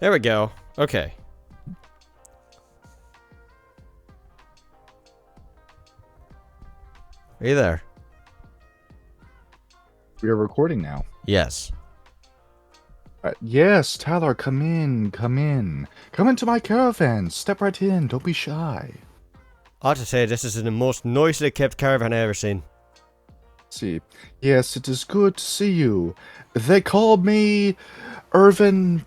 There we go. Okay. Are you there? We are recording now. Yes. Yes, Tyler, come in, come in. Come into my caravan. Step right in. Don't be shy. I ought to say, this is the most nicely kept caravan I've ever seen. See. Yes, it is good to see you. They call me Irvin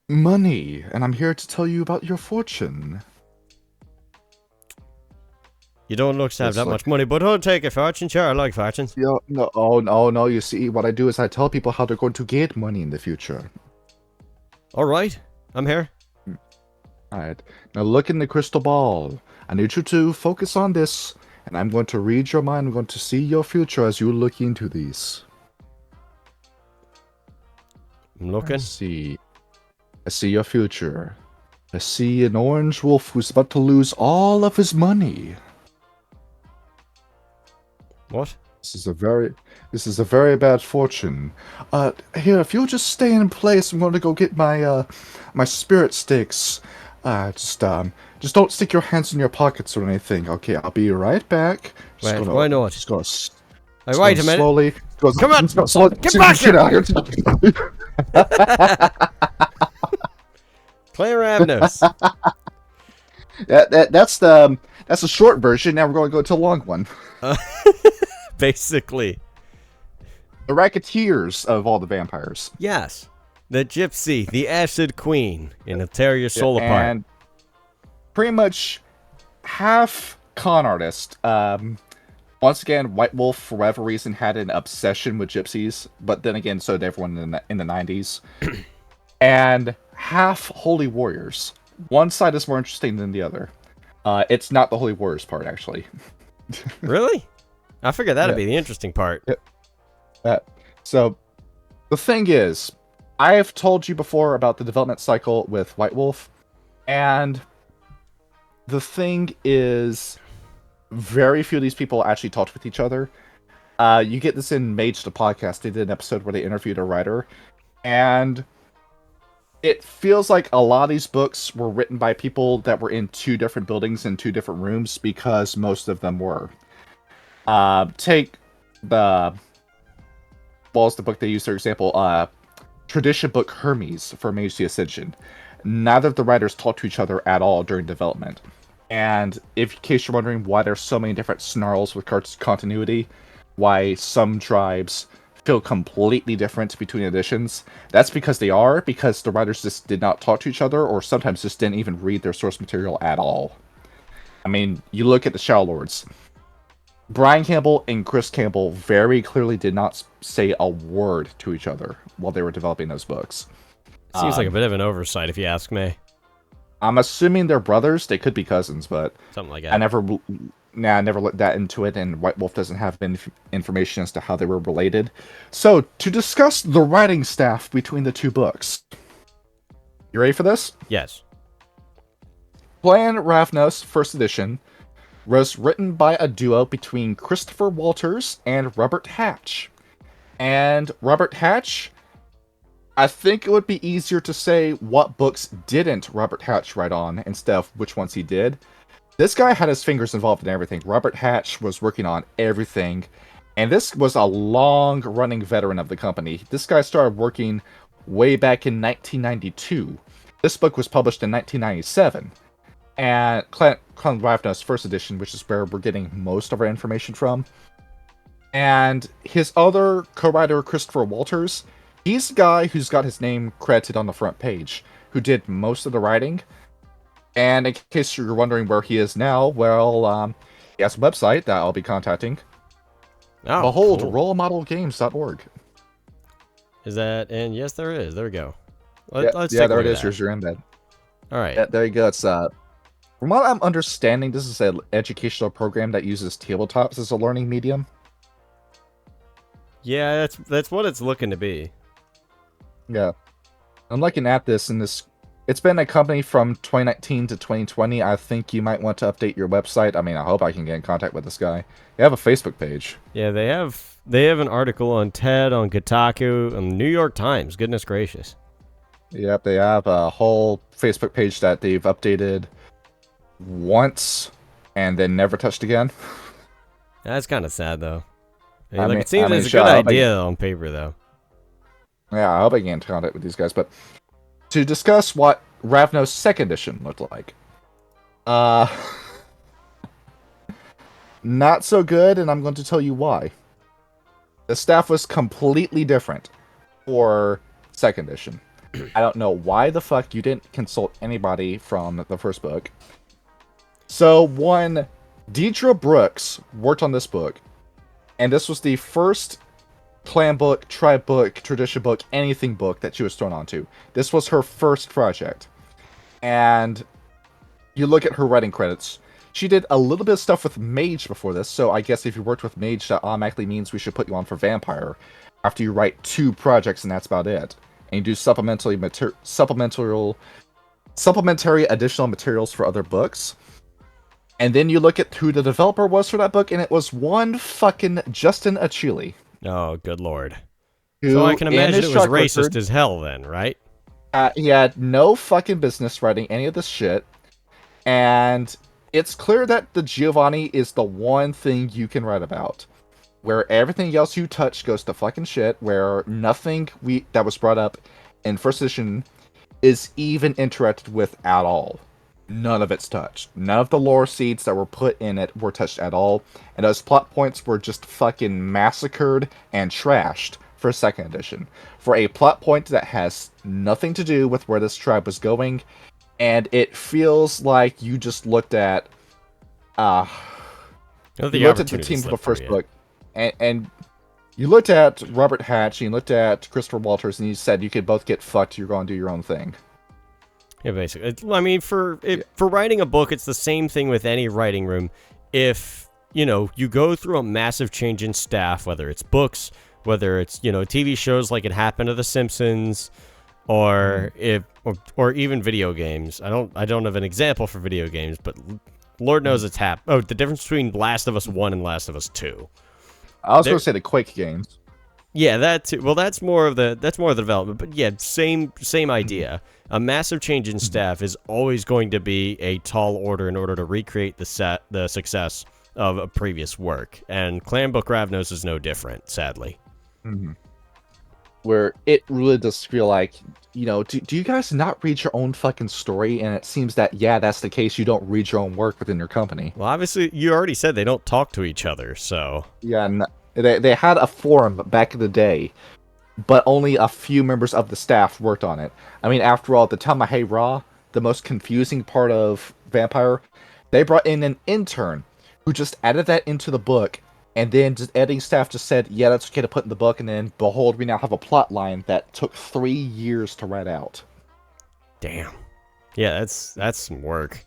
Money, and I'm here to tell you about your fortune. You don't look to have It's that like- much money, but I'll take a fortune. Sure, I like fortunes. No, oh, no. You see, what I do is I tell people how they're going to get money in the future. Alright, I'm here. Alright, now look in the crystal ball. I need you to focus on this, and I'm going to read your mind. I'm going to see your future as you look into these. I'm looking. I see your future. I see an orange wolf who's about to lose all of his money. What? This is a very bad fortune. Here, if you'll just stay in place, I'm going to go get my my spirit sticks. Just don't stick your hands in your pockets or anything. Okay, I'll be right back. Wait, why not? Just gonna, Hey, wait a minute. slowly. Come on! Get back Get out here! Play Ravnos. That's the short version. Now we're going to go to the long one. Basically. The racketeers of all the vampires. Yes. The gypsy, the acid queen, and it'll tear your soul apart. And pretty much half con artist. Once again, White Wolf, for whatever reason, had an obsession with gypsies, but then again, so did everyone in the 90s. And half holy warriors. One side is more interesting than the other. It's not the holy warriors part, actually. Really? I figured that'd be the interesting part. So, the thing is, I have told you before about the development cycle with White Wolf, and the thing is, very few of these people actually talked with each other. You get this in Mage the Podcast. They did an episode where they interviewed a writer, and it feels like a lot of these books were written by people that were in two different buildings in two different rooms, because most of them were. Take the... What was the book they used, for example? Tradition book Hermes for Mage the Ascension. Neither of the writers talked to each other at all during development. And in case you're wondering why there's so many different snarls with continuity, why some tribes feel completely different between editions, that's because because the writers just did not talk to each other, or sometimes just didn't even read their source material at all. I mean, you look at the Shadow Lords. Brian Campbell and Chris Campbell very clearly did not say a word to each other while they were developing those books. Seems like a bit of an oversight, if you ask me. I'm assuming they're brothers. They could be cousins, but Something like that. I never looked that into it, and White Wolf doesn't have information as to how they were related. So, to discuss the writing staff between the two books. You ready for this? Yes. Plan Ravnos, first edition, was written by a duo between Christopher Walters and Robert Hatch. And Robert Hatch, I think it would be easier to say what books didn't Robert Hatch write on instead of which ones he did. This guy had his fingers involved in everything. Robert Hatch was working on everything. And this was a long-running veteran of the company. This guy started working way back in 1992. This book was published in 1997. And Clan Ravnos first edition, which is where we're getting most of our information from. And his other co-writer, Christopher Walters, he's the guy who's got his name credited on the front page, who did most of the writing. And in case you're wondering where he is now, well, he has a website that I'll be contacting. Oh, Behold, cool. rolemodelgames.org. Is that... And yes, there is. There we go. Let's take a there look it at is. that. Here's your embed. All right. Yeah, there you go. It's from what I'm understanding, this is an educational program that uses tabletops as a learning medium. Yeah, that's what it's looking to be. Yeah. I'm looking at this, and it's been a company from 2019 to 2020. I think you might want to update your website. I mean, I hope I can get in contact with this guy. They have a Facebook page. Yeah, they have an article on TED, on Kotaku, on the New York Times. Goodness gracious. Yep, they have a whole Facebook page that they've updated once and then never touched again. That's kind of sad, though. I mean, I like, mean, it seems it's a sure, good I hope idea on paper, though. yeah, I hope I get into contact with these guys. But to discuss what Ravnos Second Edition looked like, uh, not so good, and I'm going to tell you why. The staff was completely different for Second Edition. I don't know why the fuck you didn't consult anybody from the first book. So one, Deidre Brooks worked on this book, and this was the first clan book, tribe book, tradition book, anything book that she was thrown onto. This was her first project. And you look at her writing credits. She did a little bit of stuff with Mage before this, so I guess if you worked with Mage, that automatically means we should put you on for Vampire after you write 2 projects and that's about it. And you do supplementary additional materials for other books. And then you look at who the developer was for that book, and it was one fucking Justin Achille. Oh, good lord. Who, So I can in imagine his it was track racist record, as hell then, right? he had no fucking business writing any of this shit. And it's clear that the Giovanni is the one thing you can write about. Where everything else you touch goes to fucking shit, where nothing that was brought up in first edition is even interacted with at all. None of it's touched. None of the lore seeds that were put in it were touched at all, and those plot points were just fucking massacred and trashed for second edition. For a plot point that has nothing to do with where this tribe was going, and it feels like you just looked at The you looked at the opportunity team for the slipped for first you. book, and you looked at Robert Hatch, and you looked at Christopher Walters, and you said you could both get fucked, you're going to do your own thing. Yeah, basically. I mean, for writing a book, it's the same thing with any writing room. If, you go through a massive change in staff, whether it's books, whether it's, TV shows like it happened to The Simpsons, or or even video games. I don't have an example for video games, but Lord knows it's happened. Oh, the difference between Last of Us 1 and Last of Us 2. I was going to say the Quake games. Yeah, that too. Well, that's more of the development, but yeah, same idea. A massive change in staff is always going to be a tall order in order to recreate the success of a previous work, and Clan Book Ravnos is no different, sadly. Mm-hmm. Where it really does feel like, do you guys not read your own fucking story? And it seems that, yeah, that's the case. You don't read your own work within your company. Well, obviously, you already said they don't talk to each other, so... Yeah, they had a forum back in the day, but only a few members of the staff worked on it. I mean, after all, the Tamahe Ra, the most confusing part of Vampire, they brought in an intern who just added that into the book, and then just editing staff just said, yeah, that's okay to put in the book, and then, behold, we now have a plot line that took 3 years to write out. Damn. Yeah, that's some work.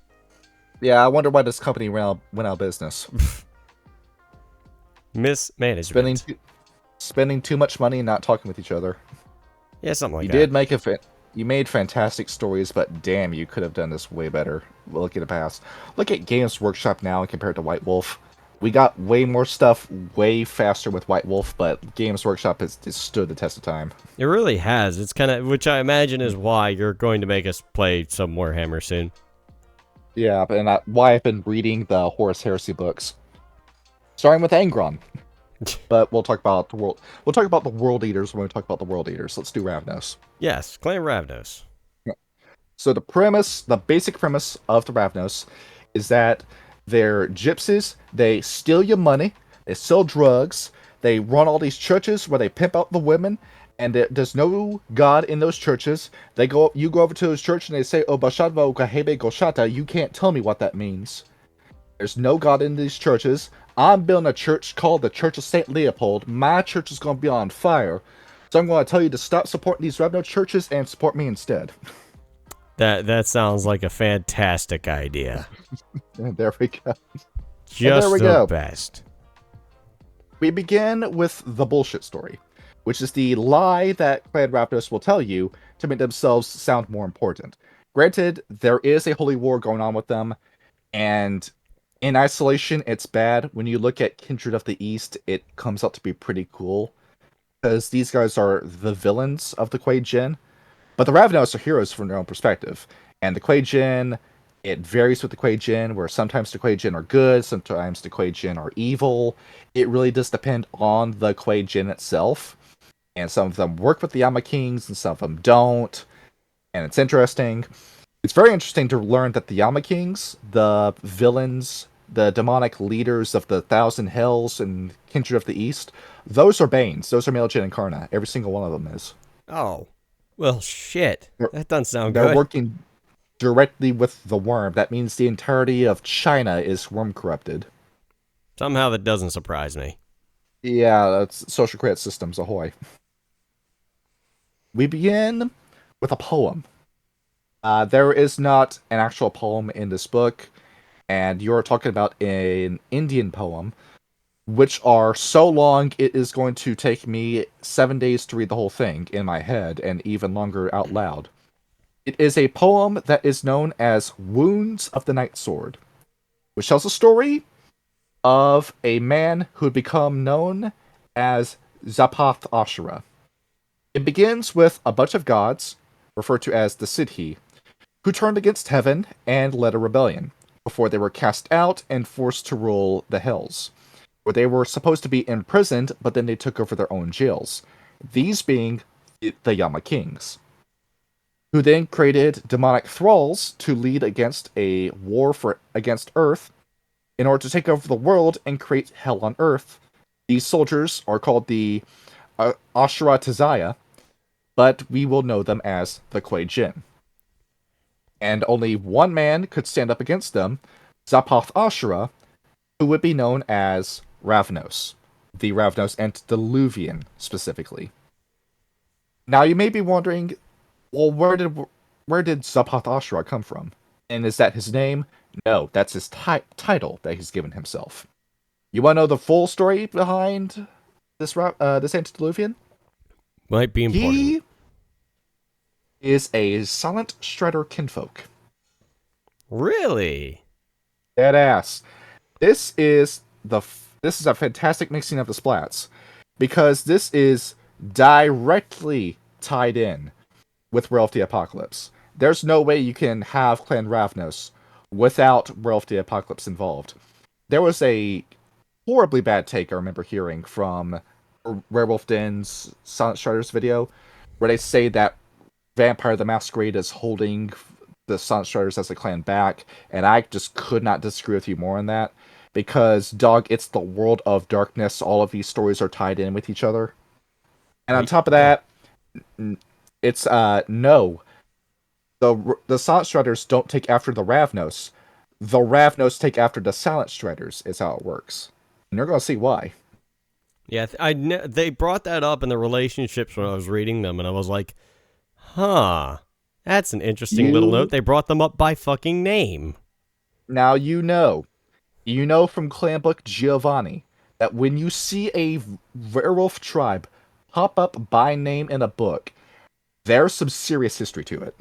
Yeah, I wonder why this company went out of business. Mismanagement. Spending too much money and not talking with each other. Yeah, something like You that. did make you made fantastic stories, but damn, you could have done this way better. Look at the past. Look at Games Workshop now compared to White Wolf. We got way more stuff way faster with White Wolf, but Games Workshop has stood the test of time. It really has. It's kind of, which I imagine is why you're going to make us play some Warhammer soon. Yeah, and why I've been reading the Horus Heresy books, starting with Angron. But we'll talk about the world. We'll talk about the World Eaters when we talk about the World Eaters. Let's do Ravnos. Yes, Clan Ravnos. So the basic premise of the Ravnos is that they're gypsies. They steal your money. They sell drugs. They run all these churches where they pimp out the women. And there's no god in those churches. You go over to those church and they say, "Oh, Bashadva Ukahebe Goshata." You can't tell me what that means. There's no god in these churches. I'm building a church called the Church of St. Leopold. My church is going to be on fire. So I'm going to tell you to stop supporting these Ravno churches and support me instead. That sounds like a fantastic idea. And there we go. Just there we the go. best. We begin with the bullshit story, which is the lie that Clan Ravnos will tell you to make themselves sound more important. Granted, there is a holy war going on with them, and in isolation, it's bad. When you look at Kindred of the East, it comes out to be pretty cool, because these guys are the villains of the Kuei Jin, But the Ravnos are heroes from their own perspective. And the Kuei-jin, it varies with the Kuei-jin, where sometimes the Kuei-jin are good, sometimes the Kuei-jin are evil. It really does depend on the Kuei-jin itself. And some of them work with the Yama Kings, and some of them don't. And it's interesting. It's very interesting to learn that the Yama Kings, the villains, the demonic leaders of the Thousand Hells and Kindred of the East, those are Banes. Those are Male-jin Incarna. Every single one of them is. Oh, well, shit. That doesn't sound They're good. working directly with the worm. That means the entirety of China is worm corrupted. Somehow that doesn't surprise me. Yeah, that's social credit systems, ahoy. We begin with a poem. There is not an actual poem in this book, and you're talking about an Indian poem, which are so long it is going to take me 7 days to read the whole thing in my head, and even longer out loud. It is a poem that is known as Wounds of the Night Sword, which tells a story of a man who had become known as Zapath Ashura. It begins with a bunch of gods, referred to as the Siddhi, who turned against heaven and led a rebellion, before they were cast out and forced to rule the Hells, where they were supposed to be imprisoned, but then they took over their own jails, these being the Yama Kings, who then created demonic thralls to lead against a war against Earth in order to take over the world and create hell on Earth. These soldiers are called the Ashura Tazaya, but we will know them as the Kuei-jin. And only one man could stand up against them, Zapath Ashura, who would be known as Ravnos, the Ravnos Antediluvian specifically. Now you may be wondering, well, where did Zapath Ashura come from? And is that his name? No, that's his title that he's given himself. You want to know the full story behind this Antediluvian? Might be important. He is a Silent Strider kinfolk. Really? Deadass. This is a fantastic mixing of the splats, because this is directly tied in with Werewolf the Apocalypse. There's no way you can have Clan Ravnos without Werewolf the Apocalypse involved. There was a horribly bad take I remember hearing from Werewolf Den's Silent Striders video, where they say that Vampire the Masquerade is holding the Silent Striders as a clan back, and I just could not disagree with you more on that, because, dog, it's the world of darkness. All of these stories are tied in with each other. And on top of that, it's, no. The Silent Striders don't take after the Ravnos. The Ravnos take after the Silent Striders, is how it works. And you're going to see why. Yeah, they brought that up in the relationships when I was reading them, and I was like, huh, that's an interesting little note. They brought them up by fucking name. Now you know from Clan Book Giovanni that when you see a werewolf tribe pop up by name in a book, there's some serious history to it.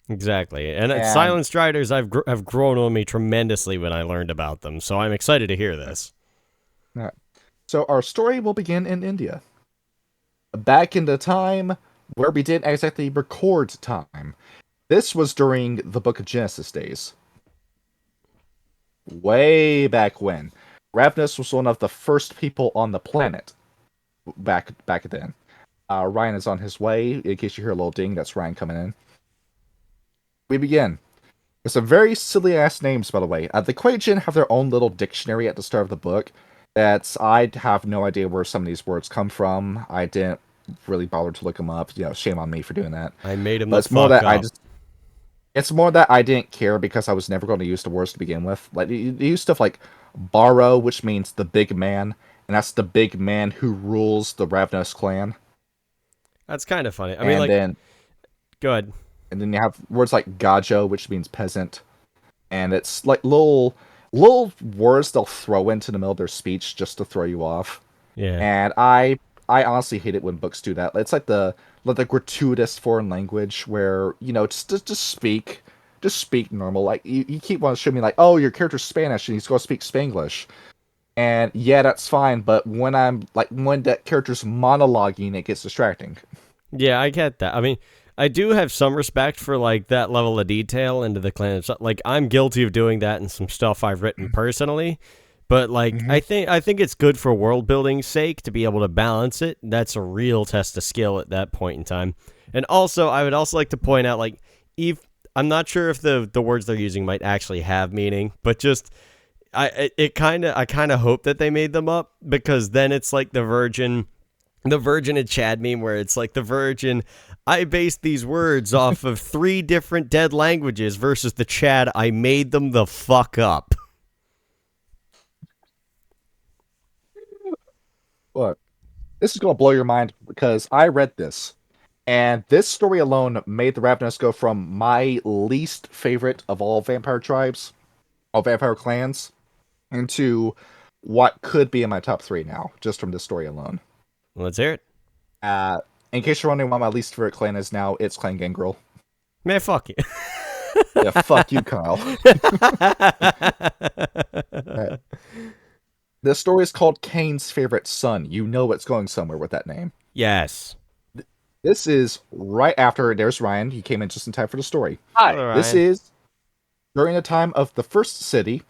Exactly. And Silent Striders have grown on me tremendously when I learned about them, so I'm excited to hear this. All right. So our story will begin in India. Back in the time where we didn't exactly record time. This was during the Book of Genesis days. Way back when. Ravnos was one of the first people on the planet back then. Ryan is on his way. In case you hear a little ding, that's Ryan coming in. We begin. There's some very silly-ass names, by the way. The Kuei-jin have their own little dictionary at the start of the book. I have no idea where some of these words come from. I didn't really bother to look them up. Shame on me for doing that. I made him. But it's more that it's more that I didn't care because I was never going to use the words to begin with. Like, you use stuff like Baro, which means the big man, and that's the big man who rules the Ravnos clan. That's kind of funny. Go ahead. And then you have words like Gajo, which means peasant, and it's like little words they'll throw into the middle of their speech just to throw you off. Yeah. And I honestly hate it when books do that. It's like the gratuitous foreign language where, just speak normal. Like you keep wanting to show me like, oh, your character's Spanish and he's going to speak Spanglish. And yeah, that's fine, but when that character's monologuing, it gets distracting. Yeah, I get that. I mean, I do have some respect for like that level of detail into the clan. Like I'm guilty of doing that in some stuff I've written personally, but like Mm-hmm. I think it's good for world building's sake to be able to balance it. That's a real test of skill at that point in time. And also, I would also like to point out like if I'm not sure if the words they're using might actually have meaning, but just I kind of hope that they made them up because then it's like the Virgin and Chad meme where it's like the Virgin, I based these words off of 3 different dead languages versus the Chad, I made them the fuck up. Look, this is gonna blow your mind because I read this, and this story alone made the Ravnos go from my least favorite of all vampire tribes, all vampire clans, into what could be in my top 3 now, just from this story alone. Let's hear it. Uh, in case you're wondering why my least favorite clan is now, it's Clan Gangrel. Man, fuck you. Yeah, fuck you, Kyle. Alright. This story is called Cain's Favorite Son. You know it's going somewhere with that name. Yes. This is right after, there's Ryan. He came in just in time for the story. Hello, This Ryan. is during the time of the first city.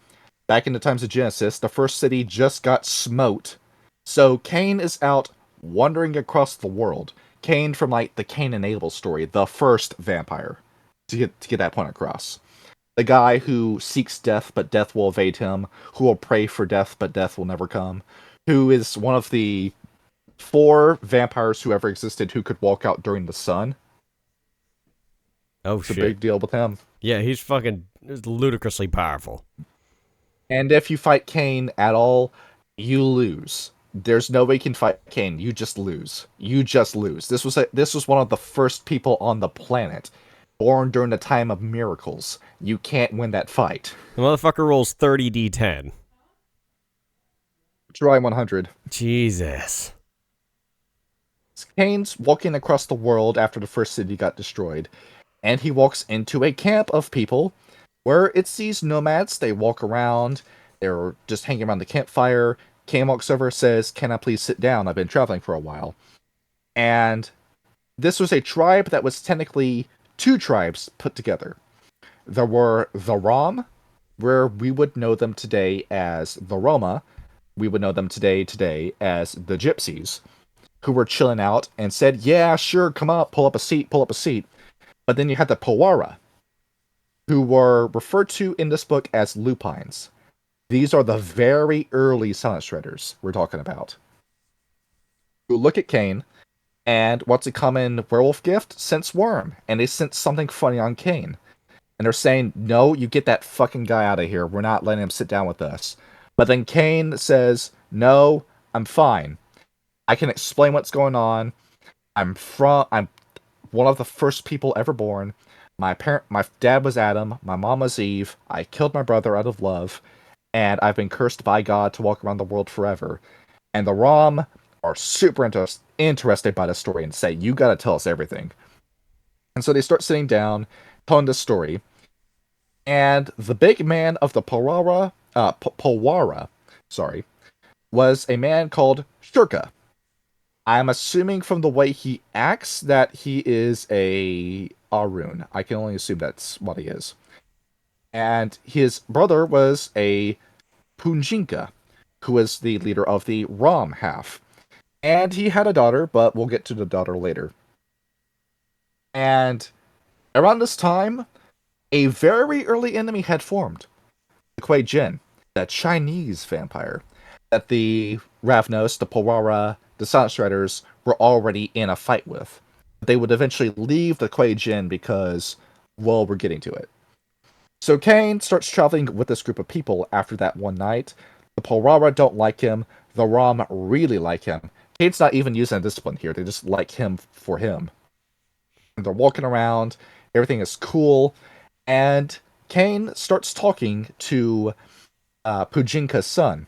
Back in the times of Genesis, the first city just got smote. So Cain is out wandering across the world. Cain from like the Cain and Abel story, the first vampire, to get that point across. The guy who seeks death, but death will evade him, who will pray for death, but death will never come, who is one of the 4 vampires who ever existed who could walk out during the sun. Oh, It's a shit. big deal with him. Yeah, he's fucking ludicrously powerful. And if you fight Cain at all, you lose. There's no way you can fight Cain. You just lose. You just lose. This was one of the first people on the planet, born during the time of miracles. You can't win that fight. The motherfucker rolls 30d10. Try 100. Jesus. Cain's walking across the world after the first city got destroyed, and he walks into a camp of people where it's these nomads. They walk around, they're just hanging around the campfire. Cain walks over, says, "Can I please sit down? I've been traveling for a while." And this was a tribe that was technically 2 tribes put together. There were the Rom, where we would know them today as the Roma. We would know them today as the Gypsies, who were chilling out and said, "Yeah, sure, come up, pull up a seat, pull up a seat." But then you had the Powara, who were referred to in this book as lupines. These are the very early Silent Shredders we're talking about, who look at Cain, and what's a common werewolf gift? Sense worm. And they sense something funny on Cain. And they're saying, "No, you get that fucking guy out of here. We're not letting him sit down with us." But then Cain says, "No, I'm fine. I can explain what's going on. I'm one of the first people ever born. My dad was Adam, my mom was Eve. I killed my brother out of love, and I've been cursed by God to walk around the world forever." And the Rom are super interested by the story and say, "You gotta tell us everything." And so they start sitting down, telling the story. And the big man of the Powara, sorry, was a man called Shurka. I'm assuming from the way he acts that he is a Arun. I can only assume that's what he is. And his brother was a Punjinka, who was the leader of the Rom half. And he had a daughter, but we'll get to the daughter later. And around this time, a very early enemy had formed. The Kuei Jin, that Chinese vampire, that the Ravnos, the Powara, the Silent Shredders were already in a fight with. They would eventually leave the Kuei Jin because, well, we're getting to it. So Cain starts traveling with this group of people after that one night. The Powara don't like him. The Rom really like him. Cain's not even using a discipline here. They just like him for him. And they're walking around. Everything is cool. And Cain starts talking to Pujinka's son,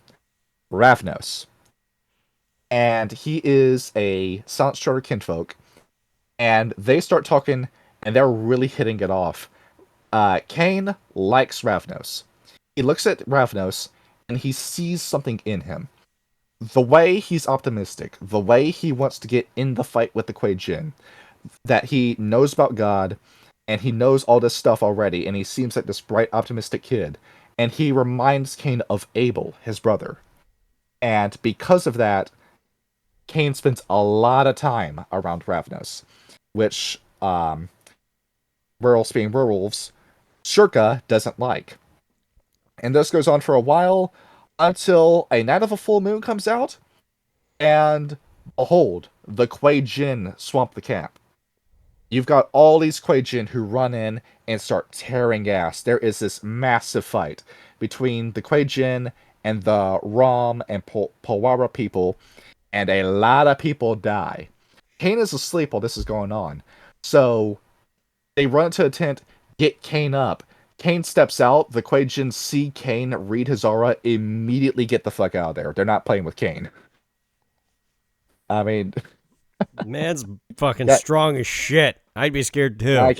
Ravnos. And he is a Silent Strider kinfolk. And they start talking, and they're really hitting it off. Cain likes Ravnos. He looks at Ravnos, and he sees something in him. The way he's optimistic, the way he wants to get in the fight with the Kuei Jin, that he knows about God, and he knows all this stuff already, and he seems like this bright, optimistic kid. And he reminds Cain of Abel, his brother. And because of that, Cain spends a lot of time around Ravnos, which, werewolves being werewolves, Shirka doesn't like. And this goes on for a while until a night of a full moon comes out, and behold, the Kuei Jin swamp the camp. You've got all these Kuei Jin who run in and start tearing ass. There is this massive fight between the Kuei Jin and the Ram and Powara people, and a lot of people die. Cain is asleep while this is going on. So they run into a tent, get Cain up. Cain steps out, the Kuei Jin see Cain, read his aura, immediately get the fuck out of there. They're not playing with Cain. I mean... Man's fucking strong as shit. I'd be scared too. I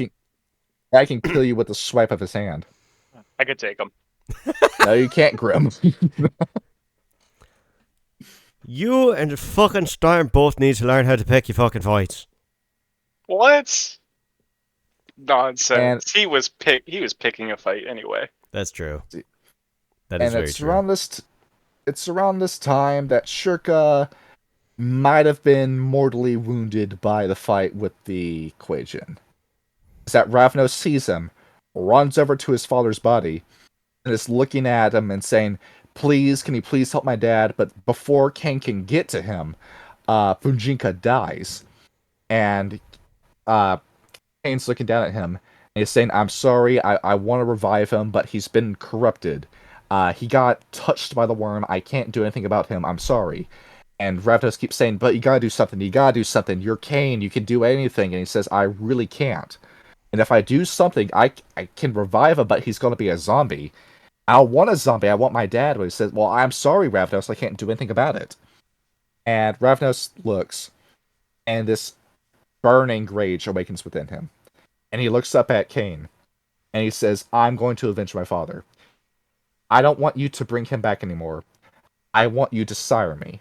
can kill you with the swipe of his hand. I could take him. No, you can't, Grim. You and fucking Storm both need to learn how to pick your fucking fights. What? Nonsense. And he was picking a fight anyway. That's true. That is very true. It's around this time that Shirka might have been mortally wounded by the fight with the Kuei Jin. Is that Ravnos sees him, runs over to his father's body, and is looking at him and saying, "Please, can you please help my dad?" But before Cain can get to him, Fujinka dies. And Cain's looking down at him, and he's saying, "I'm sorry, I want to revive him, but he's been corrupted. He got touched by the worm, I can't do anything about him, I'm sorry." And Ravnos keeps saying, "But you gotta do something, you're Cain, you can do anything." And he says, "I really can't. And if I do something, I can revive him, but he's gonna be a zombie. I don't want a zombie, I want my dad." But he says, "Well, I'm sorry, Ravnos, I can't do anything about it." And Ravnos looks, and this burning rage awakens within him. And he looks up at Cain, and he says, "I'm going to avenge my father. I don't want you to bring him back anymore. I want you to sire me.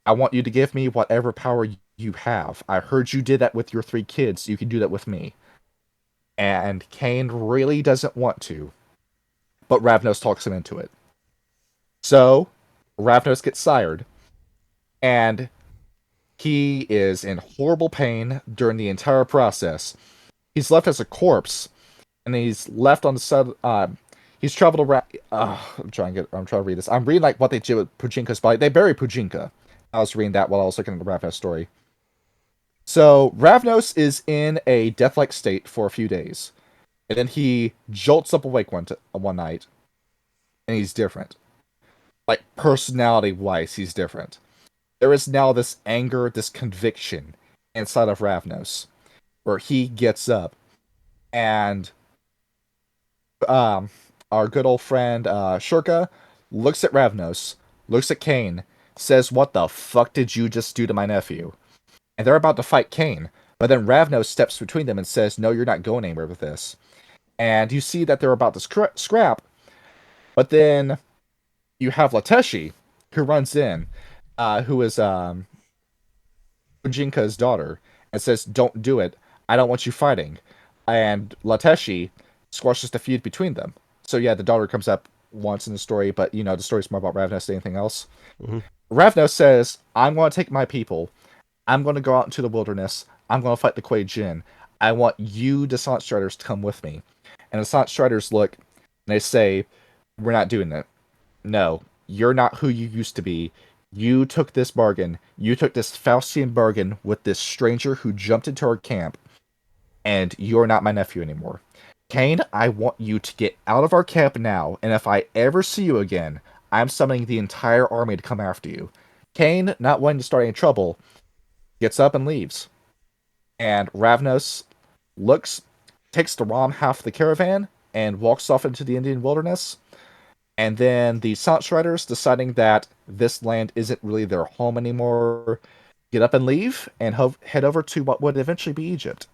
I want you to give me whatever power you have. I heard you did that with your 3 kids. You can do that with me." And Cain really doesn't want to, but Ravnos talks him into it. So, Ravnos gets sired, and he is in horrible pain during the entire process. He's left as a corpse, and he's left on the side. He's traveled around. I'm trying to read this. I'm reading like what they did with Pujinka's body. They buried Pujinka. I was reading that while I was looking at the Ravnos story. So Ravnos is in a death-like state for a few days, and then he jolts up awake one night, and he's different. Like personality-wise, he's different. There is now this anger, this conviction inside of Ravnos, where he gets up, and our good old friend Shirka looks at Ravnos, looks at Cain, says, "What the fuck did you just do to my nephew?" And they're about to fight Cain, but then Ravnos steps between them and says, "No, you're not going anywhere with this." And you see that they're about to scrap, but then you have Lateshi, who runs in, who is Fujinka's daughter, and says, "Don't do it. I don't want you fighting." And Lateshi squashes the feud between them. So yeah, the daughter comes up once in the story, but the story's more about Ravnos than anything else. Mm-hmm. Ravnos says, "I'm going to take my people. I'm going to go out into the wilderness. I'm going to fight the Kuei Jin. I want you, Descent Striders, to come with me." And the Descent Striders look, and they say, "We're not doing that. No, you're not who you used to be. You took this bargain. You took this Faustian bargain with this stranger who jumped into our camp, and you're not my nephew anymore. Cain, I want you to get out of our camp now, and if I ever see you again, I'm summoning the entire army to come after you." Cain, not wanting to start any trouble, gets up and leaves. And Ravnos takes the Ram half of the caravan, and walks off into the Indian wilderness. And then the Sant Shriders, deciding that this land isn't really their home anymore, get up and leave, and head over to what would eventually be Egypt.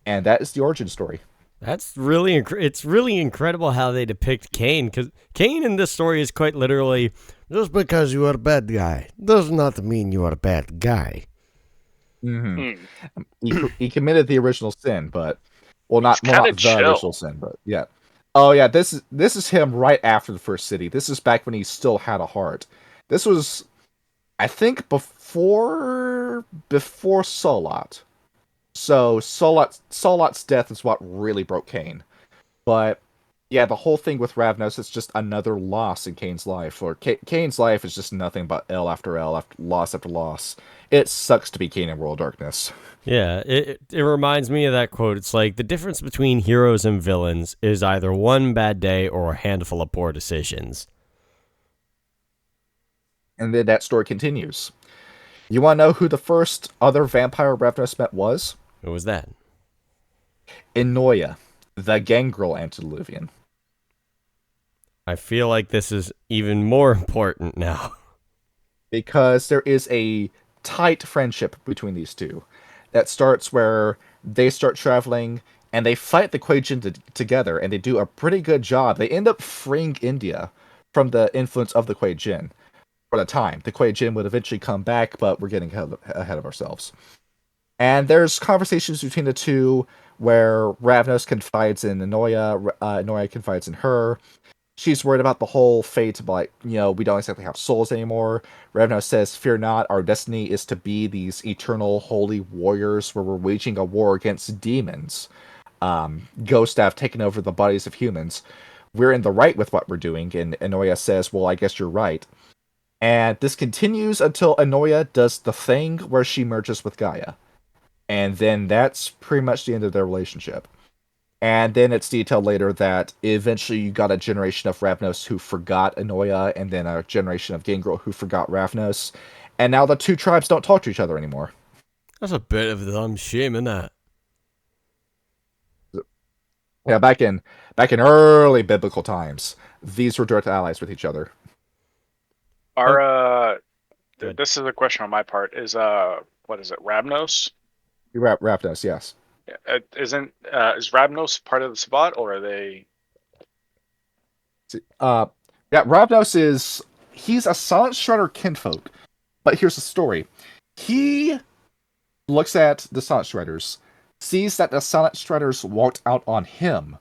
And that is the origin story. That's really it's really incredible how they depict Cain, because Cain in this story is quite literally, "Just because you are a bad guy does not mean you are a bad guy." Hmm. Hmm. He committed the original sin, but He's kind not of the original chill. sin, but yeah. Oh yeah, this is him right after the first city. This is back when he still had a heart. This was, I think, before Solot. So Solot's death is what really broke Cain. But yeah, the whole thing with Ravnos is just another loss in Cain's life. Or Cain's life is just nothing but L after L after loss. It sucks to be Cain in World Darkness. Yeah, it reminds me of that quote. It's like the difference between heroes and villains is either one bad day or a handful of poor decisions. And then that story continues. You want to know who the first other vampire Ravnos met was? What was that? Inoya, the gangrel antediluvian. I feel like this is even more important now. Because there is a tight friendship between these two that starts where they start traveling and they fight the Kuei-jin together, and they do a pretty good job. They end up freeing India from the influence of the Kuei-jin for the time. The Kuei-jin would eventually come back, but we're getting ahead of ourselves. And there's conversations between the two where Ravnos confides in Inoya, Inoya confides in her. She's worried about the whole fate of, like, we don't exactly have souls anymore. Ravnos says, fear not, our destiny is to be these eternal holy warriors where we're waging a war against demons. Ghosts that have taken over the bodies of humans. We're in the right with what we're doing, and Inoya says, well, I guess you're right. And this continues until Inoya does the thing where she merges with Gaia. And then that's pretty much the end of their relationship. And then it's detailed later that eventually you got a generation of Ravnos who forgot Inoya, and then a generation of Gangrel who forgot Ravnos. And now the two tribes don't talk to each other anymore. That's a bit of a dumb shame, isn't that? Yeah, back in early biblical times, these were direct allies with each other. Our Good. this is a question on my part. Is what is it? Ravnos? Ravnos, yes. Isn't is Ravnos part of the Sabbat, or are they? Uh, yeah, Ravnos he's a Silent Strider kinfolk. But here's the story. He looks at the Silent Striders, sees that the Silent Striders walked out on him,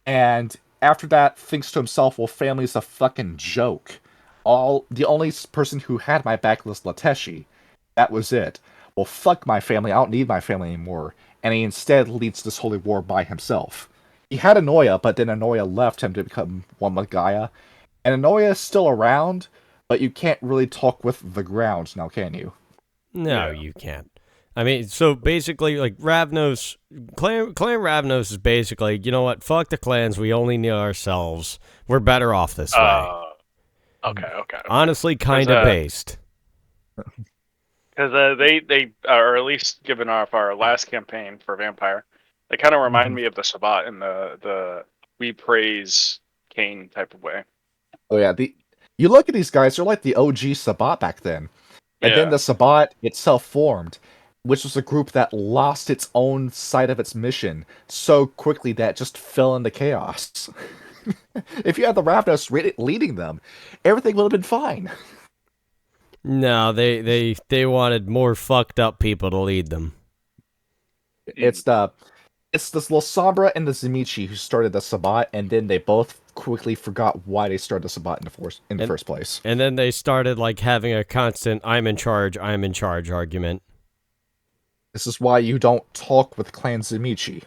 and after that thinks to himself, well, family's a fucking joke. The only person who had my back was Lateshi. That was it. Well, fuck my family, I don't need my family anymore. And he instead leads this holy war by himself. He had Anoya, but then Anoya left him to become one with Gaia. And Anoya is still around, but you can't really talk with the ground now, can you? No, Yeah. you can't. I mean, so basically, like, Clan Ravnos is basically, you know what, fuck the clans, we only need ourselves. We're better off this way. Okay. Honestly, kind of based. Because they or at least given off our last campaign for Vampire, they kind of remind Mhm. me of the Sabbat in the we praise Cain type of way. Oh yeah, you look at these guys, they're like the OG Sabbat back then. And then Yeah. the Sabbat itself formed, which was a group that lost its own side of its mission so quickly that it just fell into chaos. If you had the Ravnos leading them, everything would have been fine. No, they wanted more fucked up people to lead them. It's this little Sombra and the Zimichi who started the Sabbat, and then they both quickly forgot why they started the Sabbat in the first place. And then they started, like, having a constant I'm in charge argument. This is why you don't talk with Clan Zimichi.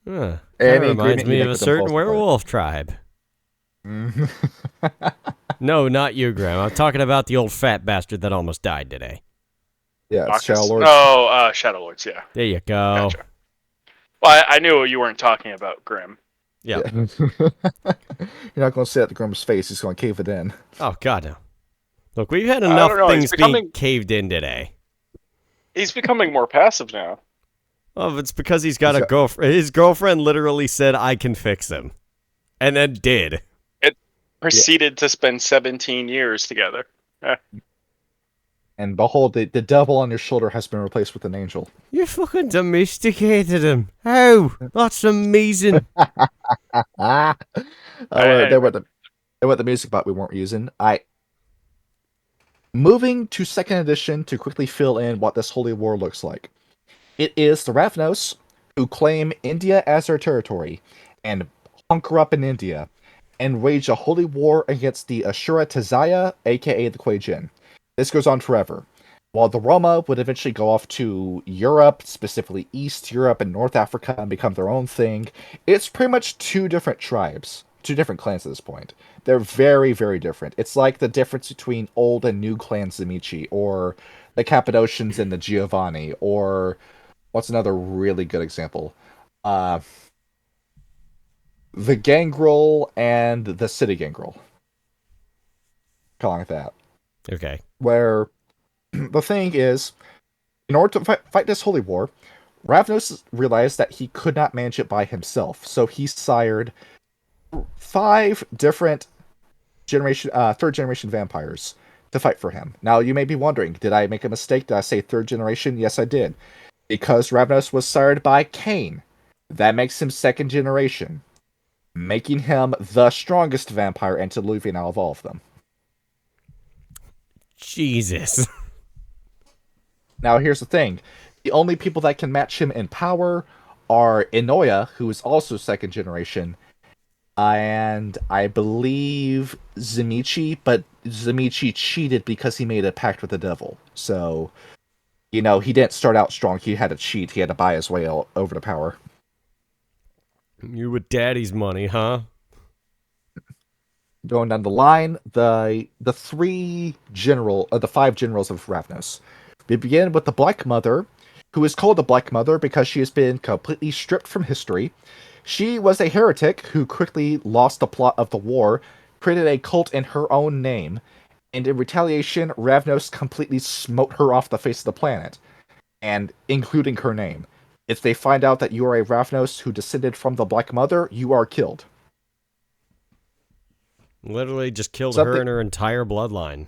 That Any reminds agreement me you of make a with them certain falls apart. werewolf tribe. Mhm. No, not you, Graham. I'm talking about the old fat bastard that almost died today. Yeah, it's Bacchus? Shadow Lords. Oh, Shadow Lords. Yeah. There you go. Gotcha. Well, I knew you weren't talking about Grim. Yeah. You're not going to sit at the Grimm's face. He's going to cave it in. Oh, God, no. Look, we've had I enough don't know, he's things being becoming- caved in today. He's becoming more passive now. Oh, it's because he's got a girlfriend. His girlfriend literally said, I can fix him. And then did. Proceeded to spend 17 years together. And behold, the devil on your shoulder has been replaced with an angel. You fucking domesticated him. How? That's amazing. They were the music bot we weren't using. Moving to second edition to quickly fill in what this holy war looks like. It is the Ravnos who claim India as their territory and hunker up in India and wage a holy war against the Ashura Tazaya, aka the Kuei-jin. This goes on forever. While the Roma would eventually go off to Europe, specifically East Europe and North Africa, and become their own thing, it's pretty much two different tribes, two different clans at this point. They're very, very different. It's like the difference between old and new clan Zimichi, or the Cappadocians and the Giovanni, or what's another really good example? Uh, the Gangrel and the City Gangrel. Calling it that. Okay. Where the thing is, in order to fight this holy war, Ravnos realized that he could not manage it by himself, so he sired 5 different third generation vampires to fight for him. Now, you may be wondering, did I make a mistake? Did I say third generation? Yes, I did. Because Ravnos was sired by Cain. That makes him second generation, making him the strongest vampire antediluvian out of all of them. Jesus. Now, here's the thing. The only people that can match him in power are Inoya, who is also second generation, and I believe Zimichi, but Zimichi cheated because he made a pact with the devil. So, he didn't start out strong. He had to cheat. He had to buy his way over to power. You with daddy's money, huh? Going down the line, the 5 generals of Ravnos. We begin with the Black Mother, who is called the Black Mother because she has been completely stripped from history. She was a heretic who quickly lost the plot of the war, created a cult in her own name, and in retaliation, Ravnos completely smote her off the face of the planet, and including her name. If they find out that you are a Ravnos who descended from the Black Mother, you are killed. Literally just killed her and her entire bloodline.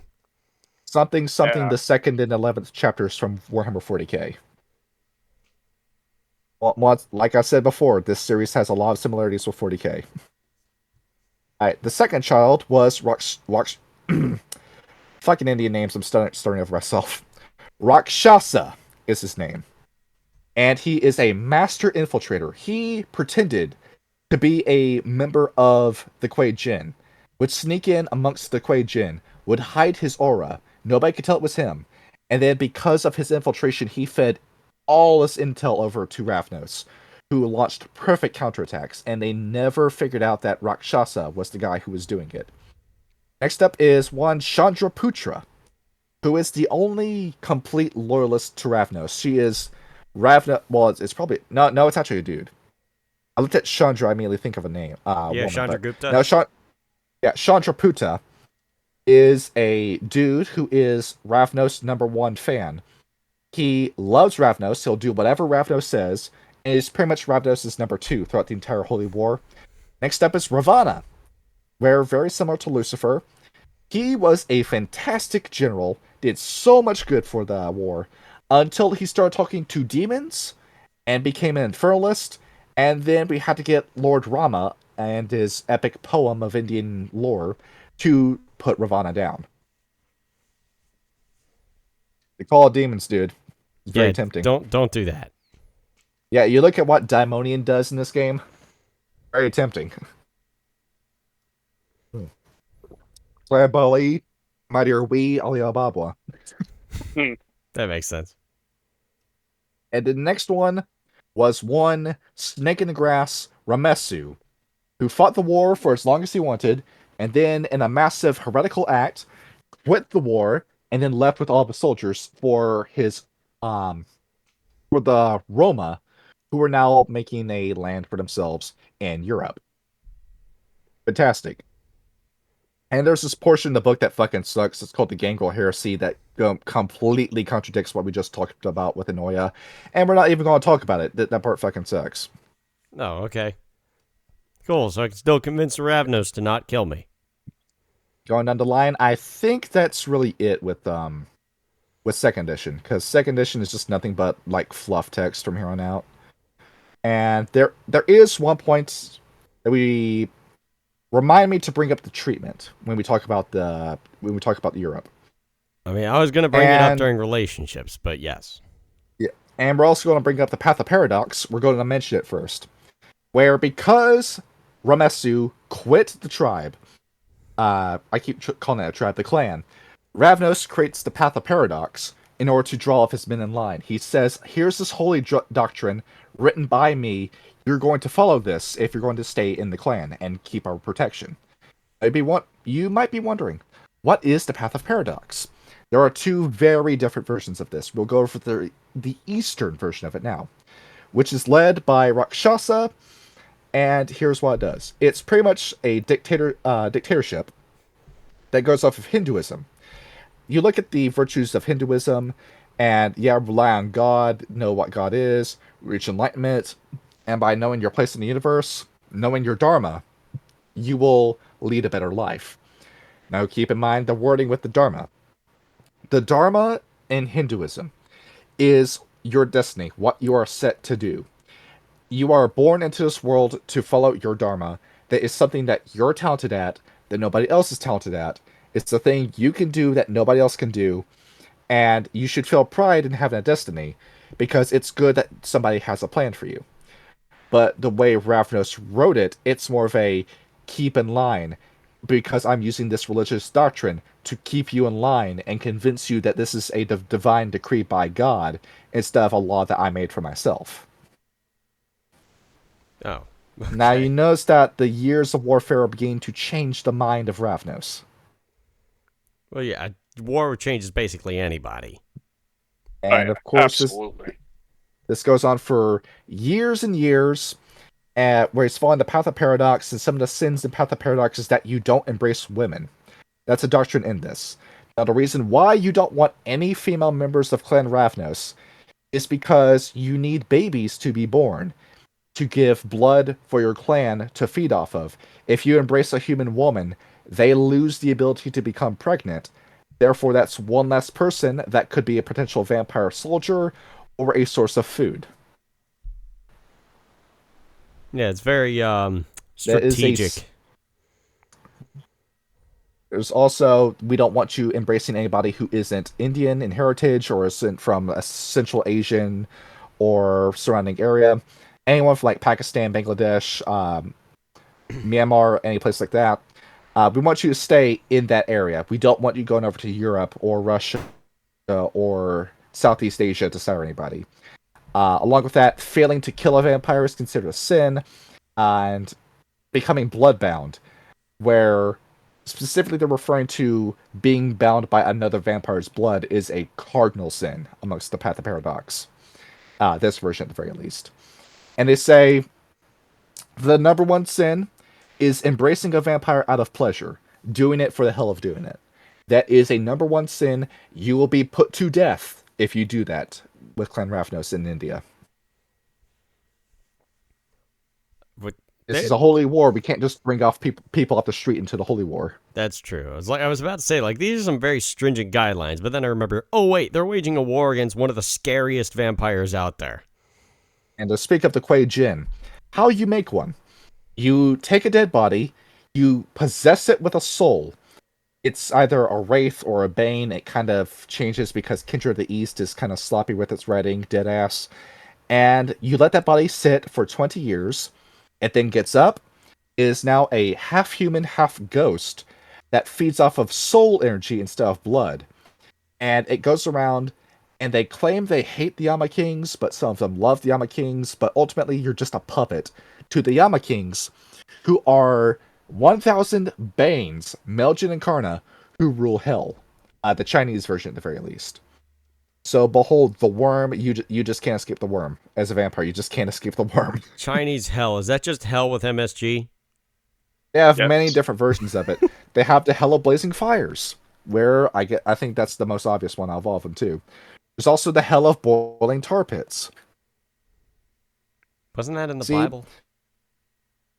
Something, Yeah. the 2nd and 11th chapters from Warhammer 40k. Well, like I said before, this series has a lot of similarities with 40k. Alright, the second child was fucking Indian names, I'm starting over myself. Rakshasa is his name. And he is a master infiltrator. He pretended to be a member of the Kuei-jin, would sneak in amongst the Kuei-jin, would hide his aura. Nobody could tell it was him. And then because of his infiltration, he fed all this intel over to Ravnos, who launched perfect counterattacks, and they never figured out that Rakshasa was the guy who was doing it. Next up is one Chandraputra, who is the only complete loyalist to Ravnos. She is Ravnos. Well, it's probably no. It's actually a dude. I looked at Chandra. I immediately think of a name. Yeah, Chandragupta. No, Chandraputa is a dude who is Ravnos' #1 fan. He loves Ravnos. He'll do whatever Ravnos says, and is pretty much Ravnos' #2 throughout the entire Holy War. Next up is Ravana, where very similar to Lucifer, he was a fantastic general, did so much good for the war, until he started talking to demons, and became an infernalist, and then we had to get Lord Rama and his epic poem of Indian lore to put Ravana down. The call of demons, dude. It's very tempting. Don't do that. Yeah, you look at what Daimonian does in this game. Very tempting. Bali, Mightier We, Alibaba. That makes sense. And the next one was one Snake in the Grass, Ramesu, who fought the war for as long as he wanted, and then in a massive heretical act, quit the war, and then left with all the soldiers for the Roma, who are now making a land for themselves in Europe. Fantastic. And there's this portion in the book that fucking sucks. It's called the Gangrel Heresy that completely contradicts what we just talked about with Inoya. And we're not even going to talk about it. That part fucking sucks. Oh, okay. Cool, so I can still convince Ravnos to not kill me. Going down the line, I think that's really it with second edition, because second edition is just nothing but like fluff text from here on out. And there is one point that we remind me to bring up the treatment when we talk about Europe. I mean, I was going to bring it up And during relationships, but yes. yeah, and we're also going to bring up the Path of Paradox. We're going to mention it first, where because Ramesu quit the tribe, I keep calling it a tribe, the clan. Ravnos creates the Path of Paradox in order to draw off his men in line. He says, "Here's this holy doctrine written by me. You're going to follow this if you're going to stay in the clan and keep our protection." You might be wondering, what is the Path of Paradox? There are two very different versions of this. We'll go over the Eastern version of it now, which is led by Rakshasa, and here's what it does. It's pretty much a dictatorship that goes off of Hinduism. You look at the virtues of Hinduism, and rely on God, know what God is, reach enlightenment, and by knowing your place in the universe, knowing your dharma, you will lead a better life. Now keep in mind the wording with the dharma. The dharma in Hinduism is your destiny, what you are set to do. You are born into this world to follow your dharma. That is something that you're talented at, that nobody else is talented at. It's the thing you can do that nobody else can do, and you should feel pride in having a destiny, because it's good that somebody has a plan for you. But the way Ravnos wrote it, it's more of a keep in line, because I'm using this religious doctrine to keep you in line and convince you that this is a divine decree by God instead of a law that I made for myself. Oh. Okay. Now you notice that the years of warfare are beginning to change the mind of Ravnos. Well, yeah, war changes basically anybody. And of course, absolutely. this goes on for years and years, where he's following the Path of Paradox, and some of the sins in Path of Paradox is that you don't embrace women. That's a doctrine in this. Now, the reason why you don't want any female members of Clan Ravnos is because you need babies to be born, to give blood for your clan to feed off of. If you embrace a human woman, they lose the ability to become pregnant. Therefore, that's one less person that could be a potential vampire soldier or a source of food. Yeah, it's very strategic. There's also, we don't want you embracing anybody who isn't Indian in heritage or isn't from a Central Asian or surrounding area. Anyone from like Pakistan, Bangladesh, Myanmar, any place like that. We want you to stay in that area. We don't want you going over to Europe or Russia or Southeast Asia to sire anybody. Along with that, failing to kill a vampire is considered a sin, and becoming bloodbound, where specifically they're referring to being bound by another vampire's blood, is a cardinal sin amongst the Path of Paradox. This version, at the very least. And they say the number one sin is embracing a vampire out of pleasure, doing it for the hell of doing it. That is a number one sin. You will be put to death if you do that with Clan Ravnos in India. This is a holy war. We can't just bring off people off the street into the holy war. That's true. I was about to say, like, these are some very stringent guidelines, but then I remember, oh wait, they're waging a war against one of the scariest vampires out there. And to speak of the Kuei Jin, how you make one? You take a dead body, you possess it with a soul. It's either a wraith or a bane. It kind of changes because Kindred of the East is kind of sloppy with its writing, dead ass. And you let that body sit for 20 years. It then gets up, is now a half-human, half-ghost that feeds off of soul energy instead of blood. And it goes around, and they claim they hate the Yama Kings, but some of them love the Yama Kings, but ultimately you're just a puppet to the Yama Kings, who are 1,000 Banes, Meljin and Karna, who rule Hell. The Chinese version, at the very least. So, behold, the worm, you just can't escape the worm. As a vampire, you just can't escape the worm. Chinese Hell, is that just Hell with MSG? They have many different versions of it. They have the Hell of Blazing Fires, where I think that's the most obvious one out of all of them, too. There's also the Hell of Boiling Tar Pits. Wasn't that in the Bible?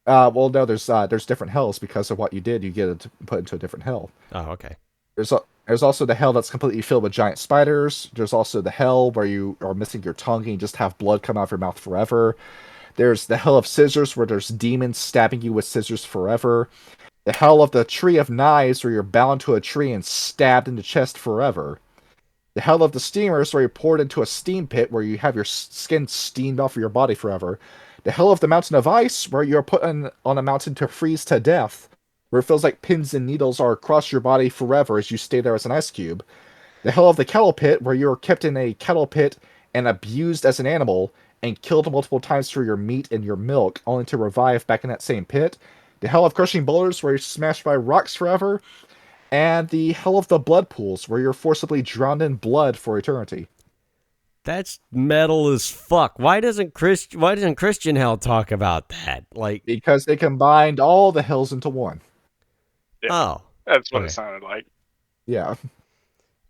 Well, no, there's different hells because of what you did. You get put into a different hell. Oh, okay. There's also the hell that's completely filled with giant spiders. There's also the hell where you are missing your tongue and you just have blood come out of your mouth forever. There's the hell of scissors where there's demons stabbing you with scissors forever. The hell of the Tree of Knives, where you're bound to a tree and stabbed in the chest forever. The hell of the Steamers, where you're poured into a steam pit where you have your skin steamed off of your body forever. The hell of the Mountain of Ice, where you're put on a mountain to freeze to death, where it feels like pins and needles are across your body forever as you stay there as an ice cube. The hell of the Kettle Pit, where you're kept in a kettle pit and abused as an animal and killed multiple times for your meat and your milk, only to revive back in that same pit. The hell of Crushing Boulders, where you're smashed by rocks forever. And the hell of the Blood Pools, where you're forcibly drowned in blood for eternity. That's metal as fuck. Why doesn't Christian Hell talk about that? Like, Because they combined all the hells into one. Yeah, oh, that's what okay. it sounded like. Yeah.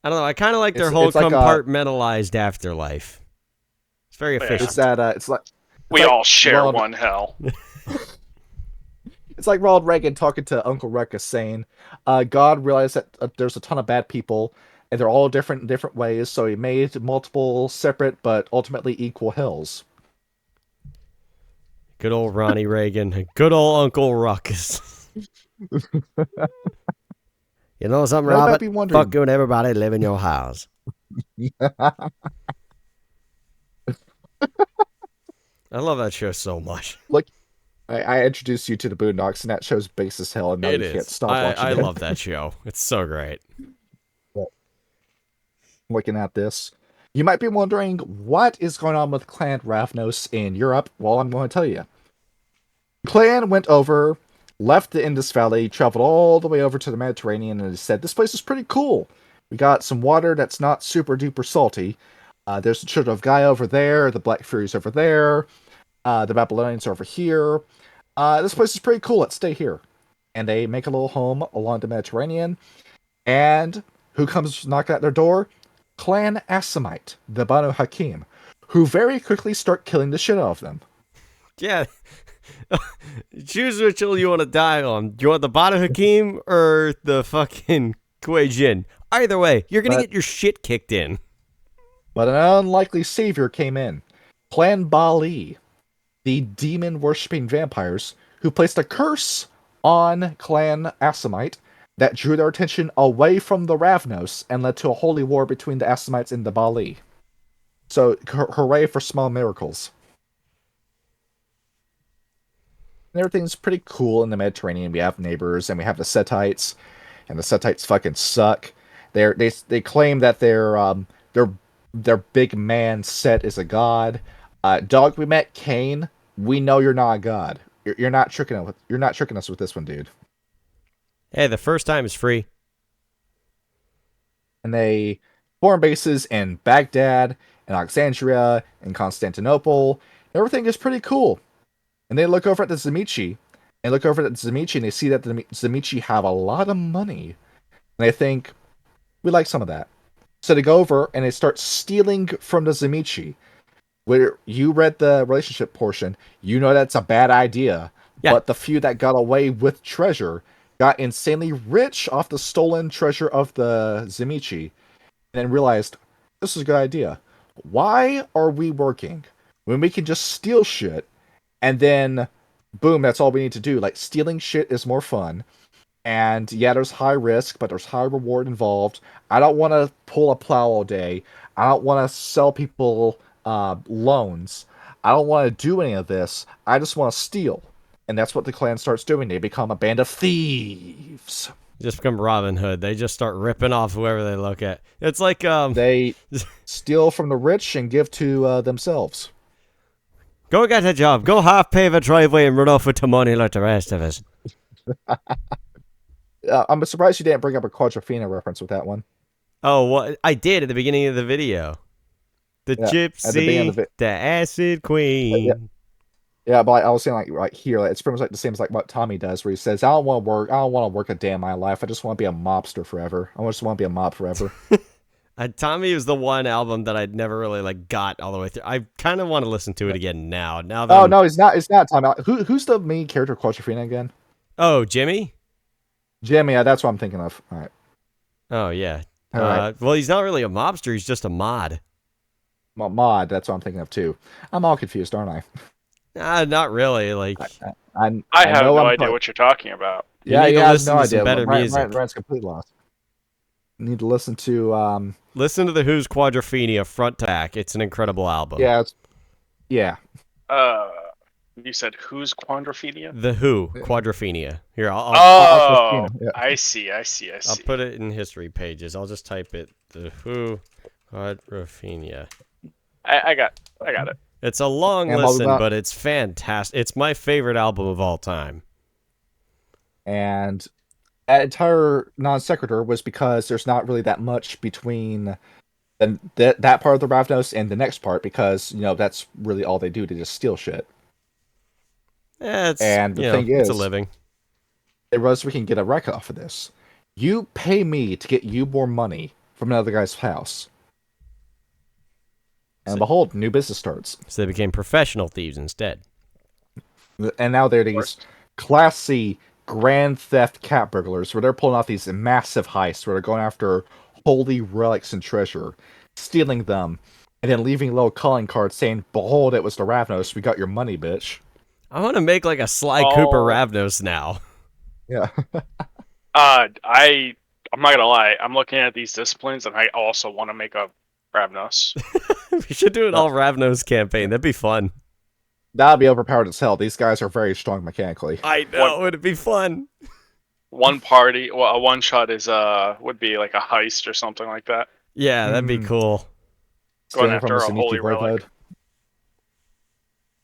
I don't know. I kind of like their whole it's like compartmentalized afterlife. It's very efficient. It's that. It's like We all share Ronald, one hell. It's like Ronald Reagan talking to Uncle Ruckus saying, "God realized that there's a ton of bad people, and they're all different in different ways. So he made multiple separate but ultimately equal hells." Good old Ronnie Reagan. Good old Uncle Ruckus. You know something, Now, Robert? be wondering- Fuck you and everybody live in your house. I love that show so much. Look, I introduced you to the Boondocks, and that show's base as hell, and now It you is. can't stop watching I it. love that show. It's so great. Looking at this, you might be wondering what is going on with Clan Ravnos in Europe. Well, I'm going to tell you. Clan went over, left the Indus Valley, traveled all the way over to the Mediterranean, and said, "This place is pretty cool. We got some water that's not super duper salty. There's the Children of Gaia over there, the Black Furies over there, the Babylonians over here. This place is pretty cool. Let's stay here." And they make a little home along the Mediterranean. And who comes knocking at their door? Clan Assamite, the Banu Hakim, who very quickly start killing the shit out of them. Yeah. Choose which hill you want to die on. Do you want the Banu Hakim or the fucking Kuei Jin? Either way, you're going to get your shit kicked in. But an unlikely savior came in. Clan Bali, the demon-worshipping vampires, who placed a curse on Clan Assamite that drew their attention away from the Ravnos and led to a holy war between the Assamites and the Bali. So, hooray for small miracles. And everything's pretty cool in the Mediterranean. We have neighbors, and we have the Setites, and the Setites fucking suck. They claim that their big man Set is a god. Dog, we met Cain. We know you're not a god. You're not tricking us. You're not tricking us with this one, dude. Hey, the first time is free. And they form bases in Baghdad, and Alexandria, and Constantinople. Everything is pretty cool. And they look over at the Zamichi, and they see that the Zamichi have a lot of money. And they think, we like some of that. So they go over, and they start stealing from the Zamichi. Where you read the relationship portion, you know that's a bad idea. Yeah. But the few that got away with treasure got insanely rich off the stolen treasure of the Zamichi, and then realized, this is a good idea. Why are we working when we can just steal shit, and then, boom, that's all we need to do? Like, stealing shit is more fun, and yeah, there's high risk, but there's high reward involved. I don't want to pull a plow all day. I don't want to sell people loans. I don't want to do any of this. I just want to steal. And that's what the clan starts doing. They become a band of thieves. Just become Robin Hood. They just start ripping off whoever they look at. It's like They steal from the rich and give to themselves. Go get a job. Go half pave a driveway and run off with the money like the rest of us. I'm surprised you didn't bring up a Quadrophenia reference with that one. Oh, what I did at the beginning of the video. The gypsy, the acid queen. Yeah, but I was saying like here, it's pretty much like the same as like what Tommy does, where he says, "I don't want to work. I don't want to work a day in my life. I just want to be a mobster forever. I just want to be a mob forever." Tommy was the one album that I'd never really like got all the way through. I kind of want to listen to it again now. Now that no, it's not. It's not Tommy. Who's the main character of Quadrophenia again? Oh, Jimmy. Jimmy. Yeah, that's what I'm thinking of. All right. Oh yeah. All right. Well, he's not really a mobster. He's just a mod. Mod. That's what I'm thinking of too. I'm all confused, aren't I? Not really. Like I have no idea what you're talking about. You need yeah, to I have listen no to some idea. better music. Ryan's completely lost. You need to listen to Listen to the Who's Quadrophenia front to back. It's an incredible album. Yeah. Uh, you said who's Quadrophenia? The Who Quadrophenia. Here, Oh, Yeah. I see. I'll put it in history pages. I'll just type it. The Who Quadrophenia. I got it. It's a long And while we listen, got- but it's fantastic. It's my favorite album of all time. And that entire non sequitur was because there's not really that much between that part of the Ravnos and the next part, because that's really all they do. They just steal shit. Yeah, And the thing it's a is, living. it was we can get a wreck off of this. You pay me to get you more money from another guy's house. And behold, new business starts. So they became professional thieves instead. And now they're these classy grand theft cat burglars where they're pulling off these massive heists where they're going after holy relics and treasure, stealing them, and then leaving little calling cards saying, "Behold, it was the Ravnos. We got your money, bitch." I want to make like a Sly Cooper Ravnos now. Yeah. I'm not gonna lie. I'm looking at these disciplines, and I also want to make a Ravnos. We should do an all Ravnos campaign. That'd be fun. That'd be overpowered as hell. These guys are very strong mechanically. I know, it'd be fun. One party, well, a one shot is would be like a heist or something like that. Yeah, that'd be cool. Going Stealing after from a Zeniki holy Brotherhood. relic.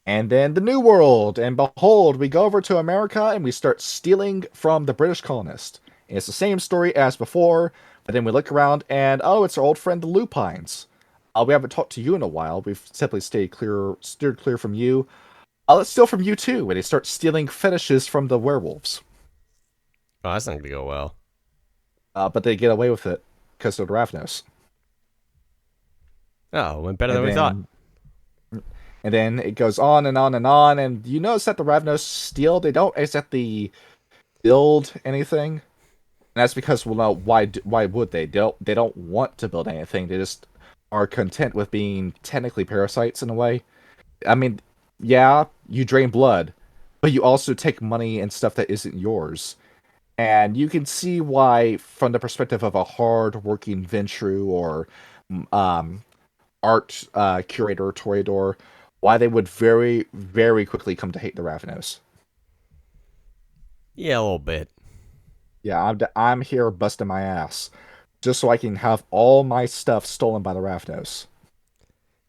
And then the New World, and behold, we go over to America and we start stealing from the British colonists. And it's the same story as before, but then we look around and it's our old friend the Lupines. We haven't talked to you in a while. We've simply steered clear from you. Let's steal from you too. And they start stealing fetishes from the werewolves. Oh, that's not gonna go well. But they get away with it because they're the Ravnos. Oh, went better than we thought. And then it goes on and on and on. And you notice that the Ravnos steal. They don't exactly build anything. And that's because, well, no, why would they? They don't want to build anything. They just are content with being technically parasites in a way. I mean, yeah, you drain blood, but you also take money and stuff that isn't yours. And you can see why, from the perspective of a hard-working Ventru or art curator, Toreador, why they would very, very quickly come to hate the Ravnos. Yeah, a little bit. Yeah, I'm here busting my ass just so I can have all my stuff stolen by the Ravnos.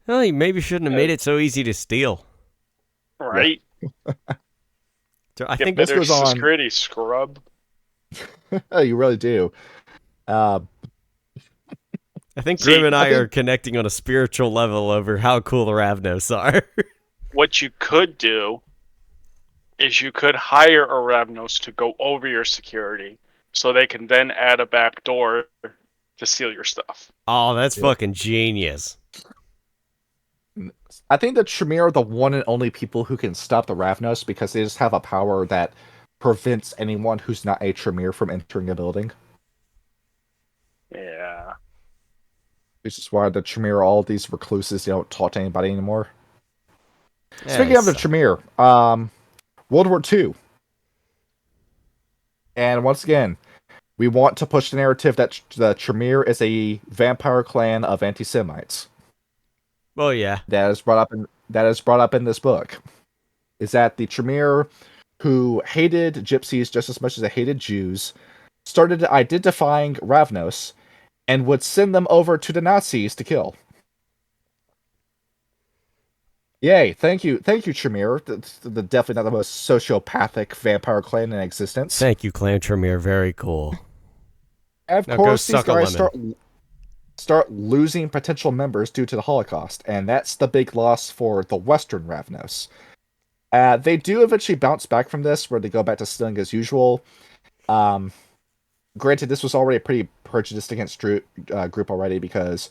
Well, you maybe shouldn't have made it so easy to steal. Right? I Get think better goes on- security, scrub. You really do. I think See, Grim and I I think- are connecting on a spiritual level over how cool the Ravnos are. What you could do is you could hire a Ravnos to go over your security, so they can then add a back door to steal your stuff. Oh, that's Yeah. fucking genius. I think the Tremere are the one and only people who can stop the Ravnos because they just have a power that prevents anyone who's not a Tremere from entering a building. Yeah. Which is why the Tremere are all these recluses. They don't talk to anybody anymore. Yeah, Speaking they of the suck. Tremere, World War II. And once again, we want to push the narrative that the Tremere is a vampire clan of anti-Semites. Oh yeah. That is brought up in this book. Is that the Tremere, who hated gypsies just as much as they hated Jews, started identifying Ravnos and would send them over to the Nazis to kill. Yay, thank you, Tremere. The definitely not the most sociopathic vampire clan in existence. Thank you, Clan Tremere. Very cool. And of Now go course, these suck a guys lemon. start losing potential members due to the Holocaust, and that's the big loss for the Western Ravnos. They do eventually bounce back from this, where they go back to stealing as usual. Granted, this was already a pretty prejudiced against group already, because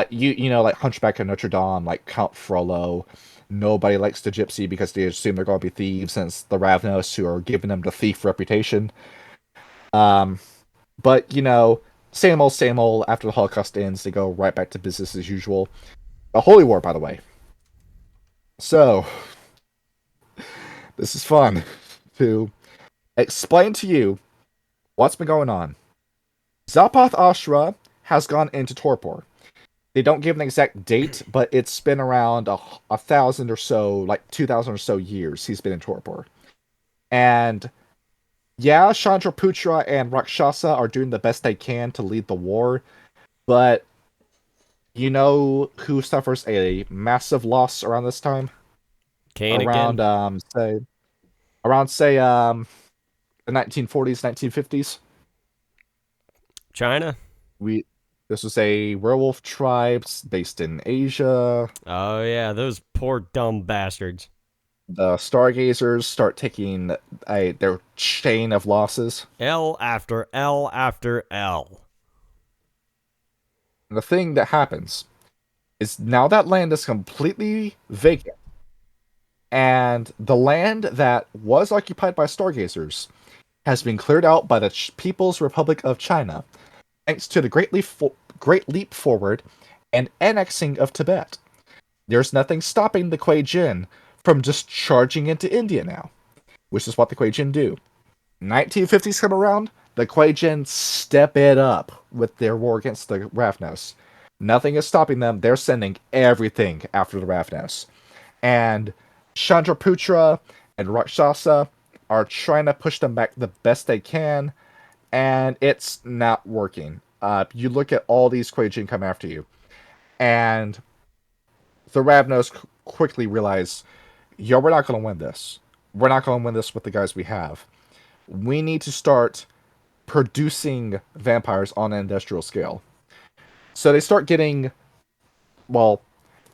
you know, like Hunchback of Notre Dame, like Count Frollo, nobody likes the gypsy because they assume they're going to be thieves, since the Ravnos who are giving them the thief reputation. But you know, same old. After the Holocaust ends, they go right back to business as usual. A Holy War, by the way. So this is fun to explain to you what's been going on. Zapoth Ashra has gone into torpor. They don't give an exact date, but it's been around 1,000 or so, like 2,000 or so years he's been in torpor. And yeah, Chandraputra and Rakshasa are doing the best they can to lead the war, but you know who suffers a massive loss around this time? Kane Around again. the 1940s, 1950s. China. This was a werewolf tribes based in Asia. Oh yeah, those poor dumb bastards. The Stargazers start taking their chain of losses. L after L after L. And the thing that happens is now that land is completely vacant, and the land that was occupied by Stargazers has been cleared out by the People's Republic of China, thanks to the Great Leap Forward and annexing of Tibet. There's nothing stopping the Kuei Jin from just charging into India now, which is what the Kuei Jin do. 1950s come around, the Kuei Jin step it up with their war against the Ravnos. Nothing is stopping them. They're sending everything after the Ravnos. And Chandraputra and Rakshasa are trying to push them back the best they can, and it's not working. You look at all these Kuei Jin come after you, and the Ravnos quickly realize, yo, we're not going to win this. We're not going to win this with the guys we have. We need to start producing vampires on an industrial scale. So they start getting, well,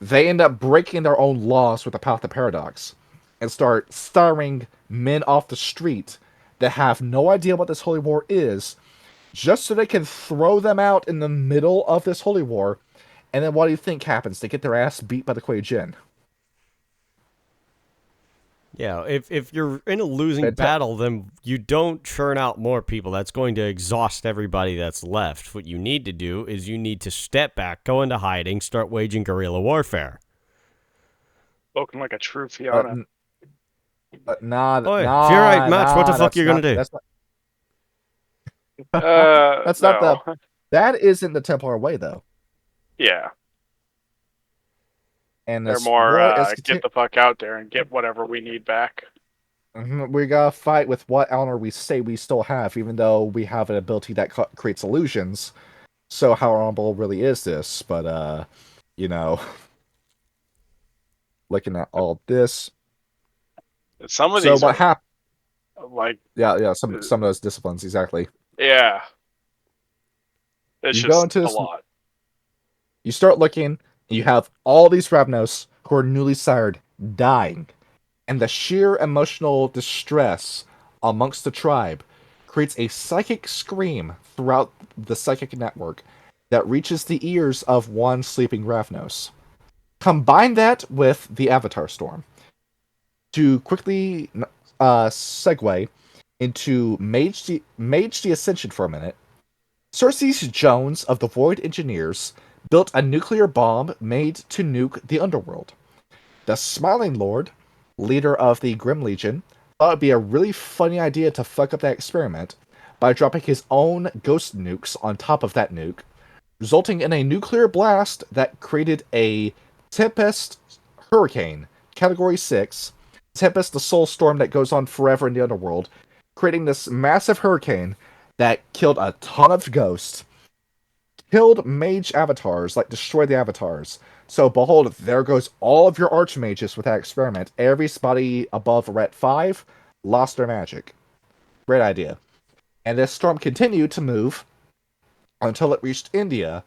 they end up breaking their own laws with the Path of Paradox and start firing men off the street that have no idea what this holy war is, just so they can throw them out in the middle of this holy war. And then what do you think happens? They get their ass beat by the Kuei Jin. Yeah, if you're in a losing battle, then you don't churn out more people. That's going to exhaust everybody that's left. What you need to do is you need to step back, go into hiding, start waging guerrilla warfare. Spoken like a true Fiona. If you're right, Max, what the fuck you gonna do? That's no. not that isn't the Templar way, though. Yeah. And they're more get the fuck out there and get whatever we need back. We gotta fight with what honor we say we still have, even though we have an ability that creates illusions. So how honorable really is this? But you know, looking at all this, some of these. So what happened? Like some of those disciplines exactly. Yeah, it's you just go into a lot. You start looking. You have all these Ravnos who are newly sired dying, and the sheer emotional distress amongst the tribe creates a psychic scream throughout the psychic network that reaches the ears of one sleeping Ravnos. Combine that with the Avatar Storm to quickly segue into Mage the Ascension for a minute. Cersei Jones of the Void Engineers built a nuclear bomb made to nuke the underworld. The Smiling Lord, leader of the Grim Legion, thought it'd be a really funny idea to fuck up that experiment by dropping his own ghost nukes on top of that nuke, resulting in a nuclear blast that created a Tempest Hurricane, Category 6, Tempest the Soul Storm that goes on forever in the underworld, creating this massive hurricane that killed a ton of ghosts, killed mage avatars, like destroyed the avatars. So behold, there goes all of your archmages with that experiment. Everybody above Ret 5 lost their magic. Great idea. And this storm continued to move until it reached India,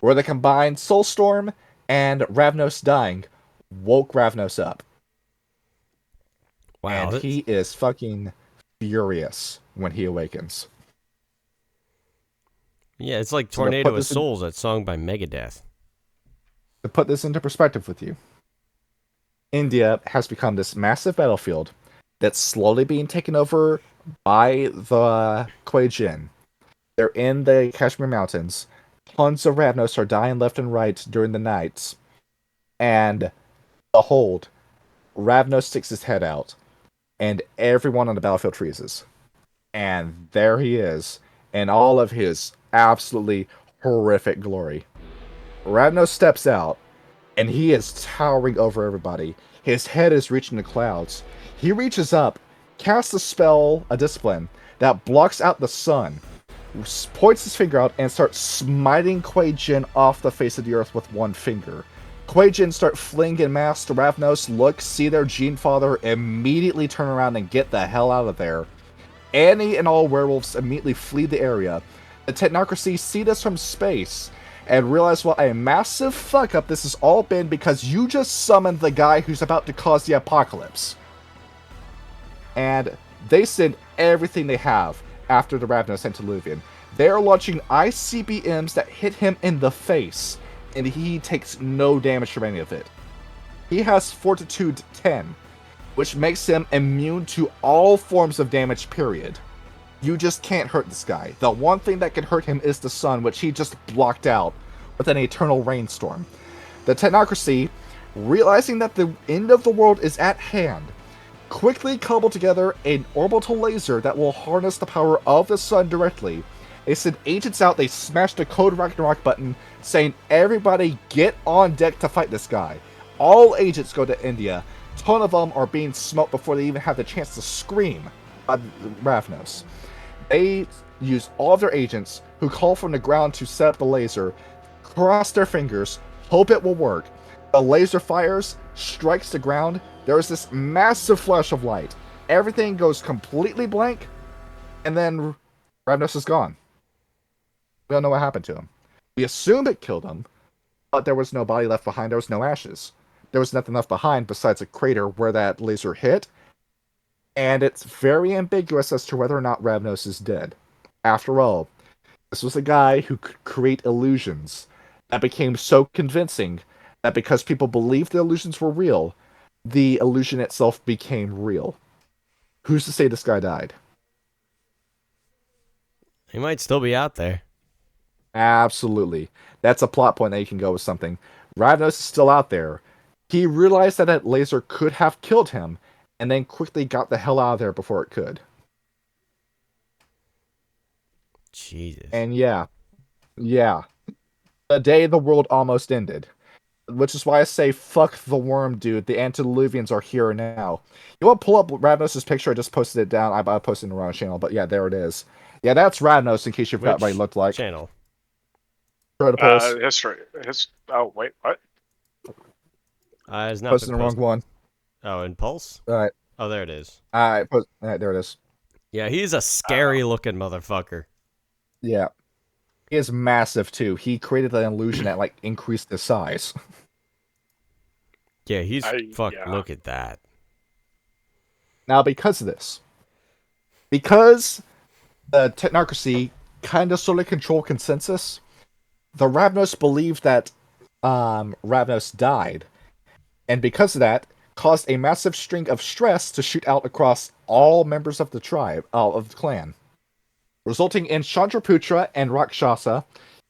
where the combined Soulstorm and Ravnos dying woke Ravnos up. Wow. And he is fucking furious when he awakens. Yeah, it's like Tornado of Souls, that song by Megadeth. To put this into perspective with you, India has become this massive battlefield that's slowly being taken over by the Kuei Jin. They're in the Kashmir Mountains. Tons of Ravnos are dying left and right during the nights. And behold, Ravnos sticks his head out, and everyone on the battlefield freezes. And there he is, in all of his absolutely horrific glory. Ravnos steps out, and he is towering over everybody. His head is reaching the clouds. He reaches up, casts a spell, a discipline, that blocks out the sun, points his finger out, and starts smiting Kuei Jin off the face of the earth with one finger. Kuei Jin start fleeing en masse to Ravnos, look, see their Gene Father, immediately turn around and get the hell out of there. Annie and all werewolves immediately flee the area. The Technocracy see this from space and realize what a massive fuck up this has all been because you just summoned the guy who's about to cause the apocalypse. And they send everything they have after the Ravnos Antediluvian. They are launching ICBMs that hit him in the face, and he takes no damage from any of it. He has Fortitude 10, which makes him immune to all forms of damage, period. You just can't hurt this guy. The one thing that can hurt him is the sun, which he just blocked out with an eternal rainstorm. The Technocracy, realizing that the end of the world is at hand, quickly cobble together an orbital laser that will harness the power of the sun directly. They send agents out, they smash the Code Ragnarok button, saying everybody get on deck to fight this guy. All agents go to India. A ton of them are being smoked before they even have the chance to scream at Ravnos. They use all of their agents, who call from the ground to set up the laser, cross their fingers, hope it will work. The laser fires, strikes the ground, there is this massive flash of light. Everything goes completely blank, and then Ravnos is gone. We don't know what happened to him. We assume it killed him, but there was no body left behind, there was no ashes. There was nothing left behind besides a crater where that laser hit, and it's very ambiguous as to whether or not Ravnos is dead. After all, this was a guy who could create illusions that became so convincing that because people believed the illusions were real, the illusion itself became real. Who's to say this guy died? He might still be out there. Absolutely. That's a plot point that you can go with something. Ravnos is still out there. He realized that that laser could have killed him, and then quickly got the hell out of there before it could. Jesus. And yeah. The day the world almost ended. Which is why I say, fuck the worm, dude. The Antediluvians are here now. You want to pull up Ravnos' picture? I just posted it down. I posted it in the wrong channel, but yeah, there it is. Yeah, that's Ravnos, in case you forgot what he looked like. Channel? Try to post. History. Oh, wait, what? It's not Posted the wrong one. Oh, in Pulse? Alright. Oh, there it is. Alright, there it is. Yeah, he's a scary-looking motherfucker. Yeah. He is massive, too. He created an illusion that, like, increased the size. Yeah, look at that. Now, because of this, because the Technocracy kind of sort of control consensus, the Ravnos believed that Ravnos died, and because of that, caused a massive string of stress to shoot out across all members of the tribe, of the clan, resulting in Chandraputra and Rakshasa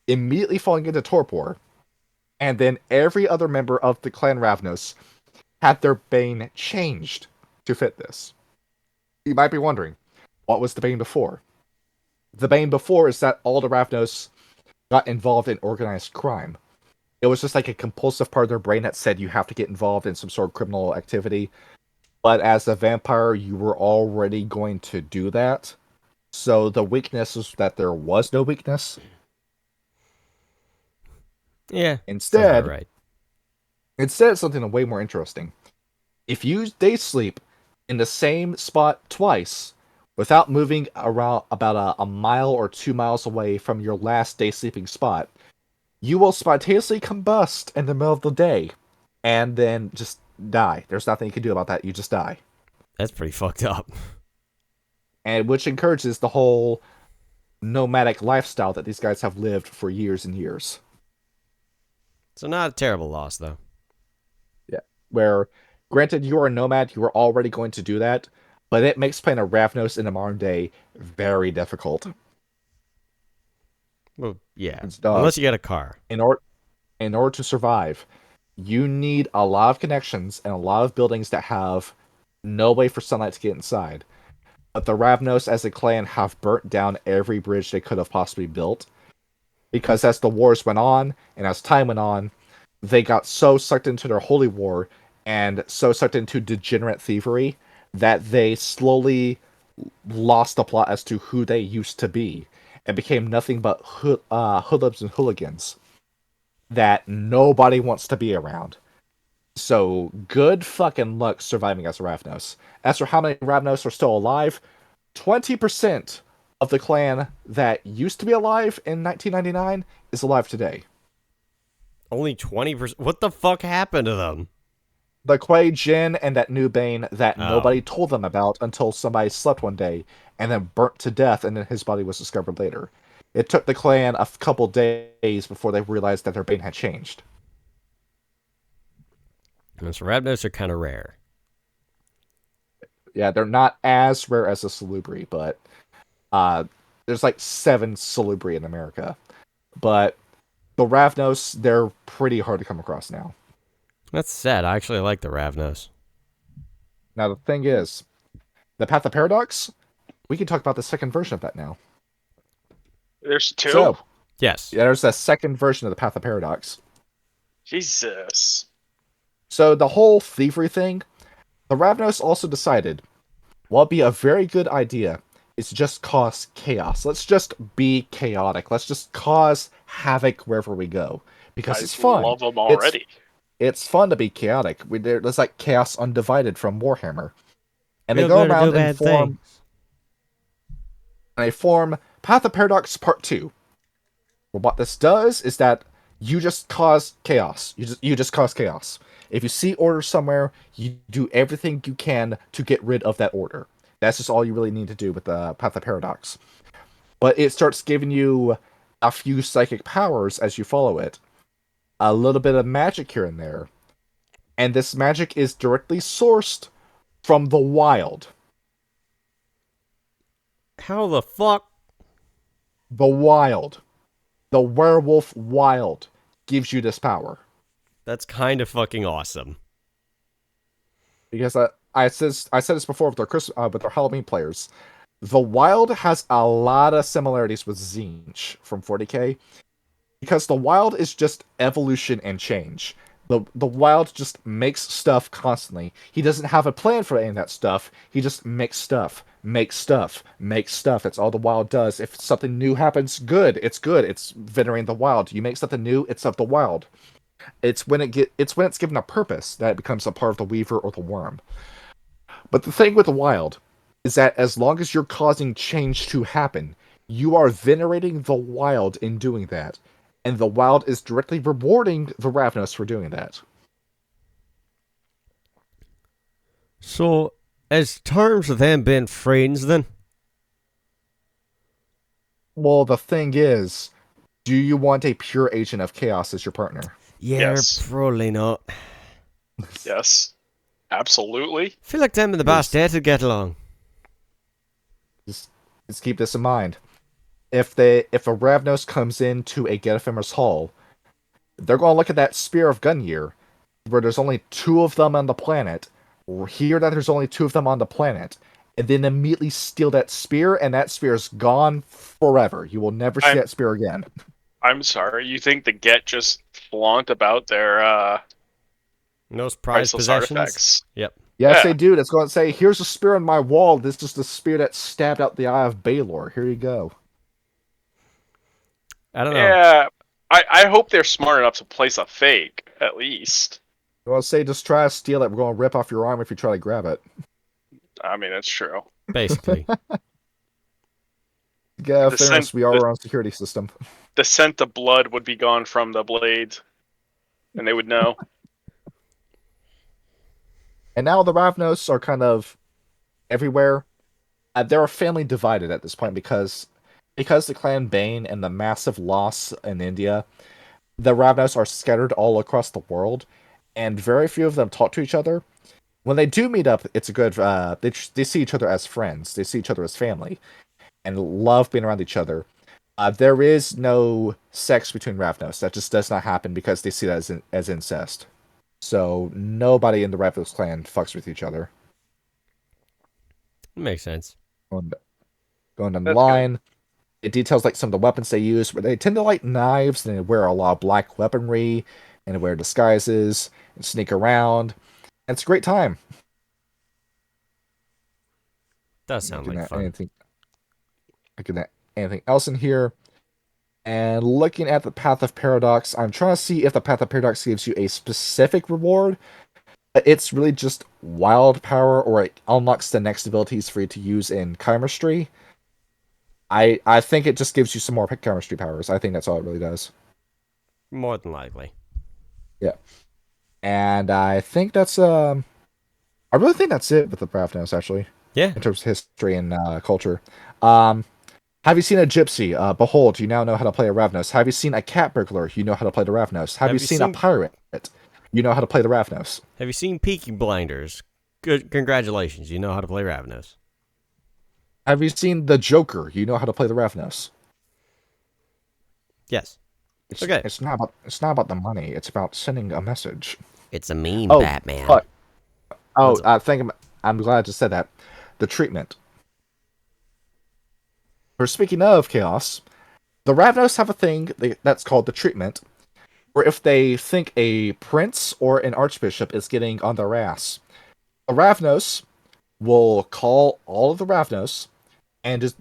immediately falling into torpor, and then every other member of the clan Ravnos had their bane changed to fit this. You might be wondering, what was the bane before? The bane before is that all the Ravnos got involved in organized crime. It was just like a compulsive part of their brain that said you have to get involved in some sort of criminal activity. But as a vampire, you were already going to do that. So the weakness is that there was no weakness. Yeah. Instead, right. Instead, something way more interesting. If you day sleep in the same spot twice, without moving around about a mile or 2 miles away from your last day sleeping spot, you will spontaneously combust in the middle of the day, and then just die. There's nothing you can do about that. You just die. That's pretty fucked up. And which encourages the whole nomadic lifestyle that these guys have lived for years and years. So not a terrible loss, though. Yeah. Where, granted, you are a nomad, you are already going to do that, but it makes playing a Ravnos in the modern day very difficult. Well, yeah. Unless you get a car. In order to survive, you need a lot of connections and a lot of buildings that have no way for sunlight to get inside. But the Ravnos as a clan have burnt down every bridge they could have possibly built. Because as the wars went on, and as time went on, they got so sucked into their holy war, and so sucked into degenerate thievery, that they slowly lost the plot as to who they used to be, and became nothing but hoodlums and hooligans that nobody wants to be around. So good fucking luck surviving as a Ravnos. As for how many Ravnos are still alive, 20% of the clan that used to be alive in 1999 is alive today. Only 20%. What the fuck happened to them? The Kuei Jin and that new Bane that Oh. nobody told them about until somebody slept one day and then burnt to death, and then his body was discovered later. It took the clan a couple days before they realized that their Bane had changed. And so Ravnos are kind of rare. Yeah, they're not as rare as the Salubri, but there's like 7 Salubri in America. But the Ravnos, they're pretty hard to come across now. That's sad. I actually like the Ravnos. Now, the thing is, the Path of Paradox, we can talk about the second version of that now. There's 2? So, Yes. yeah, there's a second version of the Path of Paradox. Jesus. So, the whole thievery thing, the Ravnos also decided, well, it'd be a very good idea is to just cause chaos. Let's just be chaotic. Let's just cause havoc wherever we go. Because it's fun. I love them already. It's fun to be chaotic. There's like Chaos Undivided from Warhammer. And they We're go gonna around do and bad things. they form Path of Paradox Part 2. Well, what this does is that you just cause chaos. You just cause chaos. If you see order somewhere, you do everything you can to get rid of that order. That's just all you really need to do with the Path of Paradox. But it starts giving you a few psychic powers as you follow it. A little bit of magic here and there. And this magic is directly sourced from the wild. How the fuck? The wild. The werewolf wild gives you this power. That's kind of fucking awesome. Because I said this before with our Halloween players. The wild has a lot of similarities with Zinj from 40k. Because the wild is just evolution and change. The wild just makes stuff constantly. He doesn't have a plan for any of that stuff. He just makes stuff. Makes stuff. Makes stuff. That's all the wild does. If something new happens, good. It's good. It's venerating the wild. You make something new, it's of the wild. It's when it's given a purpose that it becomes a part of the weaver or the worm. But the thing with the wild is that as long as you're causing change to happen, you are venerating the wild in doing that. And the wild is directly rewarding the Ravnos for doing that. So, as terms of them being friends, then? Well, the thing is, do you want a pure agent of chaos as your partner? Yeah, Yes. probably not. Yes. Absolutely. I feel like them and the Bastet would get along. Just keep this in mind. If a Ravnos comes into a Getafimmer's Hall, they're going to look at that Spear of Gunyear, where there's only 2 of them on the planet, or hear that there's only 2 of them on the planet, and then immediately steal that spear, and that spear is gone forever. You will never see that spear again. I'm sorry. You think the Get just flaunt about their Those prized priceless possessions. artifacts? Yep. Yes, Yeah. they do. That's going to say, here's a spear on my wall. This is the spear that stabbed out the eye of Baelor. Here you go. I don't know. Yeah. I hope they're smart enough to place a fake, at least. You want to say, just try to steal it. We're going to rip off your arm if you try to grab it. I mean, that's true. Basically. Yeah, The fairness, scent- we are the- our own security system. The scent of blood would be gone from the blade, and they would know. And now the Ravnos are kind of everywhere. They're a family divided at this point because the clan Bane and the massive loss in India, the Ravnos are scattered all across the world, and very few of them talk to each other. When they do meet up, it's a good. They see each other as friends. They see each other as family, and love being around each other. There is no sex between Ravnos. That just does not happen because they see that as incest. So nobody in the Ravnos clan fucks with each other. Makes sense. going, going down the That's good. line. It details like some of the weapons they use, but they tend to like knives, and they wear a lot of black weaponry, and they wear disguises, and sneak around. And it's a great time. Does sound Looking like at fun. anything else in here. And looking at the Path of Paradox, I'm trying to see if the Path of Paradox gives you a specific reward. It's really just wild power, or it unlocks the next abilities for you to use in chemistry. I think it just gives you some more chemistry powers. I think that's all it really does. More than likely. Yeah. And I think that's I really think that's it with the Ravnos, actually, Yeah. in terms of history and culture. Have you seen a gypsy? Behold, you now know how to play a Ravnos. Have you seen a cat burglar? You know how to play the Ravnos. Have you seen a pirate? You know how to play the Ravnos. Have you seen Peaky Blinders? Good. Congratulations. You know how to play Ravnos. Have you seen the Joker? You know how to play the Ravnos. Yes. It's, Okay. it's not about the money. It's about sending a message. It's a mean Oh, Batman. but What's up? I'm glad you said that. The treatment. For speaking of chaos, the Ravnos have a thing that's called the treatment, where if they think a prince or an archbishop is getting on their ass, the Ravnos will call all of the Ravnos and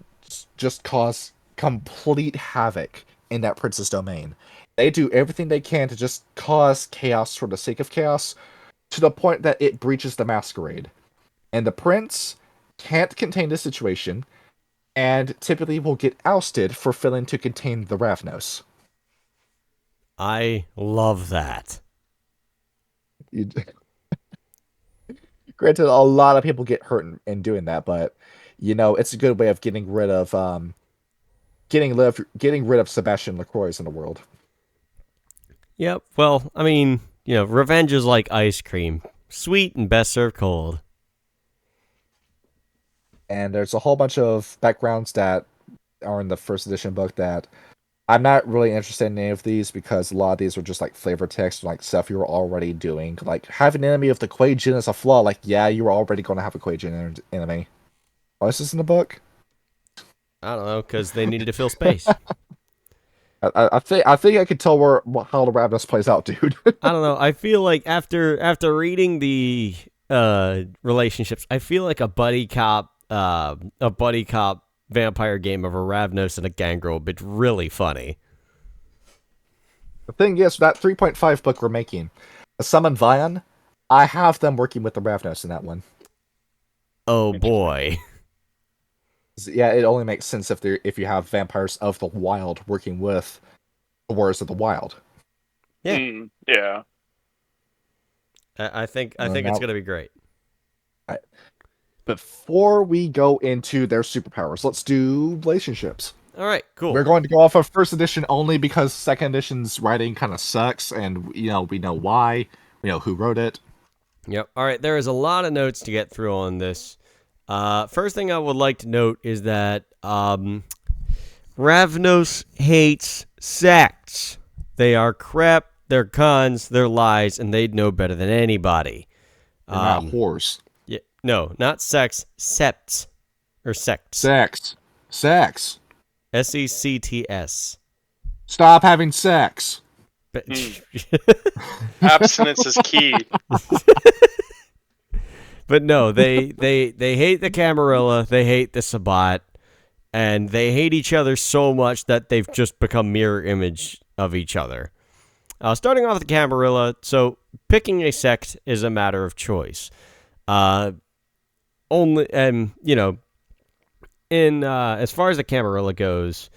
just cause complete havoc in that prince's domain. They do everything they can to just cause chaos for the sake of chaos, to the point that it breaches the masquerade. And the prince can't contain the situation, and typically will get ousted for failing to contain the Ravnos. I love that. You, granted, a lot of people get hurt in doing that, but it's a good way of getting rid of Sebastian Lacroix in the world. Yep. Well, I mean, revenge is like ice cream. Sweet and best served cold. And there's a whole bunch of backgrounds that are in the first edition book that I'm not really interested in any of these, because a lot of these are just like flavor text, like stuff you were already doing. Like, have an enemy of the Kuei Jin is a flaw. Like, yeah, you were already going to have a Kuei Jin enemy. Why is this in the book? I don't know, because they needed to fill space. I think I could tell how the Ravnos plays out, dude. I don't know. I feel like after reading the relationships, I feel like a buddy cop vampire game of a Ravnos and a Gangrel would be really funny. The thing is, that 3.5 book we're making, a Summon Vion, I have them working with the Ravnos in that one. Oh boy. Yeah, it only makes sense if you have vampires of the wild working with the warriors of the wild. Yeah. Yeah. I think it's gonna be great. Before we go into their superpowers, let's do relationships. All right, cool. We're going to go off of first edition only because second edition's writing kind of sucks, and we know why. We know who wrote it. Yep. All right, there is a lot of notes to get through on this. First thing I would like to note is that Ravnos hates sects. They are crap, they're cons, they're lies, and they'd know better than anybody. They're not whores. Yeah, no, not sex, septs. Or sects. Sex. SECTS. Stop having sex. Abstinence is key. But no, they hate the Camarilla, they hate the Sabbat, and they hate each other so much that they've just become mirror image of each other. Starting off with the Camarilla, so picking a sect is a matter of choice. As far as the Camarilla goes,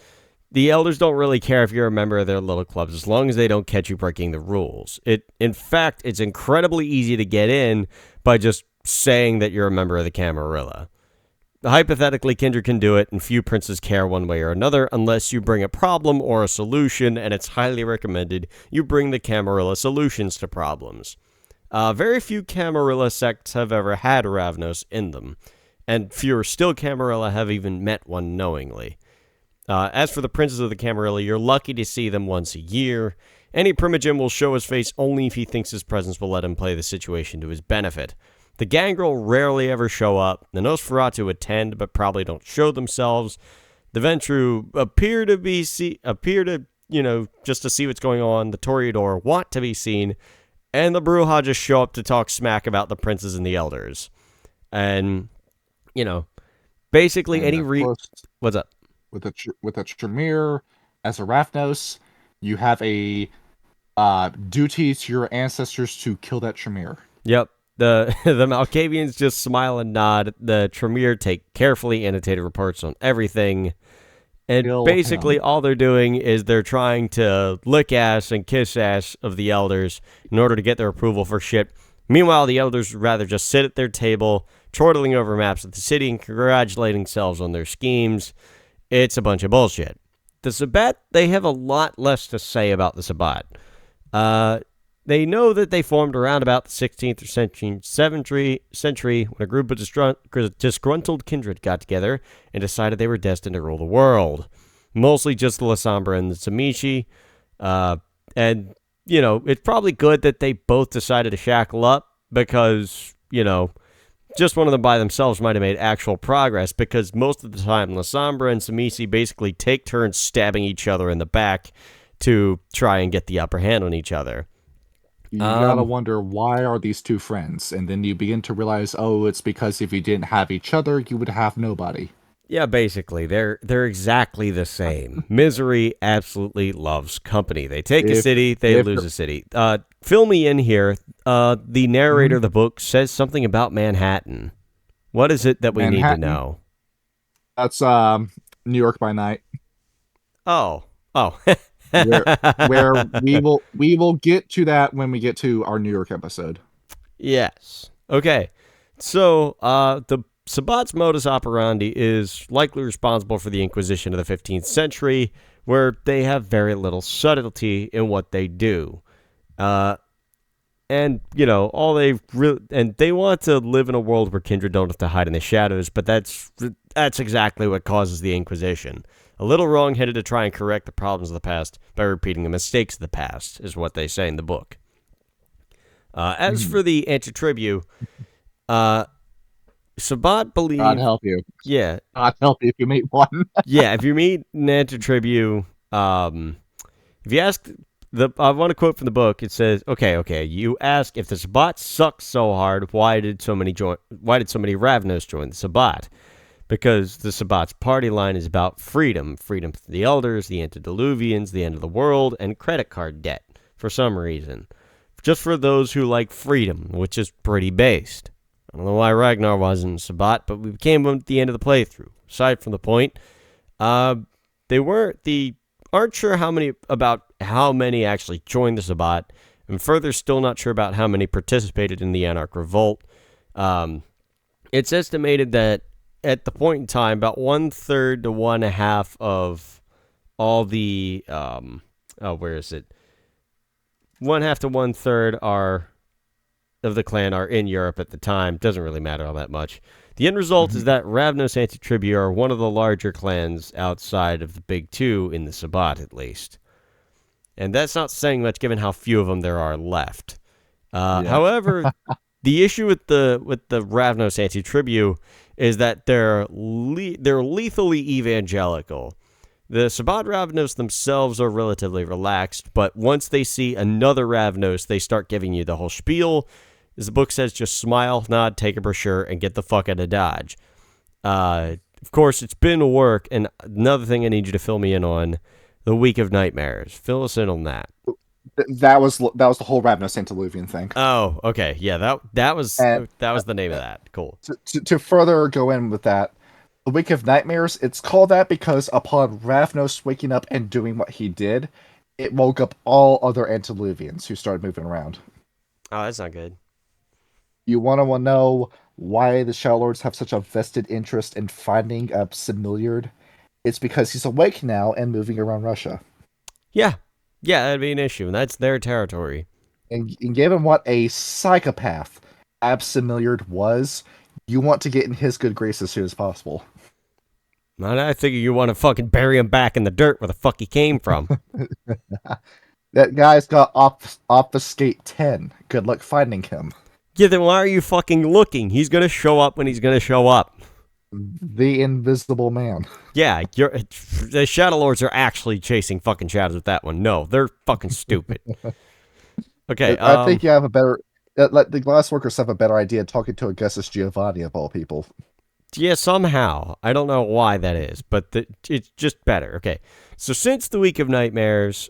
the elders don't really care if you're a member of their little clubs as long as they don't catch you breaking the rules. In fact, it's incredibly easy to get in by just saying that you're a member of the Camarilla. Hypothetically, Kindred can do it, and few princes care one way or another unless you bring a problem or a solution, and it's highly recommended you bring the Camarilla solutions to problems. Very few Camarilla sects have ever had Ravnos in them, and fewer still Camarilla have even met one knowingly. As for the princes of the Camarilla, you're lucky to see them once a year. Any Primogen will show his face only if he thinks his presence will let him play the situation to his benefit. The gangrel rarely ever show up. The Nosferatu attend, but probably don't show themselves. The Ventru appear to, just to see what's going on. The Toreador want to be seen. And the Bruja just show up to talk smack about the princes and the elders. And, basically what's up? With a Tremere as a Ravnos, you have a duty to your ancestors to kill that Tremere. Yep. The Malkavians just smile and nod. The Tremere take carefully annotated reports on everything. And basically all they're doing is they're trying to lick ass and kiss ass of the elders in order to get their approval for shit. Meanwhile, the elders would rather just sit at their table, chortling over maps of the city and congratulating themselves on their schemes. It's a bunch of bullshit. The Sabbat, they have a lot less to say about the Sabbat. They know that they formed around about the 16th or 17th century when a group of disgruntled kindred got together and decided they were destined to rule the world. Mostly just the Lasombra and the Tsumishi. It's probably good that they both decided to shackle up because, just one of them by themselves might have made actual progress because most of the time Lasombra and Tsumishi basically take turns stabbing each other in the back to try and get the upper hand on each other. You gotta wonder, why are these two friends? And then you begin to realize, it's because if you didn't have each other, you would have nobody. Yeah, basically, they're exactly the same. Misery absolutely loves company. They take a city, they lose a city. Fill me in here. The narrator of the book says something about Manhattan. What is it that we need to know? That's New York by Night. Oh. where we will get to that when we get to our New York episode. Yes. Okay. So the Sabbat's modus operandi is likely responsible for the Inquisition of the 15th century, where they have very little subtlety in what they do. And they want to live in a world where kindred don't have to hide in the shadows, but that's exactly what causes the Inquisition. A little wrong-headed to try and correct the problems of the past by repeating the mistakes of the past, is what they say in the book. As for the Antitribu, Sabbat believes... God help you. Yeah. God help you if you meet one. Yeah, if you meet an Antitribu, if you ask... I want to quote from the book. It says, okay, you ask, if the Sabbat sucks so hard, why did so many Ravnos join the Sabbat? Because the Sabbat's party line is about freedom for the elders, the antediluvians, the end of the world, and credit card debt, for some reason. Just for those who like freedom, which is pretty based. I don't know why Ragnar wasn't in Sabbat, but we became him at the end of the playthrough. Aside from the point, they aren't sure how many actually joined the Sabbat, and further still not sure about how many participated in the Anarch Revolt. It's estimated that at the point in time, about 1/3 to 1/2 of all the, 1/2 to 1/3 of the clan are in Europe at the time. Doesn't really matter all that much. The end result is that Ravnos Antitribu are one of the larger clans outside of the big two in the Sabbat, at least. And that's not saying much given how few of them there are left. However, the issue with the Ravnos Antitribu is that they're lethally evangelical. The Sabbat Ravnos themselves are relatively relaxed, but once they see another Ravnos, they start giving you the whole spiel. As the book says, just smile, nod, take a brochure, and get the fuck out of Dodge. Of course, it's been work, and another thing I need you to fill me in on, the Week of Nightmares. Fill us in on that. That was the whole Ravnos Antediluvian thing. Oh, okay. Yeah, that was the name of that. Cool. To further go in with that, the Week of Nightmares, it's called that because upon Ravnos waking up and doing what he did, it woke up all other Antediluvians who started moving around. Oh, that's not good. You want to know why the Shadow Lords have such a vested interest in finding a Similiard? It's because he's awake now and moving around Russia. Yeah, that'd be an issue, and that's their territory. And given what a psychopath Absimiliard was, you want to get in his good graces as soon as possible. Man, I figure you want to fucking bury him back in the dirt where the fuck he came from. That guy's got Obfuscate 10. Good luck finding him. Yeah, then why are you fucking looking? He's gonna show up when he's gonna show up. The Invisible Man. Yeah, the Shadow Lords are actually chasing fucking shadows with that one. No, they're fucking stupid. Okay, I think you have a better. Like the Glassworkers have a better idea talking to Augustus Giovanni of all people. yeah, somehow. I don't know why that is, but it's just better. Okay, so since the Week of Nightmares,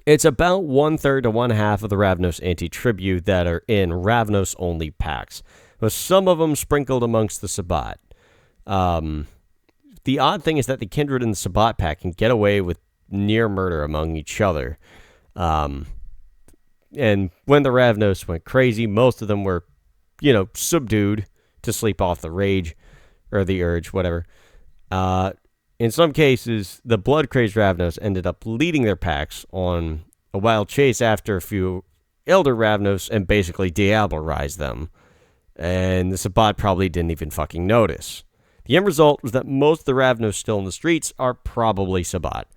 it's about 1/3 to 1/2 of the Ravnos anti-tribute that are in Ravnos-only packs, with some of them sprinkled amongst the Sabbat. The odd thing is that the Kindred and the Sabbat pack can get away with near murder among each other. And when the Ravnos went crazy, most of them were, subdued to sleep off the rage or the urge, whatever. In some cases, the blood-crazed Ravnos ended up leading their packs on a wild chase after a few elder Ravnos and basically diablerized them. And the Sabbat probably didn't even fucking notice. The end result was that most of the Ravnos still in the streets are probably Sabbat.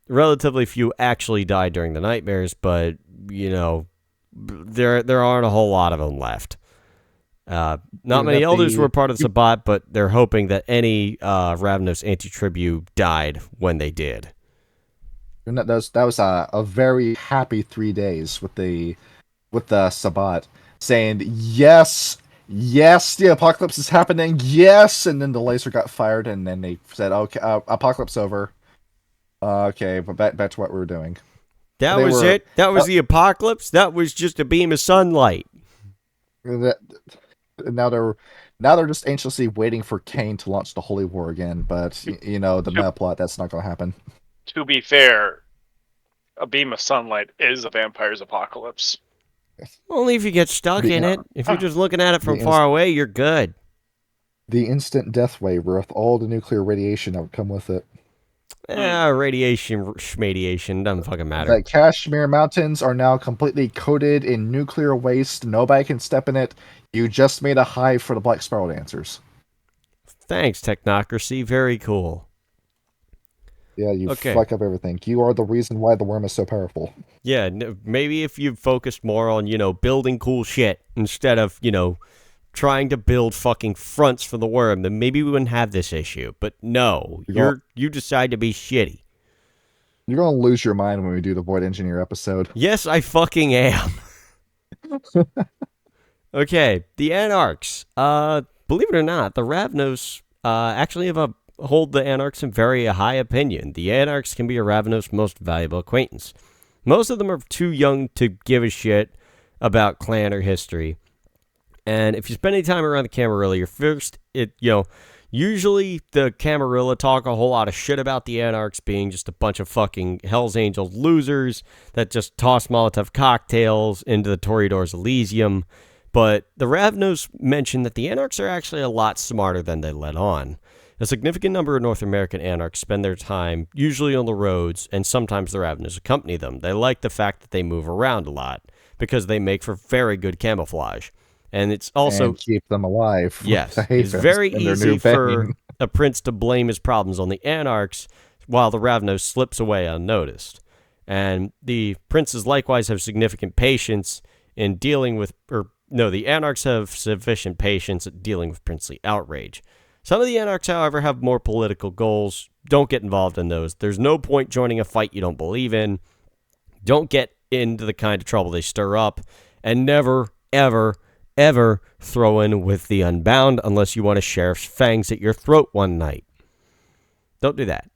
Relatively few actually died during the nightmares, but, there aren't a whole lot of them left. Not many elders were part of the Sabbat, but they're hoping that any Ravnos anti-tribute died when they did. That was a very happy 3 days with the Sabbat saying yes, the apocalypse is happening, yes, and then the laser got fired, and then they said, okay, apocalypse over. Okay, but back to what we were doing. That was it. That was the apocalypse. That was just a beam of sunlight. Now they're just anxiously waiting for Kane to launch the Holy War again, but the meta plot, that's not going to happen. To be fair, a beam of sunlight is a vampire's apocalypse. Only if you get stuck in it. If you're just looking at it from far away, you're good. The instant death wave with all the nuclear radiation that would come with it. Radiation, schmadiation, doesn't fucking matter. The Kashmir Mountains are now completely coated in nuclear waste. Nobody can step in it. You just made a hive for the Black Spiral Dancers. Thanks, technocracy. Very cool. Yeah, you fuck up everything. You are the reason why the worm is so powerful. Yeah, maybe if you focused more on, building cool shit instead of, trying to build fucking fronts for the worm, then maybe we wouldn't have this issue. But no, you decide to be shitty. You're going to lose your mind when we do the Void Engineer episode. Yes, I fucking am. Okay, the Anarchs. Believe it or not, the Ravnos actually hold the Anarchs in very high opinion. The Anarchs can be a Ravnos' most valuable acquaintance. Most of them are too young to give a shit about clan or history. And if you spend any time around the Camarilla, usually the Camarilla talk a whole lot of shit about the Anarchs being just a bunch of fucking Hell's Angels losers that just toss Molotov cocktails into the Toreador's Elysium. But the Ravnos mention that the Anarchs are actually a lot smarter than they let on. A significant number of North American Anarchs spend their time usually on the roads, and sometimes the Ravnos accompany them. They like the fact that they move around a lot because they make for very good camouflage. And it's also... And keep them alive. Yes. It's very easy for a prince to blame his problems on the Anarchs while the Ravnos slips away unnoticed. And the princes likewise have significant patience in dealing with... the Anarchs have sufficient patience at dealing with princely outrage. Some of the Anarchs, however, have more political goals. Don't get involved in those. There's no point joining a fight you don't believe in. Don't get into the kind of trouble they stir up. And never, ever... ever throw in with the Unbound unless you want a sheriff's fangs at your throat one night. Don't do that.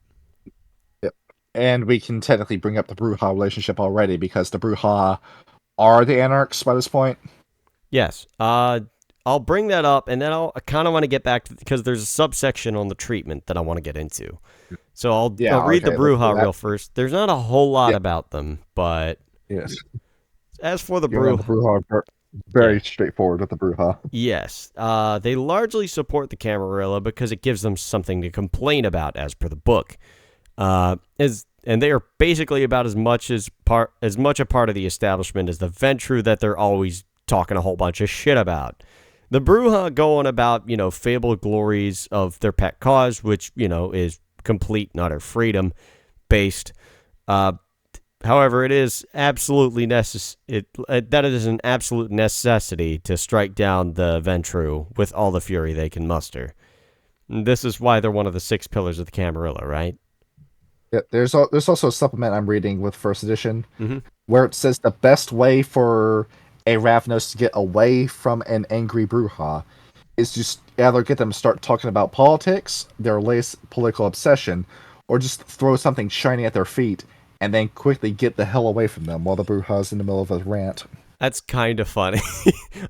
Yep. And we can technically bring up the Brujah relationship already because the Brujah are the Anarchs by this point. Yes. I'll bring that up, and then I kind of want to get back to, because there's a subsection on the treatment that I want to get into. So I'll read the Brujah real first. There's not a whole lot about them, but yes. As for the Brujah... Very straightforward with the Brujah. Yes. They largely support the Camarilla because it gives them something to complain about, as per the book. And they are basically about as much a part of the establishment as the Ventru that they're always talking a whole bunch of shit about. The Brujah go on about, fabled glories of their pet cause, which, is complete and utter freedom based. However, it is absolutely that is an absolute necessity to strike down the Ventru with all the fury they can muster. And this is why they're one of the 6 pillars of the Camarilla, right? Yeah, there's also a supplement I'm reading with first edition Mm-hmm. where it says the best way for a Ravnos to get away from an angry Bruja is just either get them to start talking about politics, their latest political obsession, or just throw something shiny at their feet and then quickly get the hell away from them while the Bruja's in the middle of a rant. That's kind of funny.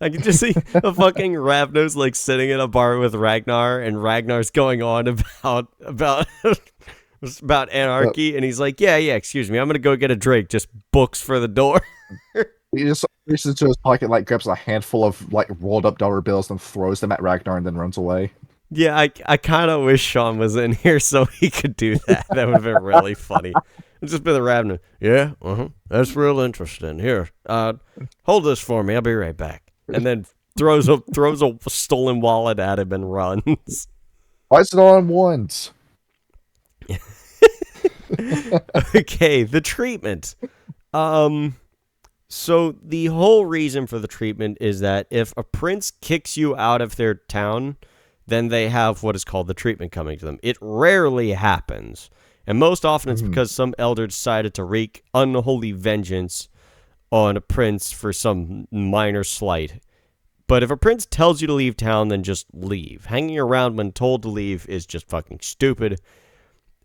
I can just see a fucking Ravnos like sitting in a bar with Ragnar, and Ragnar's going on about about anarchy, and he's like, yeah, excuse me, I'm gonna go get a drink. Just books for the door. He just reaches into his pocket, like grabs a handful of like rolled up dollar bills and throws them at Ragnar and then runs away. Yeah, I kind of wish Sean was in here so he could do that. That would have been really funny. It's just been the Ravner. Yeah, that's real interesting. Here, hold this for me. I'll be right back. And then throws a stolen wallet at him and runs. Why is it all in ones? Okay, the treatment. So the whole reason for the treatment is that if a prince kicks you out of their town, then they have what is called the treatment coming to them. It rarely happens. And most often it's because some elder decided to wreak unholy vengeance on a prince for some minor slight. But if a prince tells you to leave town, then just leave. Hanging around when told to leave is just fucking stupid.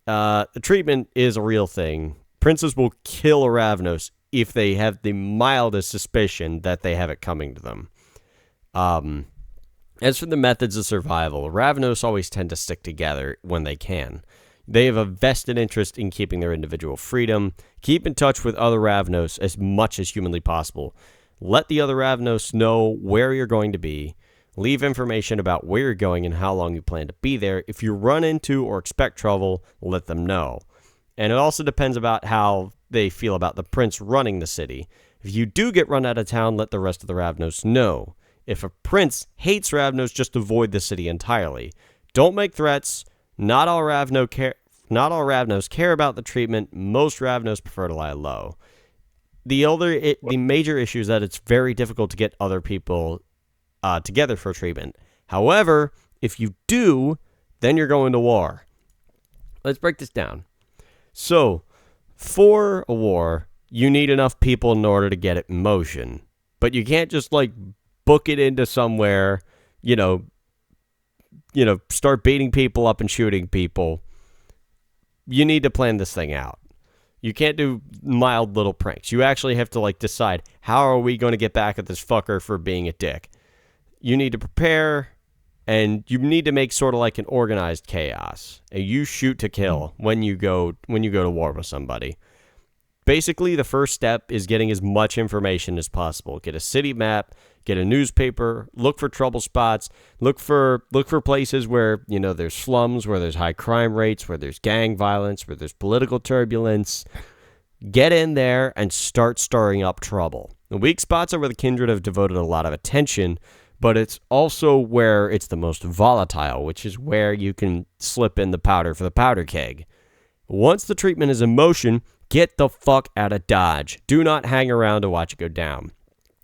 The treatment is a real thing. Princes will kill a Ravnos if they have the mildest suspicion that they have it coming to them. As for the methods of survival, Ravnos always tend to stick together when they can. They have a vested interest in keeping their individual freedom. Keep in touch with other Ravnos as much as humanly possible. Let the other Ravnos know where you're going to be. Leave information about where you're going and how long you plan to be there. If you run into or expect trouble, let them know. And it also depends about how they feel about the prince running the city. If you do get run out of town, let the rest of the Ravnos know. If a prince hates Ravnos, just avoid the city entirely. Don't make threats. Not all Ravnos care about the treatment. Most Ravnos prefer to lie low. The major issue is that it's very difficult to get other people together for treatment. However, if you do, then you're going to war. Let's break this down. So, for a war, you need enough people in order to get it in motion. But you can't just book it into somewhere, start beating people up and shooting people. You need to plan this thing out. You can't do mild little pranks. You actually have to decide, how are we going to get back at this fucker for being a dick? You need to prepare, and you need to make sort of like an organized chaos. And you shoot to kill when you go to war with somebody. Basically, the first step is getting as much information as possible. Get a city map, get a newspaper, look for trouble spots, look for places where, there's slums, where there's high crime rates, where there's gang violence, where there's political turbulence. Get in there and start stirring up trouble. The weak spots are where the Kindred have devoted a lot of attention, but it's also where it's the most volatile, which is where you can slip in the powder for the powder keg. Once the treatment is in motion, get the fuck out of Dodge. Do not hang around to watch it go down.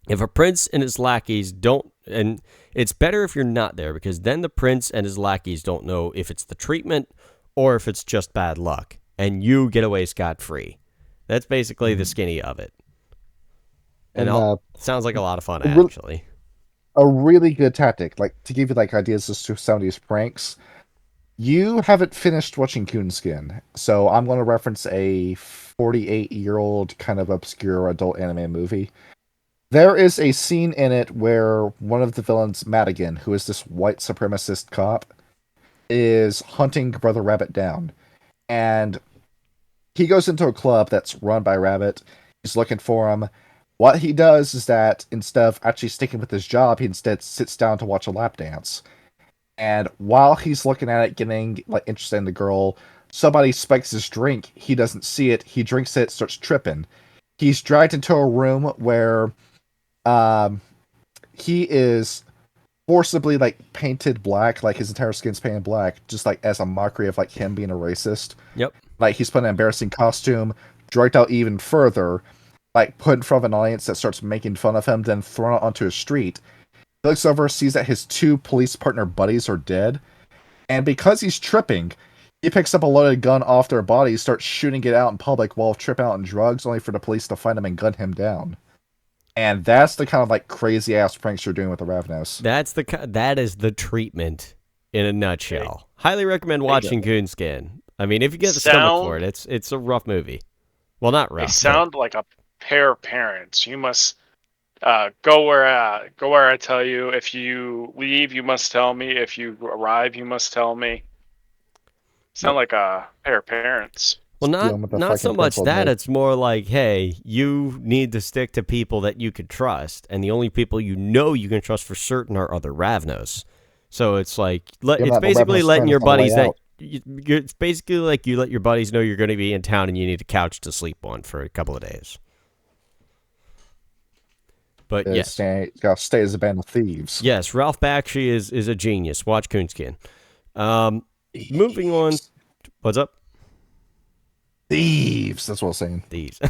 If a prince and his lackeys don't, and it's better if you're not there, because then the prince and his lackeys don't know if it's the treatment or if it's just bad luck, and you get away scot-free. That's basically the skinny of it. And sounds like a lot of fun, actually. A really good tactic, to give you ideas as to some of these pranks. You haven't finished watching Coonskin, so I'm going to reference a 48-year-old kind of obscure adult anime movie. There is a scene in it where one of the villains, Madigan, who is this white supremacist cop, is hunting Brother Rabbit down. And he goes into a club that's run by Rabbit. He's looking for him. What he does is that instead of actually sticking with his job, he instead sits down to watch a lap dance. And while he's looking at it, getting interested in the girl, somebody spikes his drink. He doesn't see it. He drinks it, starts tripping. He's dragged into a room where he is forcibly painted black, his entire skin's painted black, just as a mockery of him being a racist. Yep. He's put in an embarrassing costume. dragged out even further, like put in front of an audience that starts making fun of him, then thrown out onto a street. He looks over, sees that his 2 police partner buddies are dead, and because he's tripping, he picks up a loaded gun off their bodies, starts shooting it out in public while tripping out on drugs, only for the police to find him and gun him down. And that's the kind of like crazy ass pranks you're doing with the Ravnos. That is the treatment in a nutshell. Highly recommend watching Coonskin. I mean, if you get the stomach for it, it's a rough movie. Well, not rough. They sound like a pair of parents. You must go where I tell you. If you leave, you must tell me. If you arrive, you must tell me. Sound like a pair of parents. Well, not so much that. It's more like, hey, you need to stick to people that you could trust, and the only people you can trust for certain are other Ravnos. So it's like it's basically letting your buddies it's basically like you let your buddies know you're going to be in town and you need a couch to sleep on for a couple of days. But yes, gotta stay as a band of thieves. Yes, Ralph Bakshi is a genius. Watch Coonskin. Moving on. What's up? Thieves. That's what I'm saying. Thieves.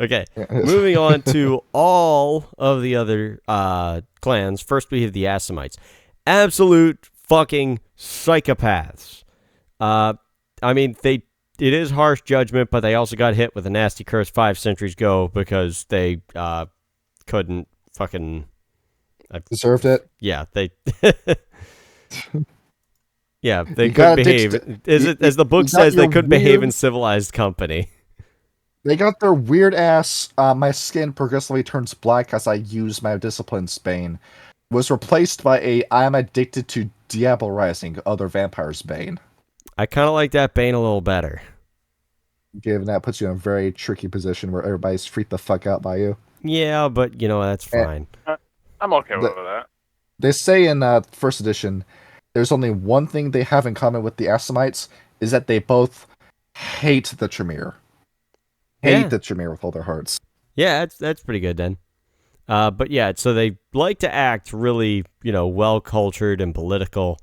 Okay. Moving on to all of the other clans. First, we have the Assamites. Absolute fucking psychopaths. I mean, it is harsh judgment, but they also got hit with a nasty curse 5 centuries ago because they couldn't fucking deserved it. Yeah, they. Yeah, they couldn't behave. As the book says, they couldn't behave in civilized company. They got their weird ass. My skin progressively turns black as I use my discipline Bane. Was replaced by I am addicted to Diablo Rising, other vampires Bane. I kind of like that Bane a little better. Given that puts you in a very tricky position where everybody's freaked the fuck out by you. Yeah, but that's fine. I'm okay with that. They say in first edition, there's only one thing they have in common with the Assamites, is that they both hate the Tremere. Hate the Tremere with all their hearts. Yeah, that's pretty good then. But yeah, so they like to act really, well-cultured and political,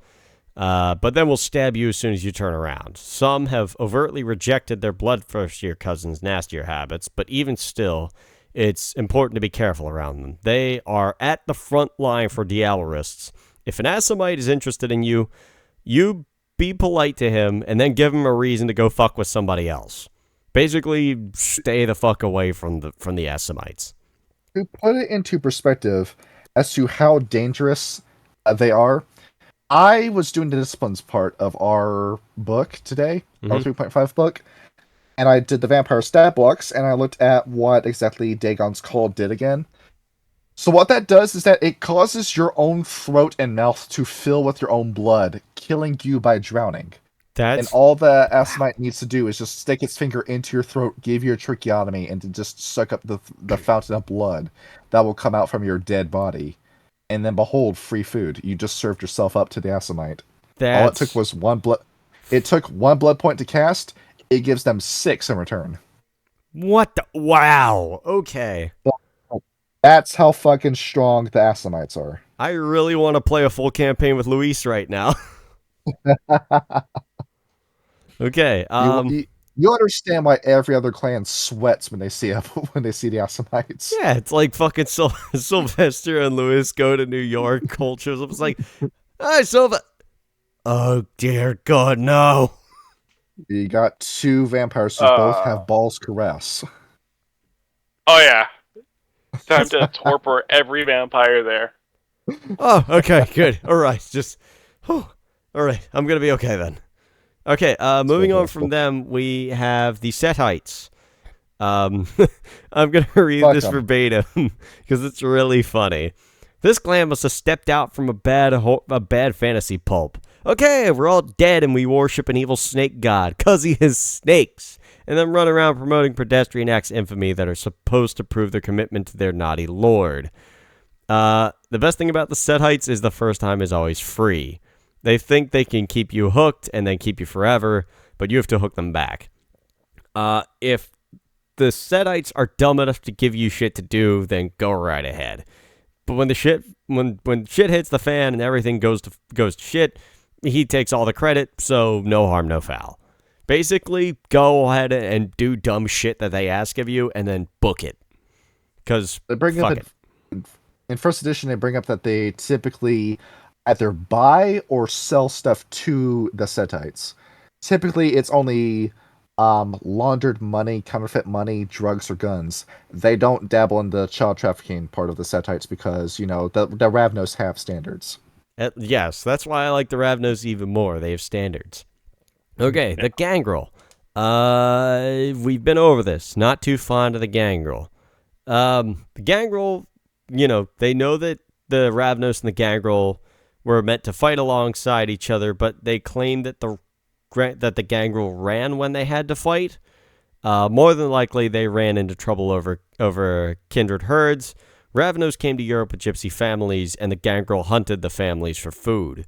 but then will stab you as soon as you turn around. Some have overtly rejected their bloodthirsty cousins' nastier habits, but even still, it's important to be careful around them. They are at the front line for Dialorists. If an Assamite is interested in you, you be polite to him and then give him a reason to go fuck with somebody else. Basically, stay the fuck away from the Assamites. To put it into perspective as to how dangerous they are, I was doing the disciplines part of our book today, our 3.5 book, and I did the vampire stat blocks, and I looked at what exactly Dagon's Call did again. So what that does is that it causes your own throat and mouth to fill with your own blood, killing you by drowning. And all the Assamite needs to do is just stick its finger into your throat, give you a tracheotomy, and to just suck up the fountain of blood that will come out from your dead body. And then behold, free food. You just served yourself up to the Assamite. All it took was one blood. It took 1 blood point to cast. It gives them 6 in return. What the? Wow. Okay. That's how fucking strong the Assamites are. I really want to play a full campaign with Luis right now. Okay. You understand why every other clan sweats when they see the Assamites. Yeah, it's like fucking Sylvester and Luis go to New York. Cultures. It was like, hi, Sylvester. Oh dear God, no. You got 2 vampires who both have balls caress. Oh yeah. Time to torpor every vampire there. Oh, okay, good. All right, all right. I'm gonna be okay then. Okay, moving on from them, we have the Setites. I'm gonna read this verbatim because it's really funny. This clan must have stepped out from a bad fantasy pulp. Okay, we're all dead and we worship an evil snake god, 'cause he has snakes, and then run around promoting pedestrian acts of infamy that are supposed to prove their commitment to their naughty lord. The best thing about the Setites is the first time is always free. They think they can keep you hooked and then keep you forever, but you have to hook them back. If the Setites are dumb enough to give you shit to do, then go right ahead. But when shit hits the fan and everything goes to shit, he takes all the credit, so no harm, no foul. Basically, go ahead and do dumb shit that they ask of you, and then book it. Because They bring fuck up it. in first edition. They bring up that they typically either buy or sell stuff to the Setites. Typically, it's only laundered money, counterfeit money, drugs, or guns. They don't dabble in the child trafficking part of the Setites because the Ravnos have standards. Yes, that's why I like the Ravnos even more. They have standards. Okay, the gangrel. We've been over this. Not too fond of the gangrel. The gangrel, they know that the Ravnos and the gangrel were meant to fight alongside each other, but they claim that the gangrel ran when they had to fight. More than likely, they ran into trouble over kindred herds. Ravnos came to Europe with gypsy families, and the gangrel hunted the families for food.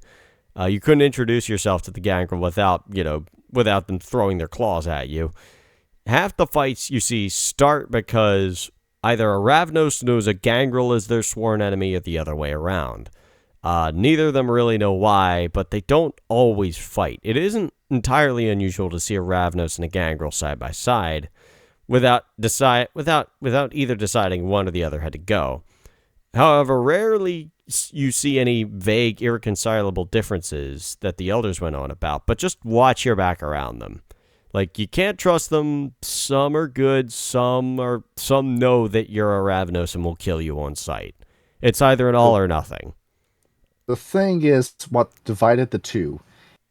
You couldn't introduce yourself to the gangrel without them throwing their claws at you. Half the fights you see start because either a Ravnos knows a gangrel is their sworn enemy or the other way around. Neither of them really know why, but they don't always fight. It isn't entirely unusual to see a Ravnos and a gangrel side by side without either deciding one or the other had to go. However, rarely you see any vague, irreconcilable differences that the elders went on about, but just watch your back around them. Like, you can't trust them. Some are good, some know that you're a Ravnos and will kill you on sight. It's either an all or nothing. The thing is, what divided the two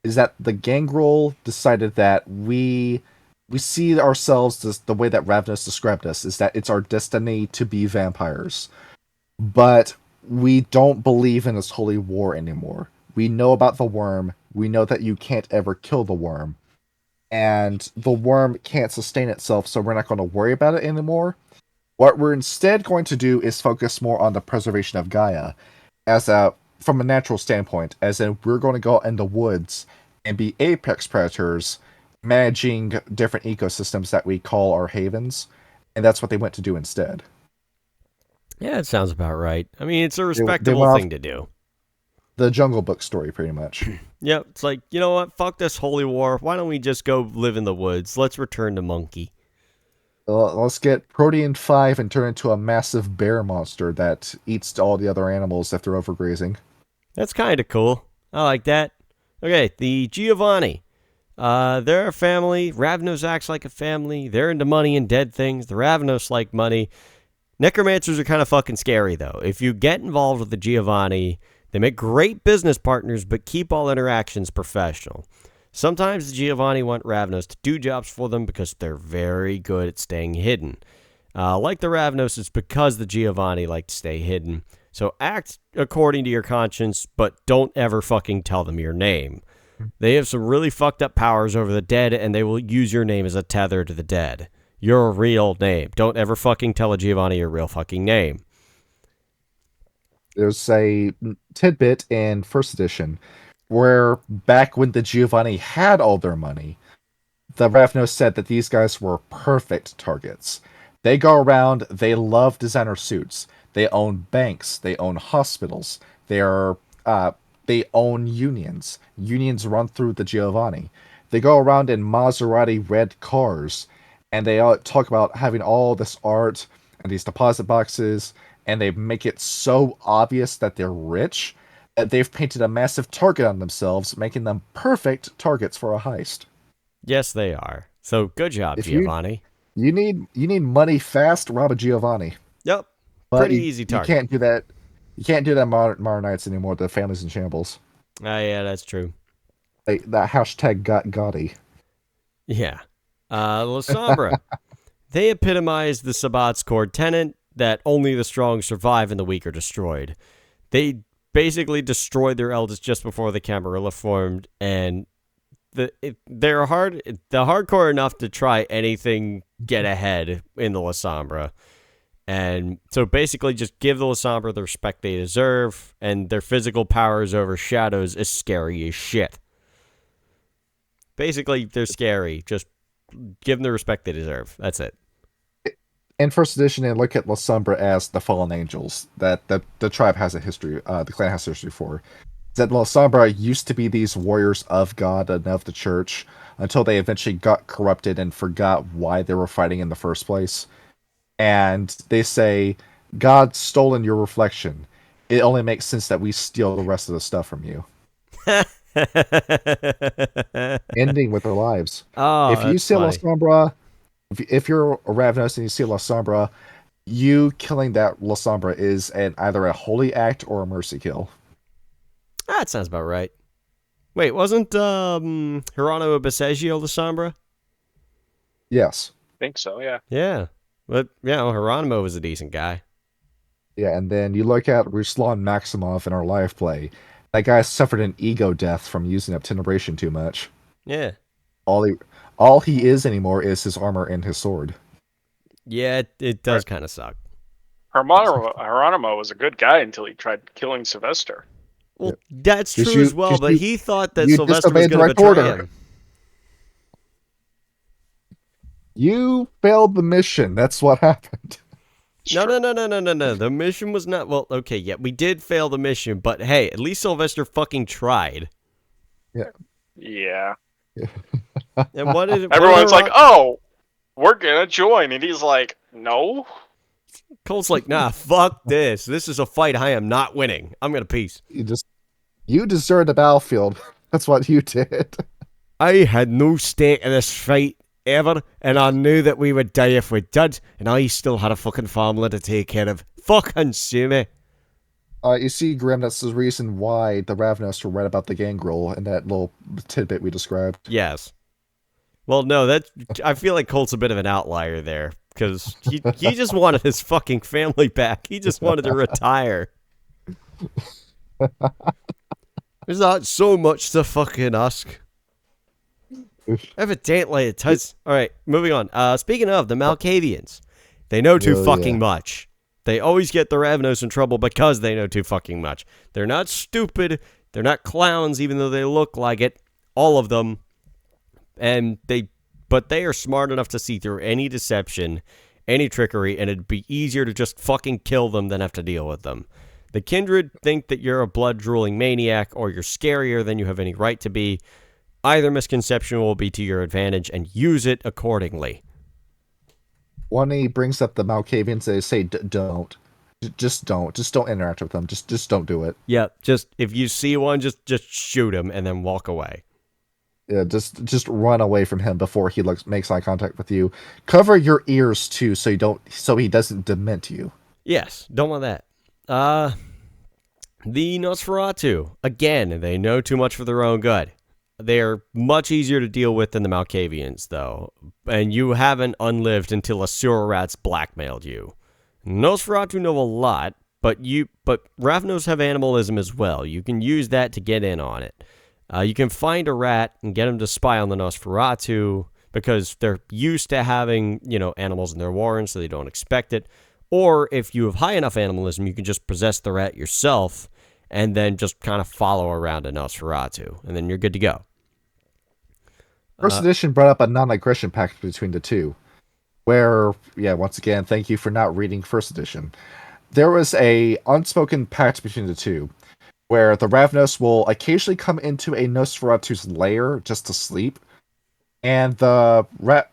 is that the gangrel decided that we see ourselves as the way that Ravnos described us, is that it's our destiny to be vampires. But we don't believe in this holy war anymore. We know about the worm. We know that you can't ever kill the worm. And the worm can't sustain itself, so we're not going to worry about it anymore. What we're instead going to do is focus more on the preservation of Gaia from a natural standpoint, as in we're going to go out in the woods and be apex predators, managing different ecosystems that we call our havens, and that's what they went to do instead. Yeah, it sounds about right. I mean, it's a They respectable went off thing to do. the Jungle Book story, pretty much. Yep, it's like, you know what? Fuck this holy war. Why don't we just go live in the woods? Let's return to Monkey. Let's get Protean 5 and turn into a massive bear monster that eats all the other animals if they're overgrazing. That's kind of cool. I like that. Okay, the Giovanni. They're a family. Ravnos acts like a family. They're into money and dead things. The Ravnos like money. Necromancers are kind of fucking scary, though. If you get involved with the Giovanni, they make great business partners, but keep all interactions professional. Sometimes the Giovanni want Ravnos to do jobs for them because they're very good at staying hidden. Like the Ravnos, it's because the Giovanni like to stay hidden. So act according to your conscience, but don't ever fucking tell them your name. They have some really fucked up powers over the dead, and they will use your name as a tether to the dead. Your real name. Don't ever fucking tell a Giovanni your real fucking name. There's a tidbit in first edition where back when the Giovanni had all their money, the Ravnos said that these guys were perfect targets. They go around, they love designer suits. They own banks, they own hospitals, they own unions. Unions run through the Giovanni. They go around in Maserati red cars, and they all talk about having all this art and these deposit boxes, and they make it so obvious that they're rich that they've painted a massive target on themselves, making them perfect targets for a heist. Yes, they are. So good job, If Giovanni. you need money fast, rob a Giovanni. Yep. But Pretty easy target. You can't do that. You can't do that modern nights anymore. The family's in shambles. Yeah, that's true. That hashtag got Gotti. Yeah. La Sombra. They epitomize the Sabbat's core tenet that only the strong survive and the weak are destroyed. They basically destroyed their eldest just before the Camarilla formed, and they're hardcore enough to try anything get ahead in the La Sombra. And so basically just give the La Sombra the respect they deserve, and their physical powers over shadows is scary as shit. Basically, they're scary. Just give them the respect they deserve. That's it. In first edition, they look at La Sombra as the fallen angels that the tribe has a history, the clan has a history for. that La Sombra used to be these warriors of God and of the church until they eventually got corrupted and forgot why they were fighting in the first place. And they say, God's stolen your reflection. It only makes sense that we steal the rest of the stuff from you. Ending with their lives. Oh, If you that's see La funny. Sombra, if you're a Ravnos and you see La Sombra, you killing that La Sombra is either a holy act or a mercy kill. That sounds about right. Wait, wasn't Geronimo Baseggio the Sombra? Yes. Think so, yeah. Yeah. But, Geronimo was a decent guy. Yeah, and then you look at Ruslan Maximov in our live play. That guy suffered an ego death from using up Tenebracion too much. Yeah. All he is anymore is his armor and his sword. Yeah, it does kind of suck. Hieronymo was a good guy until he tried killing Sylvester. Well, that's 'Cause true you- as well, 'cause but you- he thought that you Sylvester was disobeyed the going to right betray order. him. You failed the mission. That's what happened. It's No. true. The mission was not... Well, okay, yeah, we did fail the mission, but hey, at least Sylvester fucking tried. Yeah. And what did... Everyone's like, oh, we're gonna join. And he's like, no. Cole's like, nah, fuck this. This is a fight I am not winning. I'm going to peace. You deserted the battlefield. That's what you did. I had no stake in this fight ever, and I knew that we would die if we did, and I still had a fucking family to take care of. Fucking sue me. You see, Grim, that's the reason why the Ravnos were right about the gangrel and that little tidbit we described. Yes. Well, no, I feel like Colt's a bit of an outlier there, because he just wanted his fucking family back. He just wanted to retire. There's not so much to fucking ask. Evidently it does. All right, moving on. Speaking of the Malkavians, they know too Oh, fucking yeah. much. They always get the Ravnos in trouble because they know too fucking much. They're not stupid. They're not clowns, even though they look like it. All of them. But they are smart enough to see through any deception, any trickery, and it'd be easier to just fucking kill them than have to deal with them. The Kindred think that you're a blood-drooling maniac or you're scarier than you have any right to be. Either misconception will be to your advantage, and use it accordingly. When he brings up the Malkavians, they say, don't. Just don't. Just don't interact with them. Just don't do it. Yeah, just if you see one, just shoot him and then walk away. Yeah, just run away from him before he makes eye contact with you. Cover your ears too, so he doesn't dement you. Yes, don't want that. The Nosferatu. Again, they know too much for their own good. They're much easier to deal with than the Malkavians, though. And you haven't unlived until a sewer rat's blackmailed you. Nosferatu know a lot, but Ravnos have animalism as well. You can use that to get in on it. You can find a rat and get him to spy on the Nosferatu because they're used to having, animals in their warrens, so they don't expect it. Or if you have high enough animalism, you can just possess the rat yourself and then just kind of follow around a Nosferatu, and then you're good to go. First edition brought up a non-aggression pact between the two, where, once again, thank you for not reading first edition. There was a unspoken pact between the two, where the Ravnos will occasionally come into a Nosferatu's lair just to sleep, and the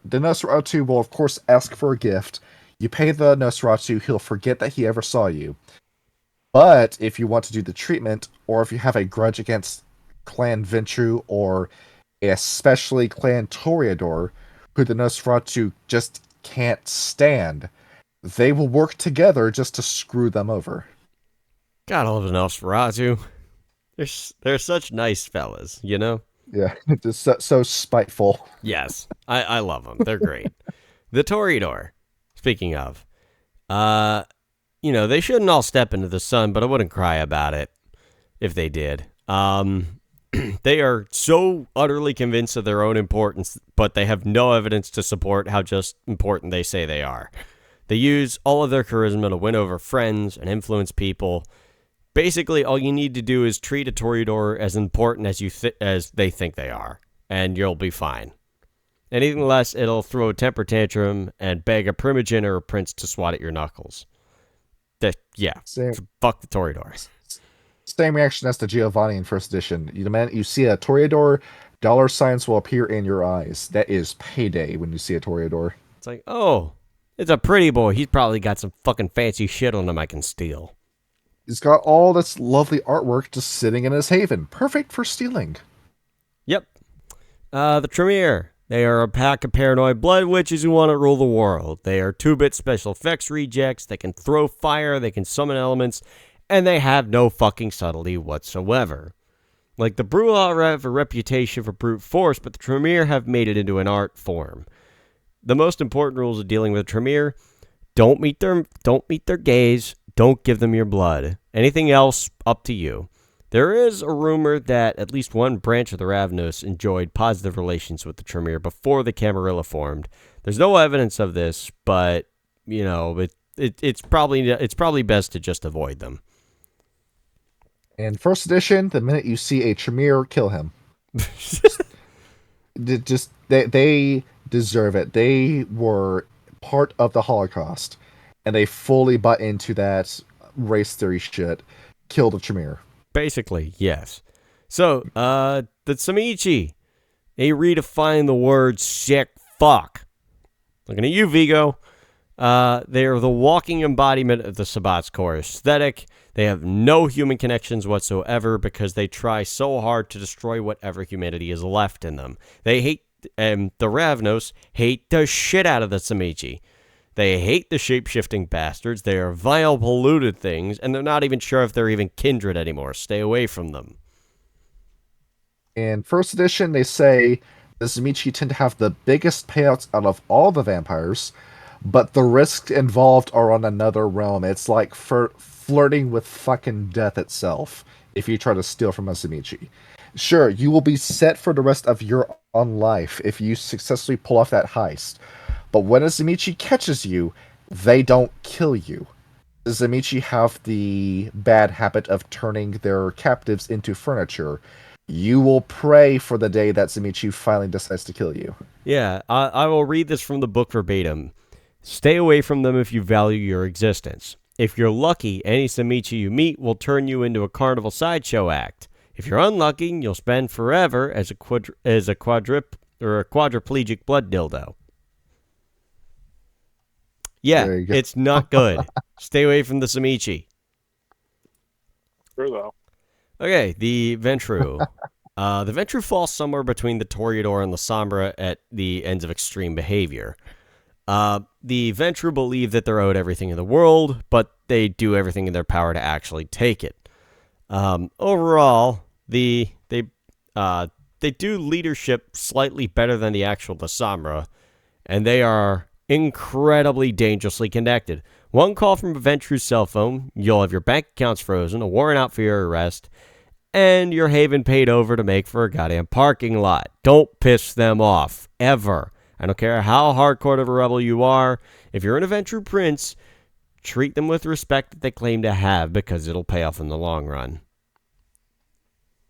Nosferatu will, of course, ask for a gift. You pay the Nosferatu, he'll forget that he ever saw you. But if you want to do the treatment, or if you have a grudge against Clan Ventru, or especially Clan Toreador, who the Nosferatu just can't stand, they will work together just to screw them over. Gotta love the Nosferatu. They're such nice fellas, you know? Yeah, just so spiteful. Yes, I love them. They're great. The Toreador, speaking of, they shouldn't all step into the sun, but I wouldn't cry about it if they did. They are so utterly convinced of their own importance, but they have no evidence to support how just important they say they are. They use all of their charisma to win over friends and influence people. Basically, all you need to do is treat a Toreador as important as they think they are, and you'll be fine. Anything less, it'll throw a temper tantrum and beg a Primogen or a prince to swat at your knuckles. Same. Fuck the Toreador. Same reaction as to Giovanni in first edition. The minute you see a Toreador, dollar signs will appear in your eyes. That is payday when you see a Toreador. It's like, oh, it's a pretty boy. He's probably got some fucking fancy shit on him I can steal. He's got all this lovely artwork just sitting in his haven. Perfect for stealing. Yep. The Tremere. They are a pack of paranoid blood witches who want to rule the world. They are 2-bit special effects rejects. They can throw fire. They can summon elements. And they have no fucking subtlety whatsoever. Like, the Brujah have a reputation for brute force, but the Tremere have made it into an art form. The most important rules of dealing with a Tremere: don't meet their gaze, don't give them your blood. Anything else, up to you. There is a rumor that at least one branch of the Ravnos enjoyed positive relations with the Tremere before the Camarilla formed. There's no evidence of this, but, you know, it's probably best to just avoid them. In first edition, the minute you see a Tremere, kill him. They deserve it. They were part of the Holocaust, and they fully bought into that race theory shit. Kill the Tremere. Basically, yes. So, the Samichi, they redefine the word sick fuck. Looking at you, Vigo. They are the walking embodiment of the Sabbat's core aesthetic. They have no human connections whatsoever because they try so hard to destroy whatever humanity is left in them. They hate, the Ravnos hate the shit out of the Samichi. They hate the shape-shifting bastards. They are vile, polluted things, and they're not even sure if they're even kindred anymore. Stay away from them. In first edition, they say the Samichi tend to have the biggest payouts out of all the vampires, but the risks involved are on another realm. It's like flirting with fucking death itself if you try to steal from a Samichi. Sure, you will be set for the rest of your own life if you successfully pull off that heist. But when a Samichi catches you, they don't kill you. The Samichi have the bad habit of turning their captives into furniture. You will pray for the day that Samichi finally decides to kill you. Yeah, I will read this from the book verbatim. Stay away from them if you value your existence. If you're lucky, any Samichi you meet will turn you into a carnival sideshow act. If you're unlucky, you'll spend forever as a quadriplegic blood dildo. Yeah, it's not good. Stay away from the Samichi. True, though. Okay, the Ventru. The Ventru falls somewhere between the Toreador and the Sombra at the ends of extreme behavior. The Ventru believe that they're owed everything in the world, but they do everything in their power to actually take it. Overall, they do leadership slightly better than the actual Sombra, and they are incredibly dangerously connected. One call from a Ventru's cell phone, you'll have your bank accounts frozen, a warrant out for your arrest, and your haven paid over to make for a goddamn parking lot. Don't piss them off, ever. I don't care how hardcore of a rebel you are. If you're an Ventru prince, treat them with respect that they claim to have, because it'll pay off in the long run.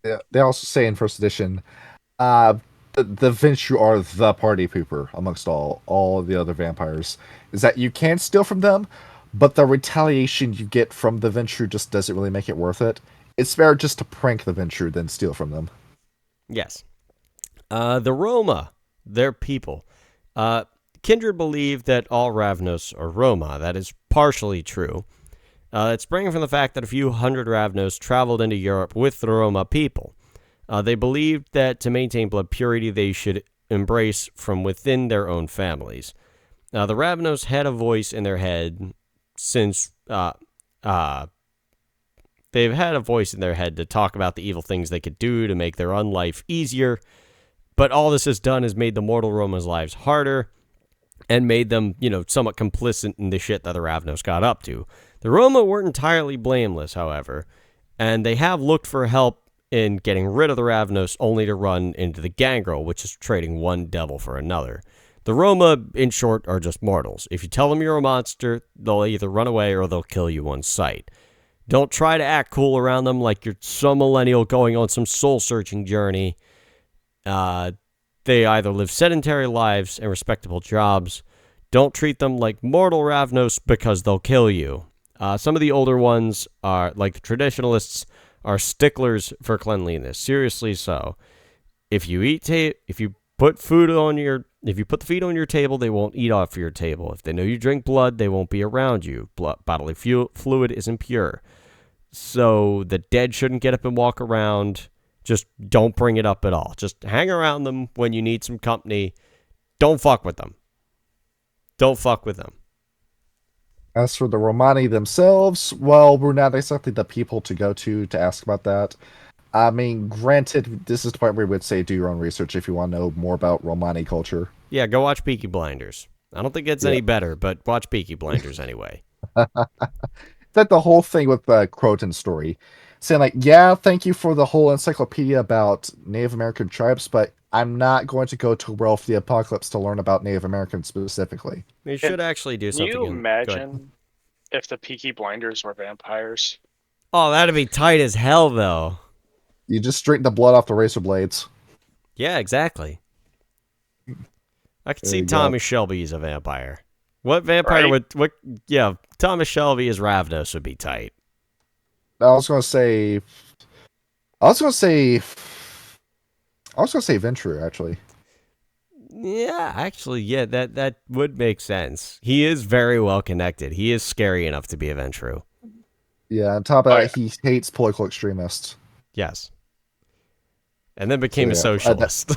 Yeah, they also say in first edition, the Ventru are the party pooper amongst all of the other vampires. Is that you can steal from them, but the retaliation you get from the Ventru just doesn't really make it worth it. It's better just to prank the Ventru than steal from them. Yes. The Roma, their people. Kindred believe that all Ravnos are Roma. That is partially true. It's springing from the fact that a few hundred Ravnos traveled into Europe with the Roma people. They believed that to maintain blood purity, they should embrace from within their own families. The Ravnos had a voice in their head since they've had a voice in their head to talk about the evil things they could do to make their own life easier. But all this has done is made the mortal Roma's lives harder and made them, somewhat complicit in the shit that the Ravnos got up to. The Roma weren't entirely blameless, however, and they have looked for help in getting rid of the Ravnos only to run into the Gangrel, which is trading one devil for another. The Roma, in short, are just mortals. If you tell them you're a monster, they'll either run away or they'll kill you on sight. Don't try to act cool around them like you're some millennial going on some soul-searching journey. They either live sedentary lives and respectable jobs. Don't treat them like mortal Ravnos because they'll kill you. Some of the older ones are, like the traditionalists, are sticklers for cleanliness. Seriously so. If you put the food on your table, they won't eat off your table. If they know you drink blood, they won't be around you. Bodily fluid is impure. So the dead shouldn't get up and walk around. Just don't bring it up at all. Just hang around them when you need some company. Don't fuck with them. Don't fuck with them. As for the Romani themselves, well, we're not exactly the people to go to ask about that. I mean, granted, this is the point where we would say do your own research if you want to know more about Romani culture. Yeah, go watch Peaky Blinders. I don't think it's any better, but watch Peaky Blinders anyway. That the whole thing with the Croton story. Saying like, yeah, thank you for the whole encyclopedia about Native American tribes, but I'm not going to go to Werewolf the Apocalypse to learn about Native Americans specifically. You should actually do Can something. you imagine if the Peaky Blinders were vampires? Oh, that'd be tight as hell, though. You just drink the blood off the razor blades. Yeah, exactly. I could There see you go. Thomas Shelby as a vampire. What vampire Right? yeah, Thomas Shelby as Ravnos would be tight. I was gonna say Ventrue, actually. Yeah, actually, yeah, that would make sense. He is very well connected. He is scary enough to be a Ventrue. Yeah, on top of that, he hates political extremists. Yes. And then became a So, yeah, socialist.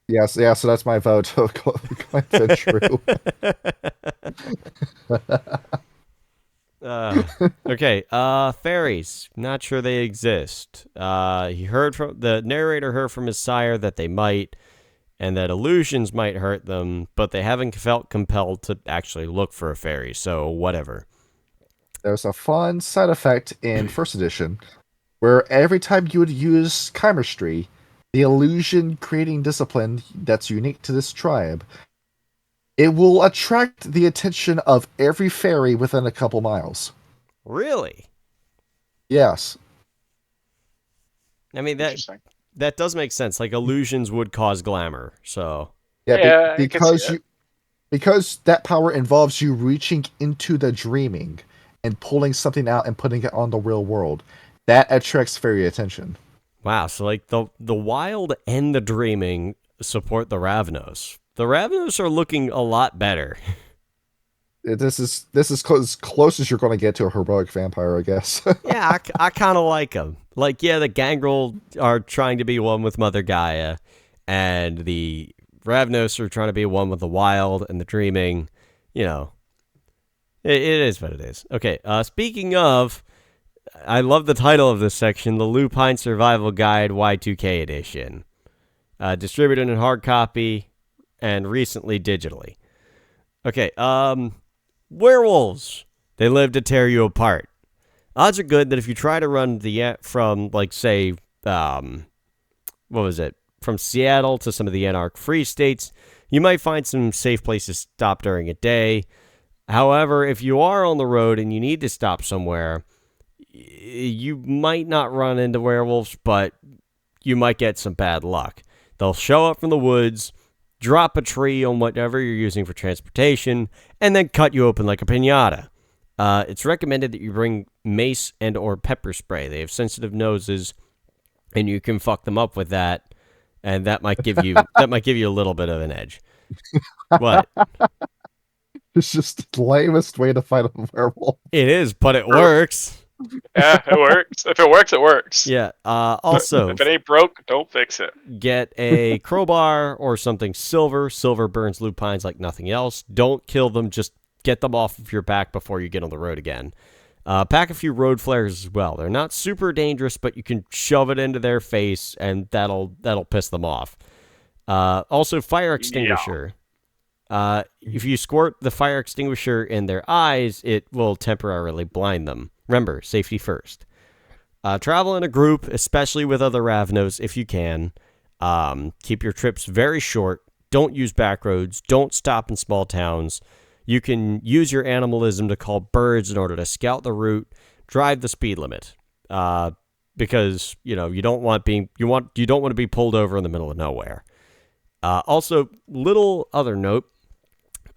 Yes, yeah, so that's my vote. Ventrue. Okay, fairies. Not sure they exist. The narrator heard from his sire that they might, and that illusions might hurt them, but they haven't felt compelled to actually look for a fairy, so whatever. There's a fun side effect in first edition where every time you would use chemistry, the illusion creating discipline that's unique to this tribe, it will attract the attention of every fairy within a couple miles. Really? Yes. I mean, Interesting. that does make sense. Like, illusions would cause glamour, so... Yeah, I can see because that. because that power involves you reaching into the dreaming and pulling something out and putting it on the real world. That attracts fairy attention. Wow, so like the wild and the dreaming support the Ravnos. The Ravnos are looking a lot better. This is as close as you're going to get to a heroic vampire, I guess. Yeah, I kind of like them. Like, yeah, the Gangrel are trying to be one with Mother Gaia, and the Ravnos are trying to be one with the wild and the dreaming. You know, it is what it is. Okay, speaking of, I love the title of this section, the Lupine Survival Guide Y2K Edition. Distributed in hard copy and recently digitally. Okay, werewolves. They live to tear you apart. Odds are good that if you try to run from, like, say, what was it? From Seattle to some of the Anarch Free States, you might find some safe places to stop during a day. However, if you are on the road and you need to stop somewhere, you might not run into werewolves, but you might get some bad luck. They'll show up from the woods, drop a tree on whatever you're using for transportation, and then cut you open like a piñata. It's recommended that you bring mace and or pepper spray. They have sensitive noses, and you can fuck them up with that, and that might give you a little bit of an edge. What? It's just the lamest way to fight a werewolf. It is, but it works. Yeah, it works. If it works, it works. Yeah. Also, If it ain't broke, don't fix it. get a crowbar or something silver. Silver burns lupines like nothing else. Don't kill them. Just get them off of your back before you get on the road again. Pack a few road flares as well. They're not super dangerous, but you can shove it into their face, and that'll piss them off. Also, fire extinguisher. If you squirt the fire extinguisher in their eyes, it will temporarily blind them. Remember, safety first. Travel in a group, especially with other Ravnos if you can. Keep your trips very short. Don't use back roads. Don't stop in small towns. You can use your animalism to call birds in order to scout the route. Drive the speed limit. Because you don't want to be pulled over in the middle of nowhere. Also, little other note.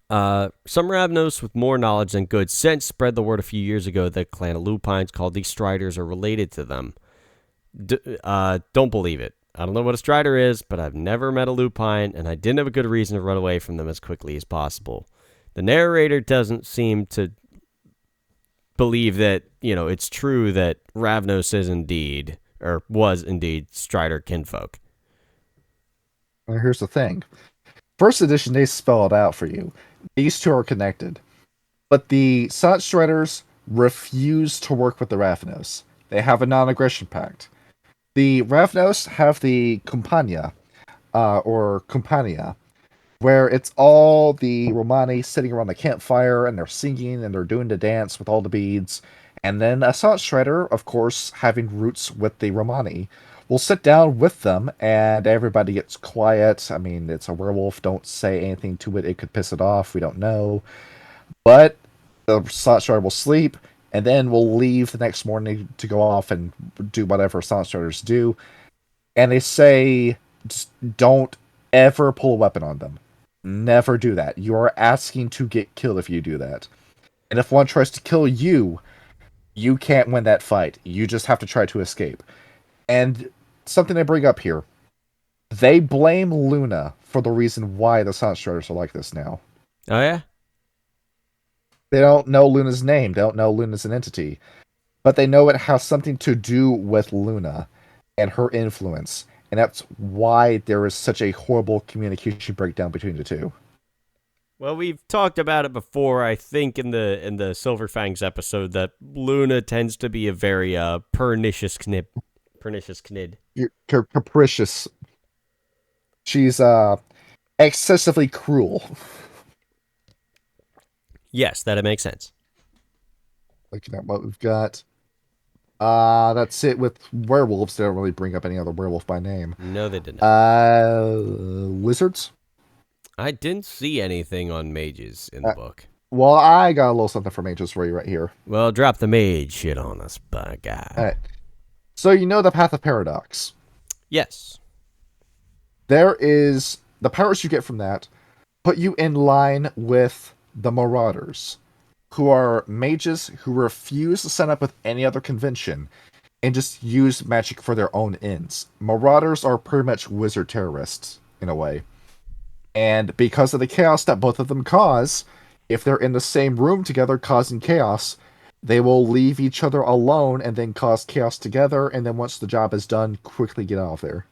Some Ravnos with more knowledge than good sense spread the word a few years ago that a clan of lupines called the Striders are related to them. don't believe it. I don't know what a strider is, but I've never met a lupine, and I didn't have a good reason to run away from them as quickly as possible. The narrator doesn't seem to believe that, it's true that Ravnos is indeed, or was indeed, strider kinfolk. Well, here's the thing. First edition, they spell it out for you. These two are connected. But the Silent Striders refuse to work with the Ravnos. They have a non-aggression pact. The Ravnos have the Compania, or Compania, where it's all the Romani sitting around the campfire, and they're singing, and they're doing the dance with all the beads. And then a Silent Strider, of course, having roots with the Romani, will sit down with them, and everybody gets quiet. I mean, it's a werewolf. Don't say anything to it. It could piss it off. We don't know. But the Silent Strider will sleep, and then we'll leave the next morning to go off and do whatever Silent Striders do. And they say, just don't ever pull a weapon on them. Never do that. You are asking to get killed if you do that. And if one tries to kill you, you can't win that fight. You just have to try to escape. And something I bring up here. They blame Luna for the reason why the Silent Striders are like this now. Oh, yeah? They don't know Luna's name. They don't know Luna's an entity. But they know it has something to do with Luna and her influence. And that's why there is such a horrible communication breakdown between the two. Well, we've talked about it before, I think, in the Silver Fangs episode, that Luna tends to be a very pernicious knid. Capricious. She's excessively cruel. Yes, that makes sense. Looking at what we've got. That's it with werewolves. They don't really bring up any other werewolf by name. No, they did not. Wizards? I didn't see anything on mages in the book. Well, I got a little something for mages for you right here. Well, drop the mage shit on us, by God. All right. So you know the Path of Paradox. Yes. There is the powers you get from that put you in line with the Marauders, who are mages who refuse to sign up with any other convention and just use magic for their own ends. Marauders are pretty much wizard terrorists, in a way. And because of the chaos that both of them cause, if they're in the same room together causing chaos, they will leave each other alone and then cause chaos together, and then once the job is done, quickly get out of there.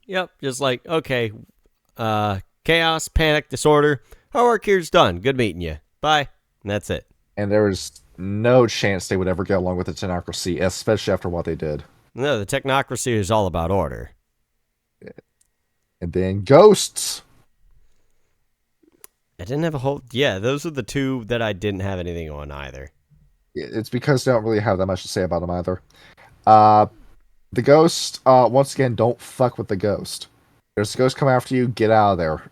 Yep, just like, okay, chaos, panic, disorder. Homework here's done. Good meeting you. Bye. And that's it. And there was no chance they would ever get along with the Technocracy, especially after what they did. No, the Technocracy is all about order. And then Ghosts. I didn't have a whole... Yeah, those are the two that I didn't have anything on either. It's because they don't really have that much to say about them either. The Ghost, once again, don't fuck with the Ghost. There's a Ghost come after you, get out of there.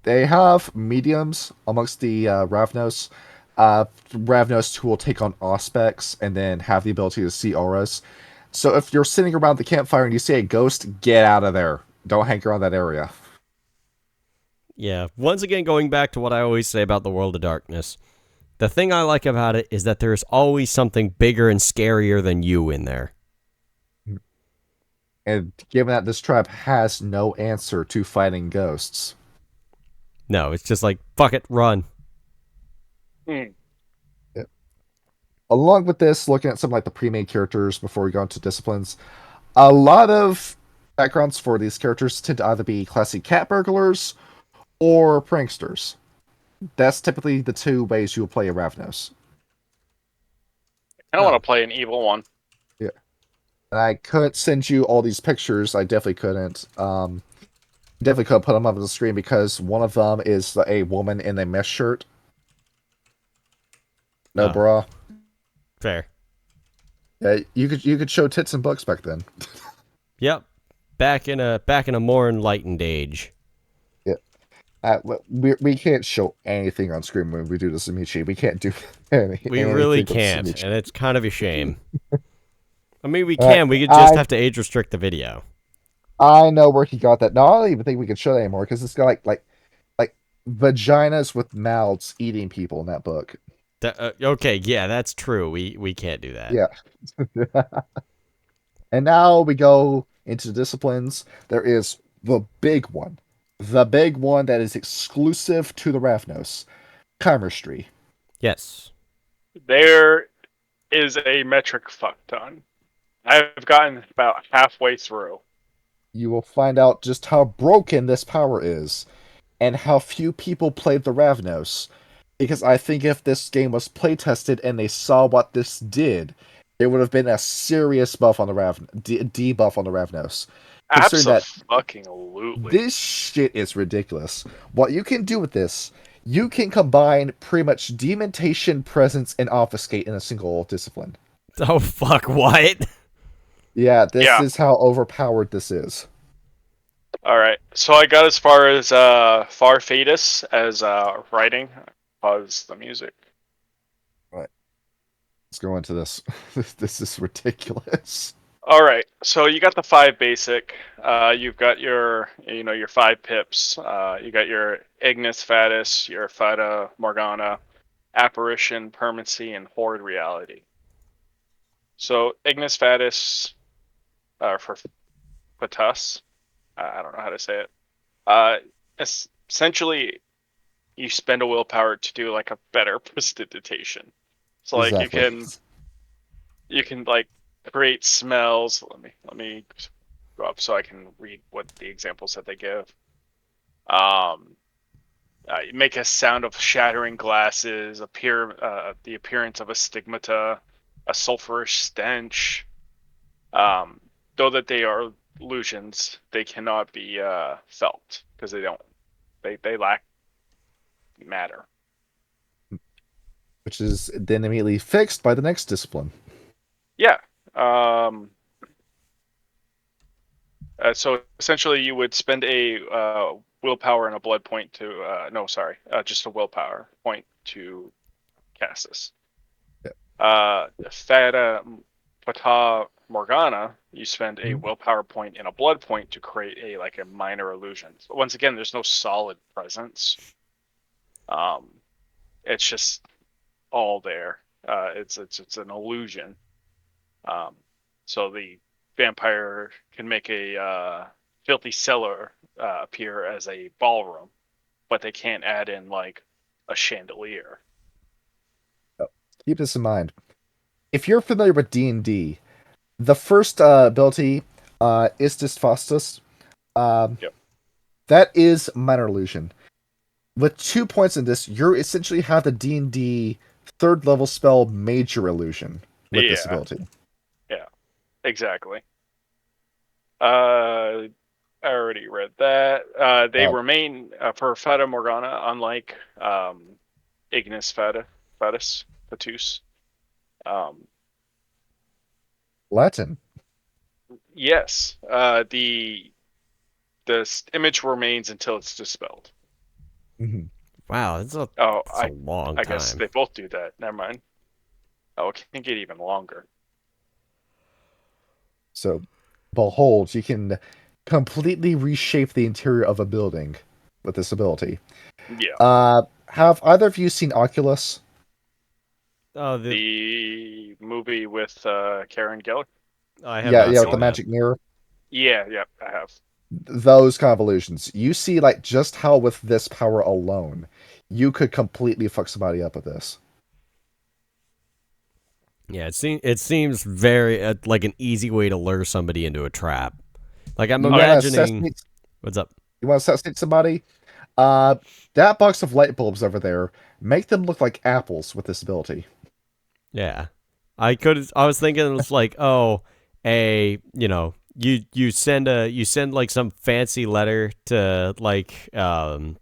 They have mediums amongst the Ravnos. Ravnos who will take on aspects and then have the ability to see auras. So if you're sitting around the campfire and you see a ghost, get out of there. Don't hang around that area. Yeah, once again, going back to what I always say about the World of Darkness, the thing I like about it is that there's always something bigger and scarier than you in there. And given that this tribe has no answer to fighting ghosts. No, it's just like, fuck it, run. Yep. Along with this, looking at some like the pre-made characters before we go into disciplines, a lot of backgrounds for these characters tend to either be classic cat burglars or pranksters. That's typically the two ways you will play a Ravnos. I don't want to play an evil one. Yeah. And I couldn't send you all these pictures. I definitely couldn't. Definitely could put them up on the screen because one of them is a woman in a mesh shirt. No bra. Fair. Yeah, you could show tits and books back then. Yep. Back in a more enlightened age. Yeah. We can't show anything on screen when we do the Samichi. We can't do anything. We really can't, and it's kind of a shame. I mean, we can. We could just have to age restrict the video. I know where he got that. No, I don't even think we can show that anymore because it's got like vaginas with mouths eating people in that book. Okay, yeah, that's true. We can't do that. Yeah. And now we go into disciplines. There is the big one that is exclusive to the Ravnos, chemistry. Yes. There is a metric fuck ton. I've gotten about halfway through. You will find out just how broken this power is, and how few people played the Ravnos. Because I think if this game was playtested and they saw what this did, it would have been a serious buff on the debuff on the Ravnos. Considering that Abso-fucking-lutely. this shit is ridiculous. What you can do with this, you can combine pretty much Dementation, Presence, and Obfuscate in a single discipline. Oh fuck! What? Yeah, this Yeah. is how overpowered this is. Alright, so I got as far as Far Fatus as writing. Pause the music. Right. Let's go into this. This is ridiculous. Alright, so you got the 5 basic. You've got your, your 5 pips. You got your Ignis Fatus, your Fata Morgana, Apparition, Permanency, and Horde Reality. So Ignis Fatus, for Patus, I don't know how to say it. Essentially, you spend a willpower to do like a better prestidigitation. So like Exactly. you can like create smells. Let me go up so I can read what the examples that they give. You make a sound of shattering glasses, the appearance of a stigmata, a sulfurous stench. Though that they are illusions, they cannot be felt because they lack matter. Which is then immediately fixed by the next discipline. Yeah. So essentially, you would spend a willpower and a blood point to. No, sorry, just a willpower point to cast this. Fata Morgana, you spend a willpower point and a blood point to create a minor illusion. So once again, there's no solid presence. It's just all there. It's an illusion. So the vampire can make a filthy cellar appear as a ballroom, but they can't add in like a chandelier. Keep this in mind. If you're familiar with D&D, the first ability, Istis Faustus, Yep. that is minor illusion. With 2 points in this, you essentially have the D&D third level spell Major Illusion with this Yeah. ability. Yeah, exactly. I already read that. They remain for Fata Morgana, unlike Ignis Fatus, Fatus. Latin. Yes, the image remains until it's dispelled. Mm-hmm. Wow, that's a long time. I guess they both do that. Never mind. Oh, it can get even longer. So, behold, you can completely reshape the interior of a building with this ability. Yeah. Have either of you seen Oculus? Oh, the movie with Karen Gillan? I have Yeah, not with seen the that. magic mirror. Yeah, I have. Those kind of illusions. You see, like, just how with this power alone, you could completely fuck somebody up with this. Yeah, it seems very like an easy way to lure somebody into a trap. Like I'm You want to imagining. assassinate? What's up? You want to assassinate somebody? That box of light bulbs over there, make them look like apples with this ability. Yeah, I was thinking it's like, oh, you send like some fancy letter to like a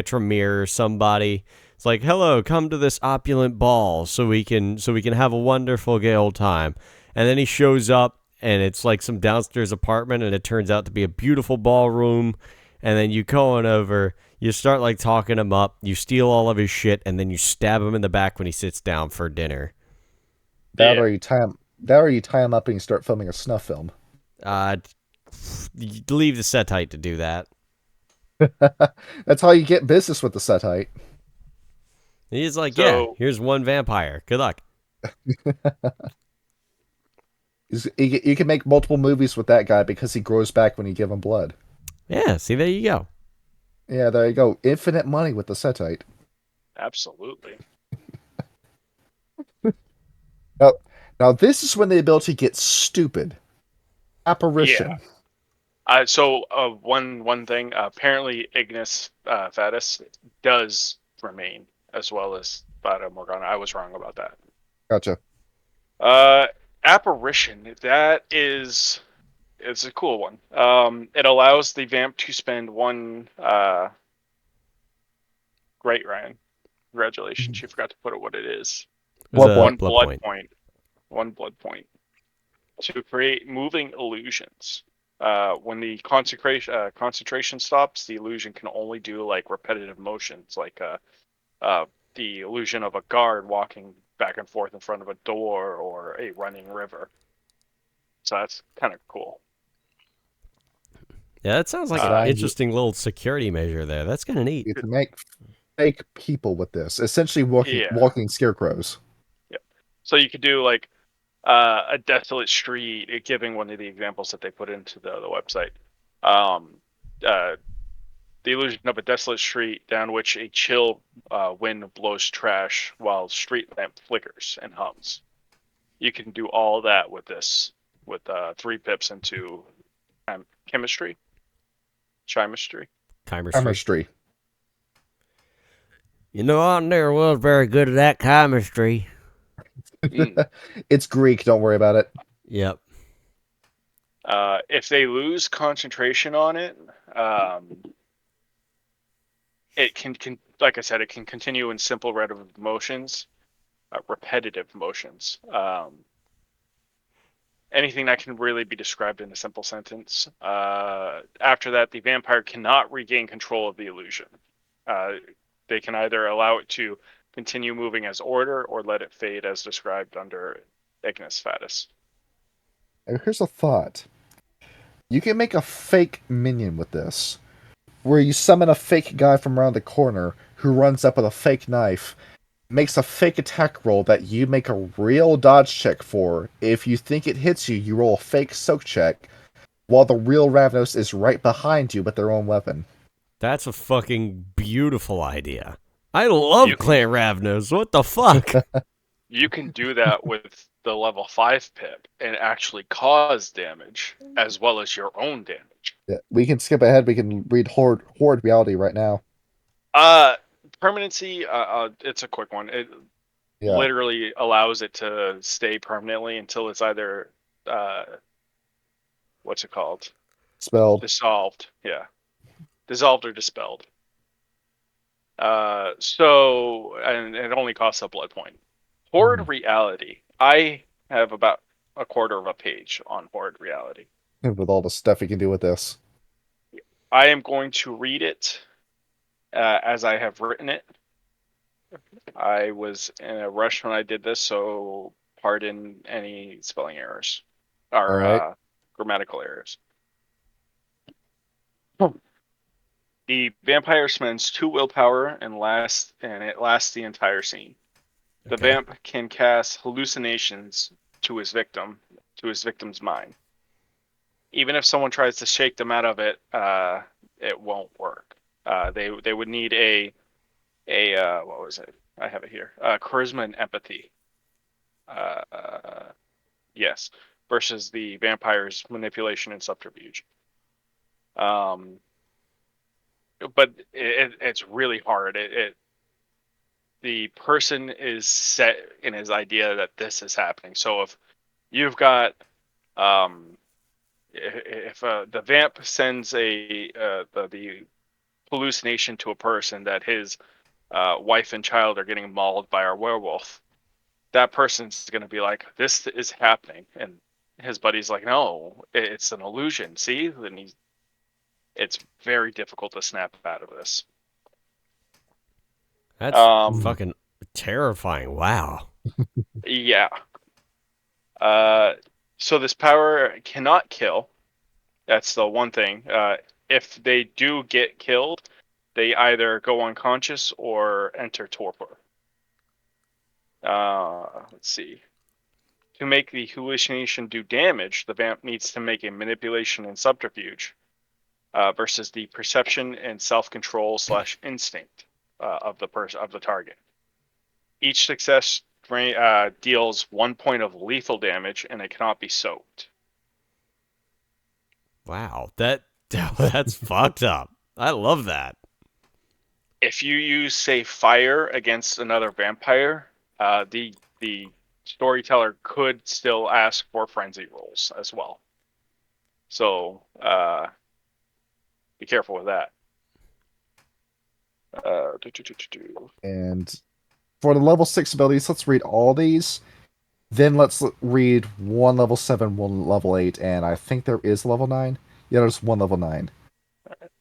Tremere or somebody. It's like, hello, come to this opulent ball so we can have a wonderful gay old time. And then he shows up and it's like some downstairs apartment and it turns out to be a beautiful ballroom. And then you go on over, you start like talking him up, you steal all of his shit, and then you stab him in the back when he sits down for dinner. Or you tie him up and you start filming a snuff film. Leave the Setite to do that. That's how you get business with the Setite. He's like, So- yeah, here's one vampire. Good luck. You can make multiple movies with that guy because he grows back when you give him blood. Yeah, see, there you go. Yeah, there you go. Infinite money with the Setite. Absolutely. Now, now this is when the ability gets stupid. Yeah. Apparition. One thing. Apparently, Ignis Fatus does remain as well as Fata Morgana. I was wrong about that. Gotcha. Uh, Apparition. That is, it's a cool one. It allows the vamp to spend one. Great, Ryan. Congratulations. You forgot to put it what it is. It was Blood a point. One blood blood point. point. One blood point to create moving illusions. When the concentration stops, the illusion can only do like repetitive motions, like the illusion of a guard walking back and forth in front of a door or a running river. So that's kind of cool. Yeah, that sounds like an Uh, interesting little security measure there. That's kind of neat. you can make fake people with this. Essentially Yeah. walking scarecrows. Yeah. So you could do like a desolate street, giving one of the examples that they put into the website. Um, uh, the illusion of a desolate street down which a chill wind blows trash while street lamp flickers and hums. You can do all that with this, with 3 pips into chemistry, chemistry. Chemistry. Chemistry. You know, I never was very good at that chemistry. Mm. It's Greek. Don't worry about it. Yep. If they lose concentration on it, it can, like I said, it can continue in simple repetitive motions. Anything that can really be described in a simple sentence. After that, the vampire cannot regain control of the illusion. They can either allow it to continue moving as order or let it fade as described under Ignis Fatus. Now, here's a thought. You can make a fake minion with this, where you summon a fake guy from around the corner who runs up with a fake knife, makes a fake attack roll that you make a real dodge check for. If you think it hits you, you roll a fake soak check, while the real Ravnos is right behind you with their own weapon. That's a fucking beautiful idea. I love You can Clan Ravnos. What the fuck? you can do that with the level 5 pip and actually cause damage as well as your own damage. Yeah, we can skip ahead. We can read Horde Reality right now. Uh, Permanency. It's a quick one. It Yeah, literally allows it to stay permanently until it's either uh, what's it called? spelled. Dissolved. Yeah, dissolved or dispelled. And it only costs a blood point. Horde Reality. I have about a quarter of a page on Horde Reality. With all the stuff you can do with this. I am going to read it as I have written it. I was in a rush when I did this, so pardon any spelling errors or All right. grammatical errors. The vampire spends 2 willpower and it lasts the entire scene. The Okay. vamp can cast hallucinations to his victim's mind. Even if someone tries to shake them out of it, it won't work. They would need a what was it? I have it here. Charisma and empathy. Yes, versus the vampire's manipulation and subterfuge. But it's really hard. The person is set in his idea that this is happening. So if you've got if the vamp sends the hallucination to a person that his wife and child are getting mauled by our werewolf, that person's going to be like, this is happening, and his buddy's like, no, it's an illusion, see? And it's very difficult to snap out of this. That's Um, fucking terrifying. Wow. yeah. So this power cannot kill. That's the one thing. If they do get killed, they either go unconscious or enter torpor. Let's see. To make the hallucination do damage, the vamp needs to make a manipulation and subterfuge versus the perception and self-control / instinct of the target. Each success deals 1 point of lethal damage, and it cannot be soaked. Wow, that's fucked up. I love that. If you use, say, fire against another vampire, the storyteller could still ask for frenzy rolls as well. So be careful with that. And for the level 6 abilities, let's read all these. Then let's read one level 7, one level 8, and I think there is level 9. Yeah, there's one level 9.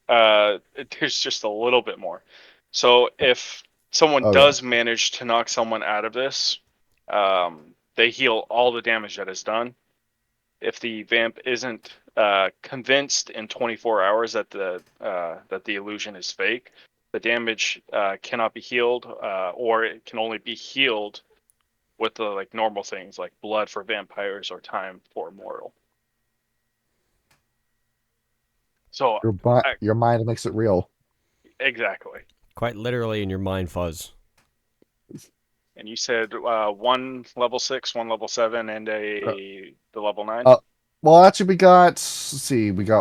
There's just a little bit more. So if someone does manage to knock someone out of this, they heal all the damage that is done. If the vamp isn't convinced in 24 hours that the illusion is fake, the damage cannot be healed, or it can only be healed with the normal things like blood for vampires or time for mortal. So your mind makes it real. Exactly. Quite literally in your mind fuzz. And you said one level 6, one level 7, and the level 9? Well, actually, we got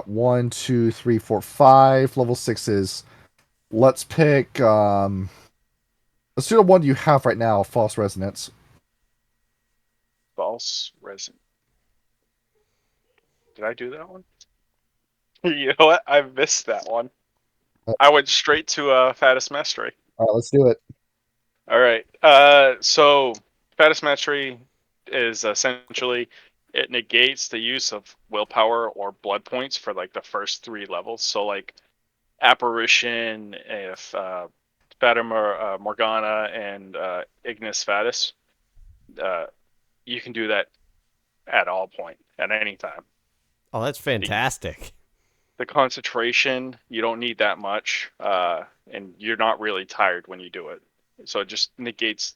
1, 2, 3, 4, 5 level 6s. Let's pick, let's do the one you have right now, False Resonance. False Resonance. Did I do that one? You know what? I missed that one. I went straight to Fattest Mastery. All right, let's do it. All right. So Fattest Mastery is essentially, it negates the use of willpower or blood points for the first 3 levels. So Apparition, if Fata Morgana and Ignis Fatus, you can do that at all point, at any time. Oh, that's fantastic. The concentration, you don't need that much, and you're not really tired when you do it. So it just negates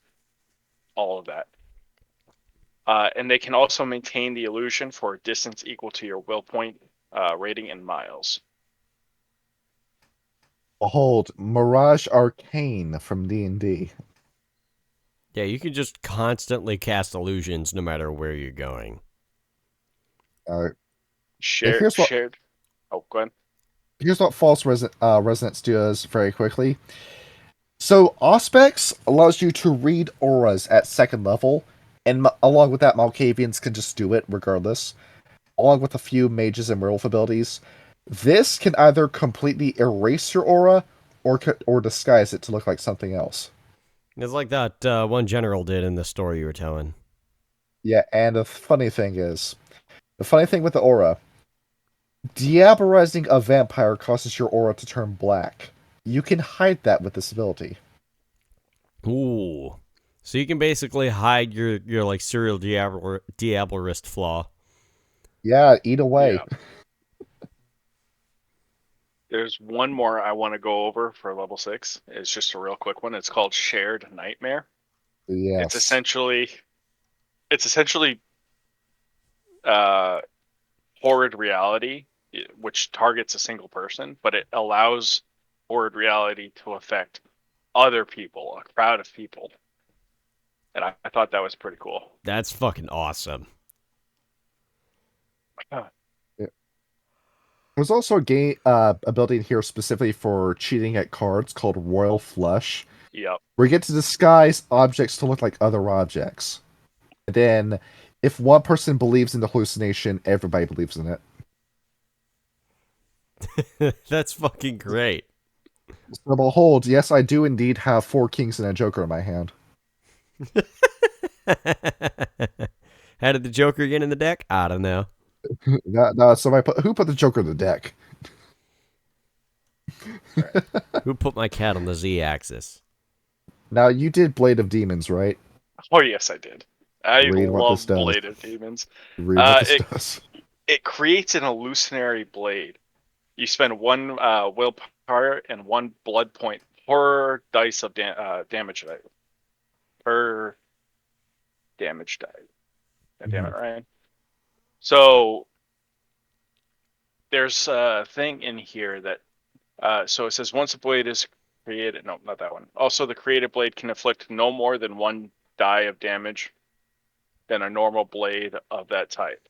all of that. And they can also maintain the illusion for a distance equal to your will point rating in miles. Behold, Mirage Arcane from D&D. Yeah, you can just constantly cast illusions no matter where you're going. Shared. Oh, go ahead. Here's what False Resonance does very quickly. So, Auspex allows you to read auras at 2nd level, and along with that, Malkavians can just do it regardless, along with a few mages and werewolf abilities. This can either completely erase your aura, or disguise it to look like something else. It's like that one general did in the story you were telling. Yeah, and the funny thing with the aura, diabolizing a vampire causes your aura to turn black. You can hide that with this ability. Ooh. So you can basically hide your serial diabolist flaw. Yeah, eat away. Yeah. There's one more I want to go over for level 6. It's just a real quick one. It's called Shared Nightmare. Yes. It's essentially horrid reality, which targets a single person, but it allows horrid reality to affect other people, a crowd of people. And I thought that was pretty cool. That's fucking awesome. There's also a game ability in here specifically for cheating at cards called Royal Flush. Yep. Where you get to disguise objects to look like other objects. And then, if one person believes in the hallucination, everybody believes in it. That's fucking great. So behold, yes, I do indeed have 4 kings and a joker in my hand. How did the Joker get in the deck? I don't know. No, who put the Joker in the deck? Who put my cat on the Z-axis? Now, you did Blade of Demons, right? Oh, yes, I did. I love Blade of Demons. Read what this does. It creates an illusionary blade. You spend 1 willpower and 1 blood point per dice of damage die. Per damage die. God damn it, Ryan. So there's a thing in here that so it says once a blade is created. No, not that one. Also, the created blade can inflict no more than 1 die of damage than a normal blade of that type.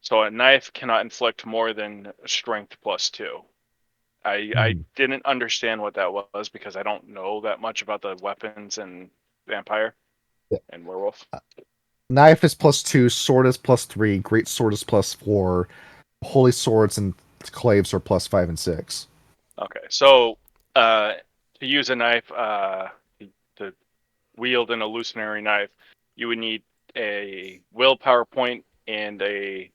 So a knife cannot inflict more than strength +2. I didn't understand what that was because I don't know that much about the weapons and vampire and werewolf. Knife is +2, sword is +3, great sword is +4, holy swords and claves are +5 and 6. Okay, so to use a knife, to wield an illusionary knife, you would need a willpower point and a.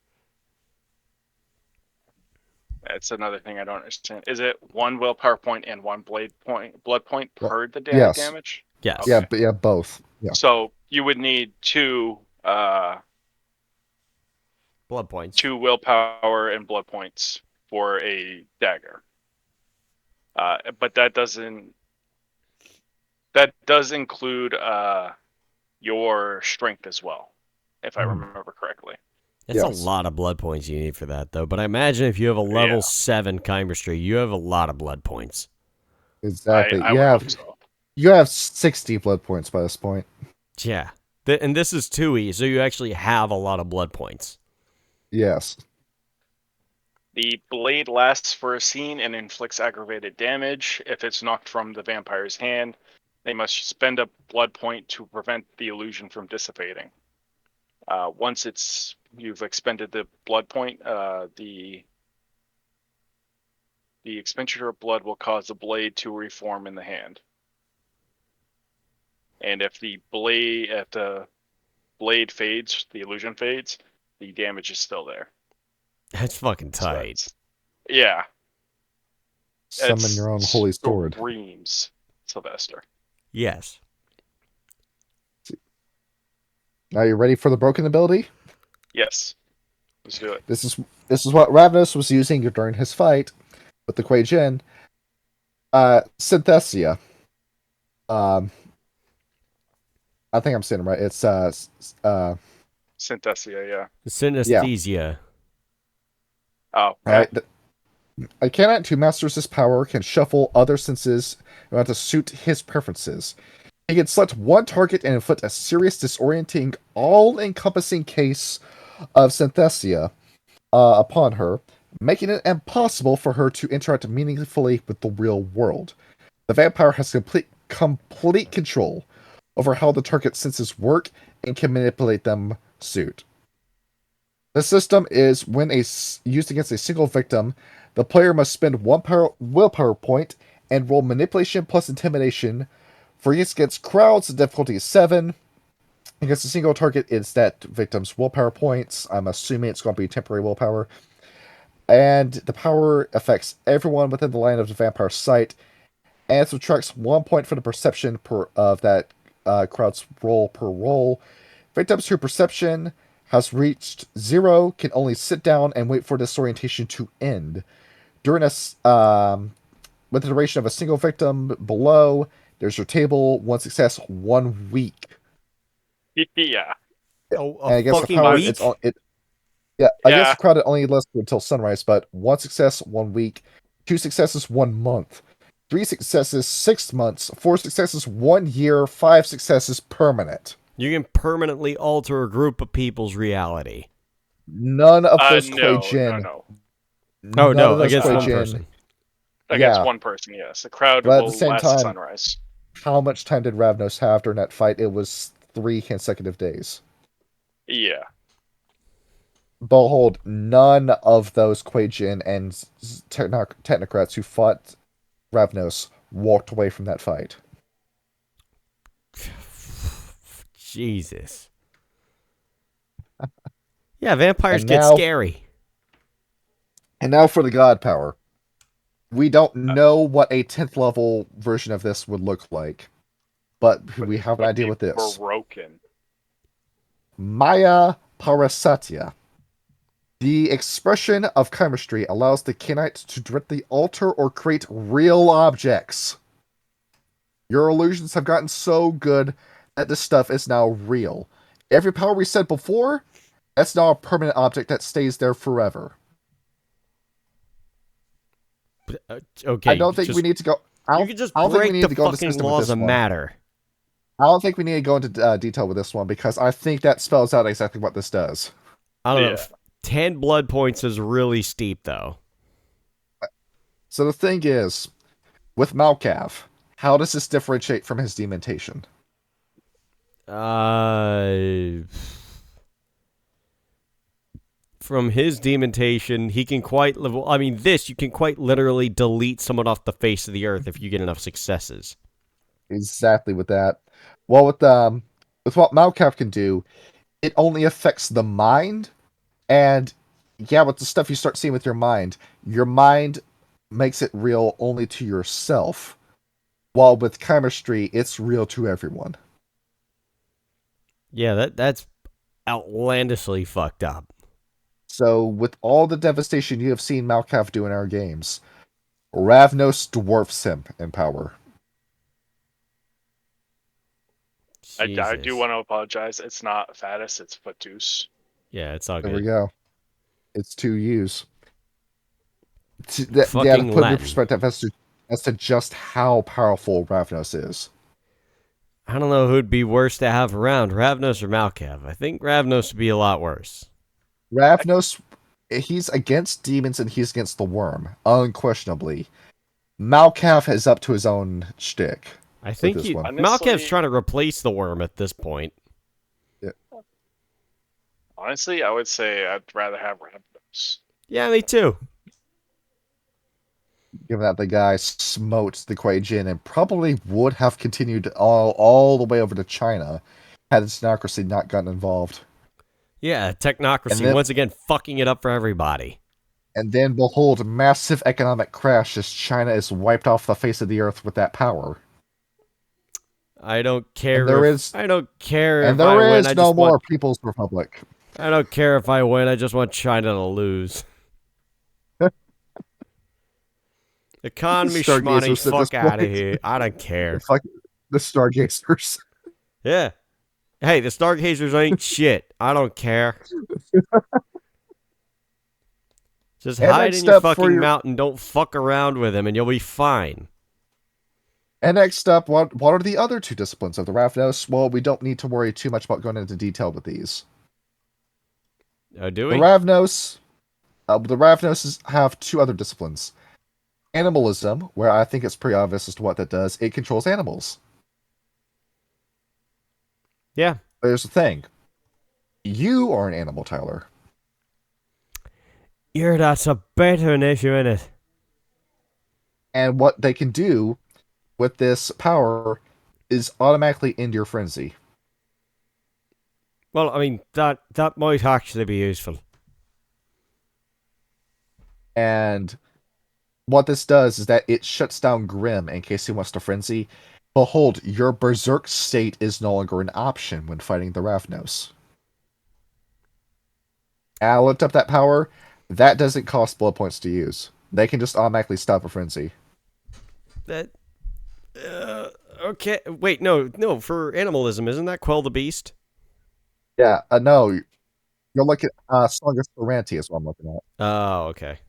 That's another thing I don't understand. Is it 1 willpower point and 1 blood point per the Yes. damage? Yes. Yeah, but yeah, both. Yeah. So you would need 2 Blood points. 2 willpower and blood points for a dagger. But that doesn't. That does include your strength as well, if I remember correctly. That's a lot of blood points you need for that, though. But I imagine if you have a level 7 chemistry, you have a lot of blood points. Exactly. I would hope so. You have 60 blood points by this point. Yeah. And this is 2E, so you actually have a lot of blood points. Yes. The blade lasts for a scene and inflicts aggravated damage. If it's knocked from the vampire's hand, they must spend a blood point to prevent the illusion from dissipating. Once you've expended the blood point, the expenditure of blood will cause the blade to reform in the hand. And if the blade fades, the illusion fades, the damage is still there. That's fucking tight. So yeah. Summon your own holy sword. Screams Sylvester. Yes. Now you ready for the broken ability? Yes. Let's do it. This is what Ravnos was using during his fight with the Kuei Jin. Synthesia. I think I'm saying it right. It's Synthesia, yeah. Synesthesia. Oh, right. A candidate who masters this power can shuffle other senses in order to suit his preferences. He can select one target and inflict a serious, disorienting, all-encompassing case of synthesia upon her, making it impossible for her to interact meaningfully with the real world. The vampire has complete control over how the target's senses work and can manipulate them suit. The system is when used against a single victim, the player must spend 1 willpower point and roll manipulation plus intimidation. For use against crowds, the difficulty is 7. Against a single target, it's that victim's willpower points. I'm assuming it's going to be temporary willpower. And the power affects everyone within the line of the vampire's sight, and subtracts 1 point for the perception of that crowd's roll per roll. Victims whose perception has reached 0 can only sit down and wait for disorientation to end. During with the duration of a single victim below, there's your table. 1 success, 1 week. yeah. Oh, and against fucking the power, week? Against the crowd, it only lasts until sunrise, but 1 success, 1 week. 2 successes, 1 month. 3 successes, 6 months. 4 successes, 1 year. 5 successes, permanent. You can permanently alter a group of people's reality. None of those Kuei Jin. No. Oh, no, against one person. Against one person, yes. The crowd but will at the same last time, sunrise. How much time did Ravnos have during that fight? It was 3 consecutive days. Yeah. Behold, none of those Kuei Jin and technocrats who fought Ravnos walked away from that fight. Jesus. Yeah, vampires get scary. And now for the god power. We don't know what a 10th level version of this would look like, but we have an idea with this. Broken. Maya Parasatya. The expression of chemistry allows the Kenite to directly alter or create real objects. Your illusions have gotten so good that this stuff is now real. Every power we said before, That's not a permanent object that stays there forever. Okay, I don't think we need to go. You can just I don't think we break the need to go into fucking system with laws this of one. matter. I don't think we need to go into detail with this one because I think that spells out exactly what this does. I don't know. 10 blood points is really steep, though. So the thing is, with Malkav, how does this differentiate from his dementation? From his dementation, he can you can quite literally delete someone off the face of the earth if you get enough successes. Exactly with that. Well, with what Malkav can do, it only affects the mind, and yeah, with the stuff you start seeing with your mind makes it real only to yourself. While with chemistry, it's real to everyone. Yeah, that's outlandishly fucked up. So, with all the devastation you have seen Malkav do in our games, Ravnos dwarfs him in power. I do want to apologize. It's not Fatus, it's Fatus. Yeah, it's all There good. we go. It's 2 U's. To put Latin. in perspective as to just how powerful Ravnos is. I don't know who'd be worse to have around, Ravnos or Malkav. I think Ravnos would be a lot worse. Ravnos, he's against demons and he's against the worm, unquestionably. Malkav is up to his own shtick. I think Malkav's trying to replace the worm at this point. Yeah. Honestly, I would say I'd rather have Ravnos. Yeah, me too. Given that the guy smote the Kuei Jin and probably would have continued all the way over to China had its technocracy not gotten involved. Yeah, technocracy, once again, fucking it up for everybody. And then behold, massive economic crash as China is wiped off the face of the earth with that power. I don't care. And there is no more People's Republic. I don't care if I win. I just want China to lose. Economy shmoney, fuck out of here. I don't care. Fuck the Stargazers. Yeah. Hey, the Stargazers ain't shit. I don't care. Just hide in your fucking mountain. Don't fuck around with him, and you'll be fine. And next up, what are the other 2 disciplines of the Ravnos? Well, we don't need to worry too much about going into detail with these. Do we? The Ravnos have 2 other disciplines. Animalism, where I think it's pretty obvious as to what that does. It controls animals. Yeah. There's the thing. You are an animal, Tyler. That's a better issue, isn't it? And what they can do with this power is automatically end your frenzy. Well, I mean, that might actually be useful. And what this does is that it shuts down Grim in case he wants to frenzy. Behold, your berserk state is no longer an option when fighting the Ravnos. I looked up that power. That doesn't cost blood points to use. They can just automatically stop a frenzy. Okay. Wait, no. For animalism, isn't that Quell the Beast? Yeah, no. You're looking at Song of Saranti is what I'm looking at. Oh, okay.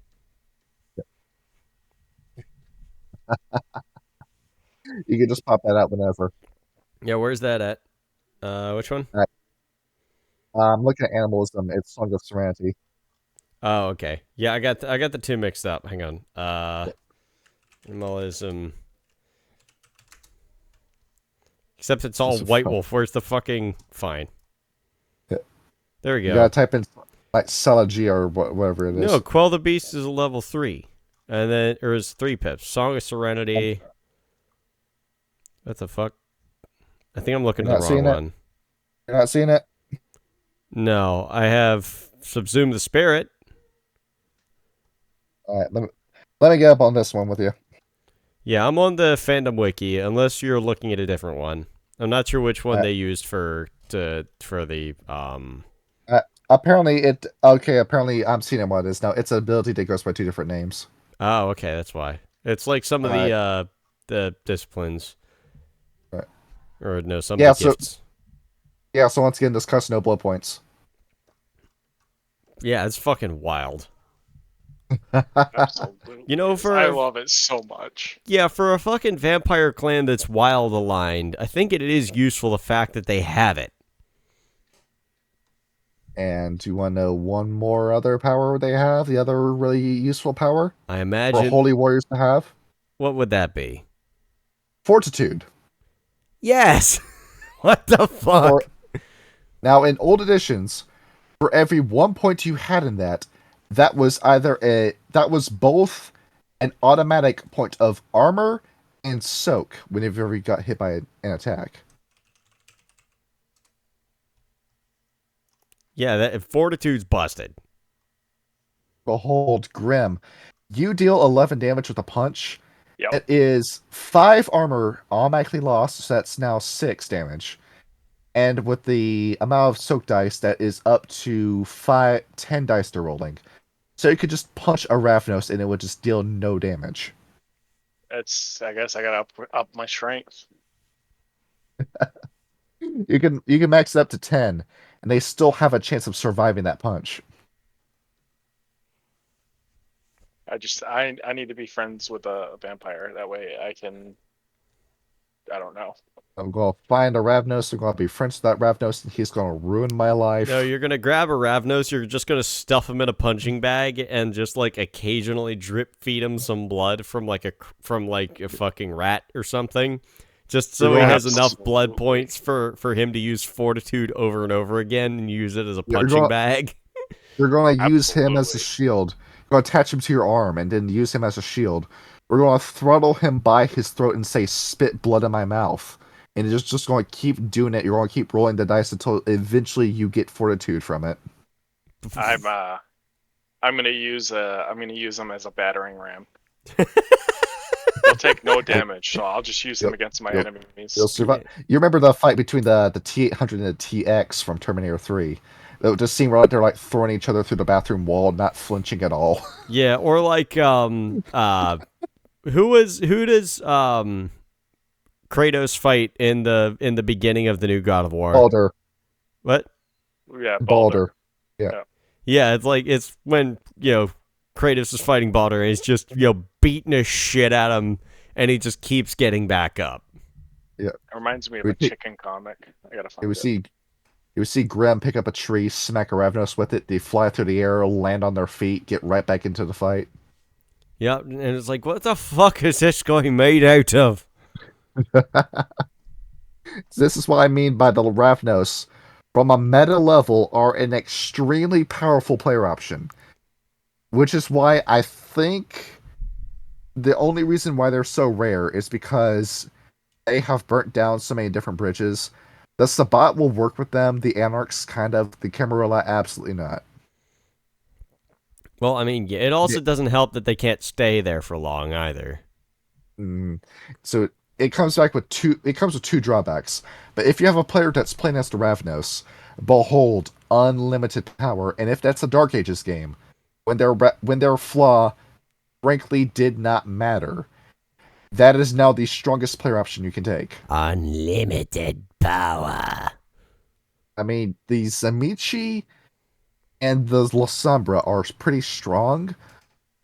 You can just pop that out whenever. Yeah, where's that at? Which one? I'm looking at animalism. It's Song of Saranti. Oh, okay. Yeah, I got the 2 mixed up. Hang on. Animalism. Except it's all White Wolf. Where's the fucking... Fine. Yeah. There we go. You gotta type in like Salagy or whatever it is. No, Quell the Beast is a level 3. And then is 3 pips. Song of Serenity. What the fuck? I think I'm looking at the wrong one. You're not seeing it? No, I have Subsume the Spirit. Alright, let me get up on this one with you. Yeah, I'm on the fandom wiki, unless you're looking at a different one. I'm not sure which one they used for the apparently I'm seeing what it is now. It's an ability that goes by 2 different names. Oh, okay, that's why. It's like some of the disciplines. Right. Or no, some of the gifts. Yeah, so once again, this costs no blood points. Yeah, it's fucking wild. Absolutely. You know, I love it so much. Yeah, for a fucking vampire clan that's wild aligned, I think it is useful the fact that they have it. And do you want to know one more other power they have? The other really useful power I for imagine. holy warriors to have? What would that be? Fortitude. Yes! What the Or fuck? now in old editions, for every 1 point you had in that, that was both an automatic point of armor and soak whenever you got hit by an attack. Yeah, that fortitude's busted. Behold, Grim. You deal 11 damage with a punch. Yep. It is 5 armor automatically lost, so that's now 6 damage. And with the amount of soak dice, that is up to 10 dice to rolling. So you could just punch a Ravnos and it would just deal no damage. I guess I gotta up my strength. You can max it up to 10, and they still have a chance of surviving that punch. I need to be friends with a vampire. That way I can. I don't know. I'm going to find a Ravnos. I'm going to be friends with that Ravnos, and he's going to ruin my life. No, you're gonna grab a Ravnos, you're just gonna stuff him in a punching bag and just like occasionally drip feed him some blood from like a fucking rat or something. Just so he has enough blood points for him to use fortitude over and over again and use it as a punching bag. You're going to use him as a Absolutely. shield. You're going to attach him to your arm and then use him as a shield. We're going to throttle him by his throat and say, "Spit blood in my mouth." And you're just going to keep doing it. You're going to keep rolling the dice until eventually you get fortitude from it. I'm gonna use him as a battering ram. He'll take no damage, so I'll just use him against my enemies. You'll survive. You remember the fight between the T-800 and the TX from Terminator 3? It would just seem like they're like throwing each other through the bathroom wall, not flinching at all. Yeah, or like who does Kratos fight in the beginning of the new God of War? Balder. What? Yeah, Balder. Yeah. Yeah, it's when, Kratos is fighting Balder and he's just, beating a shit at him and he just keeps getting back up. Yeah. It reminds me of a chicken comic. I gotta find it. You would see Grim pick up a tree, smack a Ravnos with it, they fly through the air, land on their feet, get right back into the fight. Yep, and it's like, what the fuck is this guy made out of? This is what I mean by the Ravnos, from a meta level, are an extremely powerful player option. Which is why I think the only reason why they're so rare is because they have burnt down so many different bridges. The Sabbat will work with them, the Anarchs kind of, the Camarilla absolutely not. Well, I mean, it also doesn't help that they can't stay there for long either. So it comes with two drawbacks. But if you have a player that's playing as the Ravnos, behold, unlimited power, and if that's a Dark Ages game, when their flaw frankly did not matter, that is now the strongest player option you can take. Unlimited power. I mean, the Zamichi and the La Sombra are pretty strong,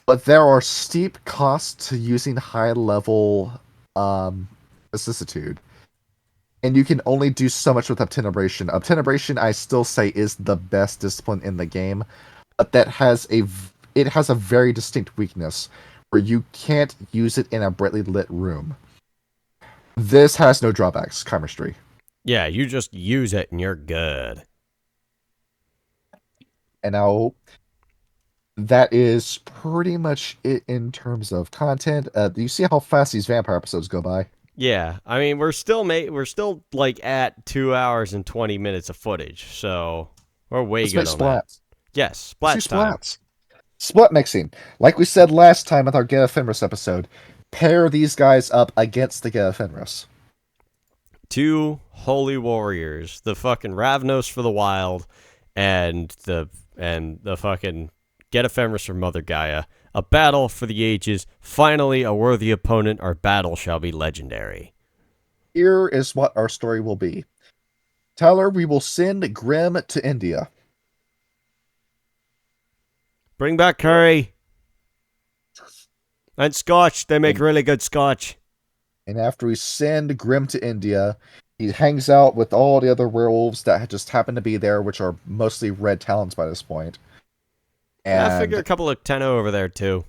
but there are steep costs to using high-level vicissitude. And you can only do so much with Obtenebration. Obtenebration, I still say, is the best discipline in the game, but it has a very distinct weakness, where you can't use it in a brightly lit room. This has no drawbacks, chemistry. Yeah, you just use it and you're good. And now, that is pretty much it in terms of content. Do you see how fast these vampire episodes go by? Yeah, I mean, we're still like at 2 hours and 20 minutes of footage, so we're way Let's good make on splats. that. Yes, splats time. Splat mixing. Like we said last time with our Get Fenris episode, pair these guys up against the Get Fenris. Two holy warriors, the fucking Ravnos for the wild, and the fucking Get Ephemeris for Mother Gaia. A battle for the ages. Finally, a worthy opponent. Our battle shall be legendary. Here is what our story will be. Tyler, we will send Grim to India. Bring back curry. And scotch. They make really good scotch. And after we send Grim to India, he hangs out with all the other werewolves that just happen to be there, which are mostly Red Talons by this point. I figure And a couple of Tenno over there too.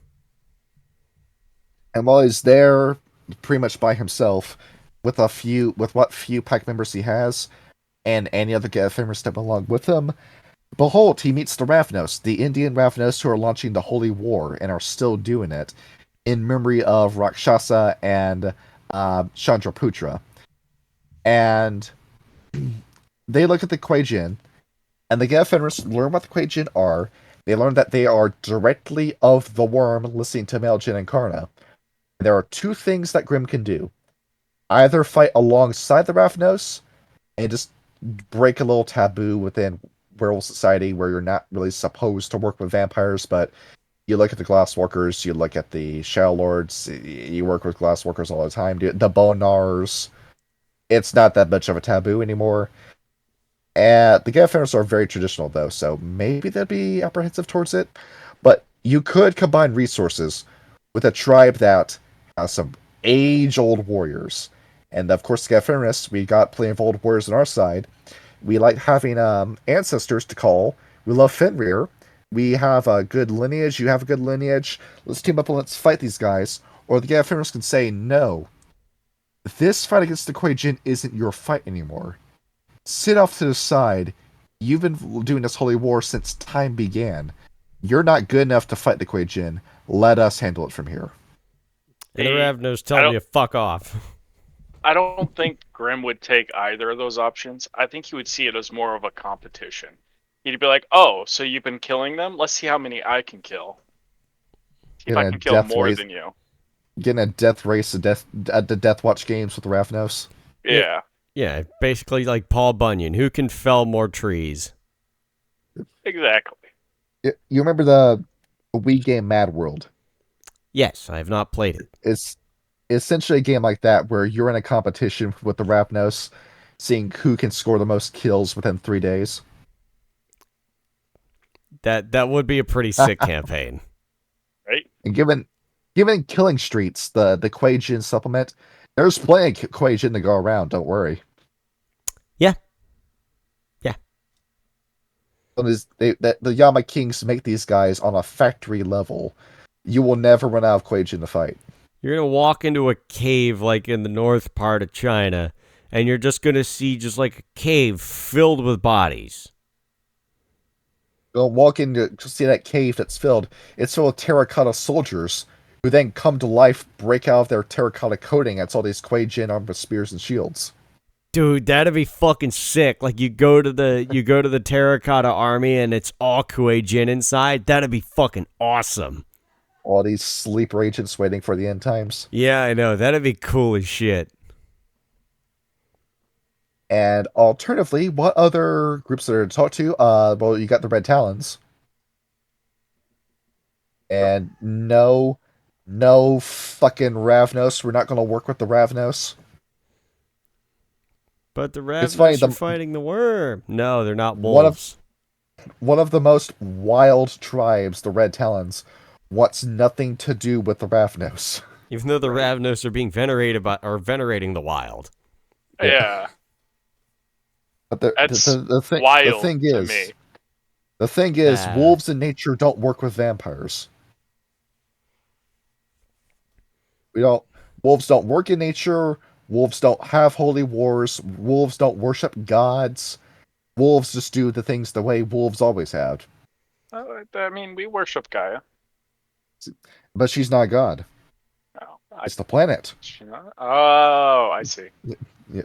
and while he's there, pretty much by himself, with what few pack members he has, and any other Geth members step along with him, behold, he meets the Ravnos, the Indian Ravnos who are launching the Holy War and are still doing it in memory of Rakshasa and Chandraputra. And they look at the Kuei-jin, and the Geth members learn what the Kuei-jin are. They learn that they are directly of the worm, listening to male Jin and Karna. There are two things that Grim can do. Either fight alongside the Ravnos and just break a little taboo within werewolf society where you're not really supposed to work with vampires, but you look at the Glasswalkers, you look at the Shadow Lords, you work with Glasswalkers all the time, the Bonars. It's not that much of a taboo anymore. The Gethfenders are very traditional, though, so maybe they'd be apprehensive towards it. But you could combine resources with a tribe that has some age-old warriors. And of course, the Gethfenders, we got plenty of old warriors on our side. We like having ancestors to call. We love Fenrir. We have a good lineage. You have a good lineage. Let's team up and let's fight these guys. Or the Gethfenders can say, no, this fight against the Kuei-jin isn't your fight anymore. Sit off to the side. You've been doing this holy war since time began. You're not good enough to fight the Kuei-jin. Let us handle it from here. And the Ravnos telling you to fuck off. I don't think Grim would take either of those options. I think he would see it as more of a competition. He'd be like, oh, so you've been killing them? Let's see how many I can kill. See if I can kill more than you. Getting a death race at the Death Watch games with the Ravnos. Yeah. Yeah, basically like Paul Bunyan. Who can fell more trees? Exactly. You remember the Wii game Mad World? Yes, I have not played it. It's essentially a game like that where you're in a competition with the Ravnos, seeing who can score the most kills within 3 days. That would be a pretty sick campaign. Right? And given killing streets, the Kuei-jin supplement, there's plenty of Kuei-jin to go around, don't worry. Yeah. The Yama Kings make these guys on a factory level. You will never run out of Kuei-jin to fight. You're going to walk into a cave like in the north part of China, and you're just going to see just like a cave filled with bodies. You'll walk into to see that cave that's filled. It's full of terracotta soldiers who then come to life, break out of their terracotta coating. It's all these Kuei-jin armed with spears and shields. Dude, that'd be fucking sick. Like you go to the terracotta army and it's all Kuei-jin inside. That'd be fucking awesome. All these sleeper agents waiting for the end times. Yeah, I know. That'd be cool as shit. And alternatively, what other groups are to talk to? Well, you got the Red Talons. And no fucking Ravnos. We're not going to work with the Ravnos. But the Ravnos are fighting the worm. No, they're not wolves. One of the most wild tribes, the Red Talons, wants nothing to do with the Ravnos. Even though the Ravnos are being venerating the wild. Yeah. But the thing is, wolves in nature don't work with vampires. Wolves don't work in nature. Wolves don't have holy wars. Wolves don't worship gods. Wolves just do the things the way wolves always have. I mean, we worship Gaia. But she's not a god. No, it's the planet. Oh, I see. Yeah,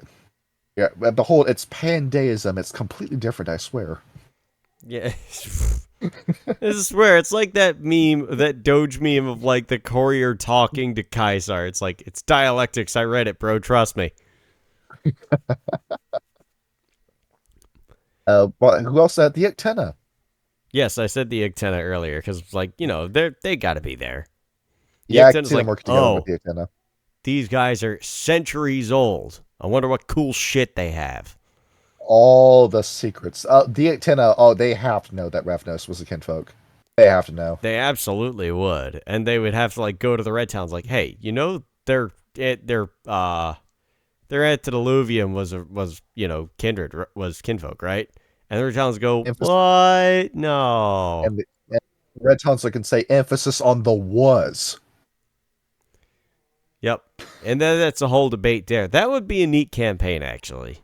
it's pandeism. It's completely different, I swear. Yeah. I swear, it's like that meme, that Doge meme of like the courier talking to Caesar. It's like, it's dialectics. I read it, bro. Trust me. But who else had the Ictena? Yes, I said the Ictena earlier because it's like, they got to be there. The yeah, Ictena's like, work together with the Ictena. These guys are centuries old. I wonder what cool shit they have. All the secrets. The Ictena, they have to know that Ravnos was a kinfolk. They have to know. They absolutely would, and they would have to like go to the Red Towns, like, hey, you know, their antediluvian was kindred, was kinfolk, right? And the Red Towns go, Emphasis, what? No. and Red Townsend can say emphasis on the was. Yep. And then that's a whole debate there. That would be a neat campaign, actually.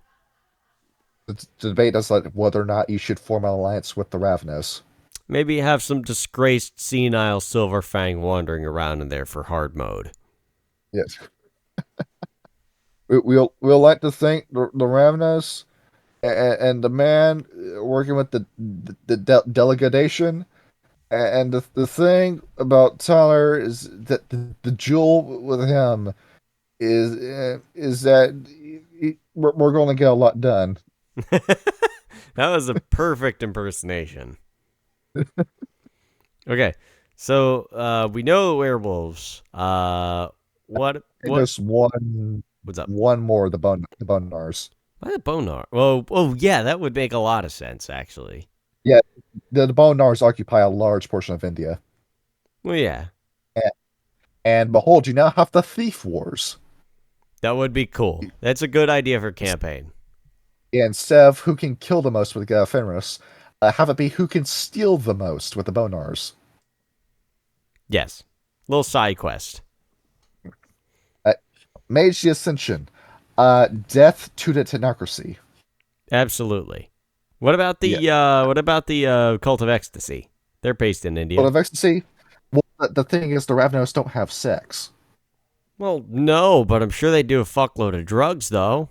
The debate is like whether or not you should form an alliance with the Ravnos. Maybe have some disgraced senile Silverfang wandering around in there for hard mode. Yes. We'll like to thank the Ravnos and the man working with the delegation. And the thing about Tyler is that the jewel with him is that we're going to get a lot done. That was a perfect impersonation. Okay, so we know the werewolves. What? There's one. What's up? One more. The Bonars. Why the Bonar? Well, oh yeah, that would make a lot of sense actually. Yeah, the Bonars occupy a large portion of India. Well, yeah, And behold, you now have the Thief Wars. that would be cool. That's a good idea for campaign. And Sev, who can kill the most with Fenris, have it be who can steal the most with the Bonars. Yes, little side quest. Mage the Ascension. Death to the Tenocracy. Absolutely. What about the Cult of Ecstasy? They're based in India. Cult of Ecstasy. Well, the thing is, the Ravnos don't have sex. Well, no, but I'm sure they do a fuckload of drugs, though.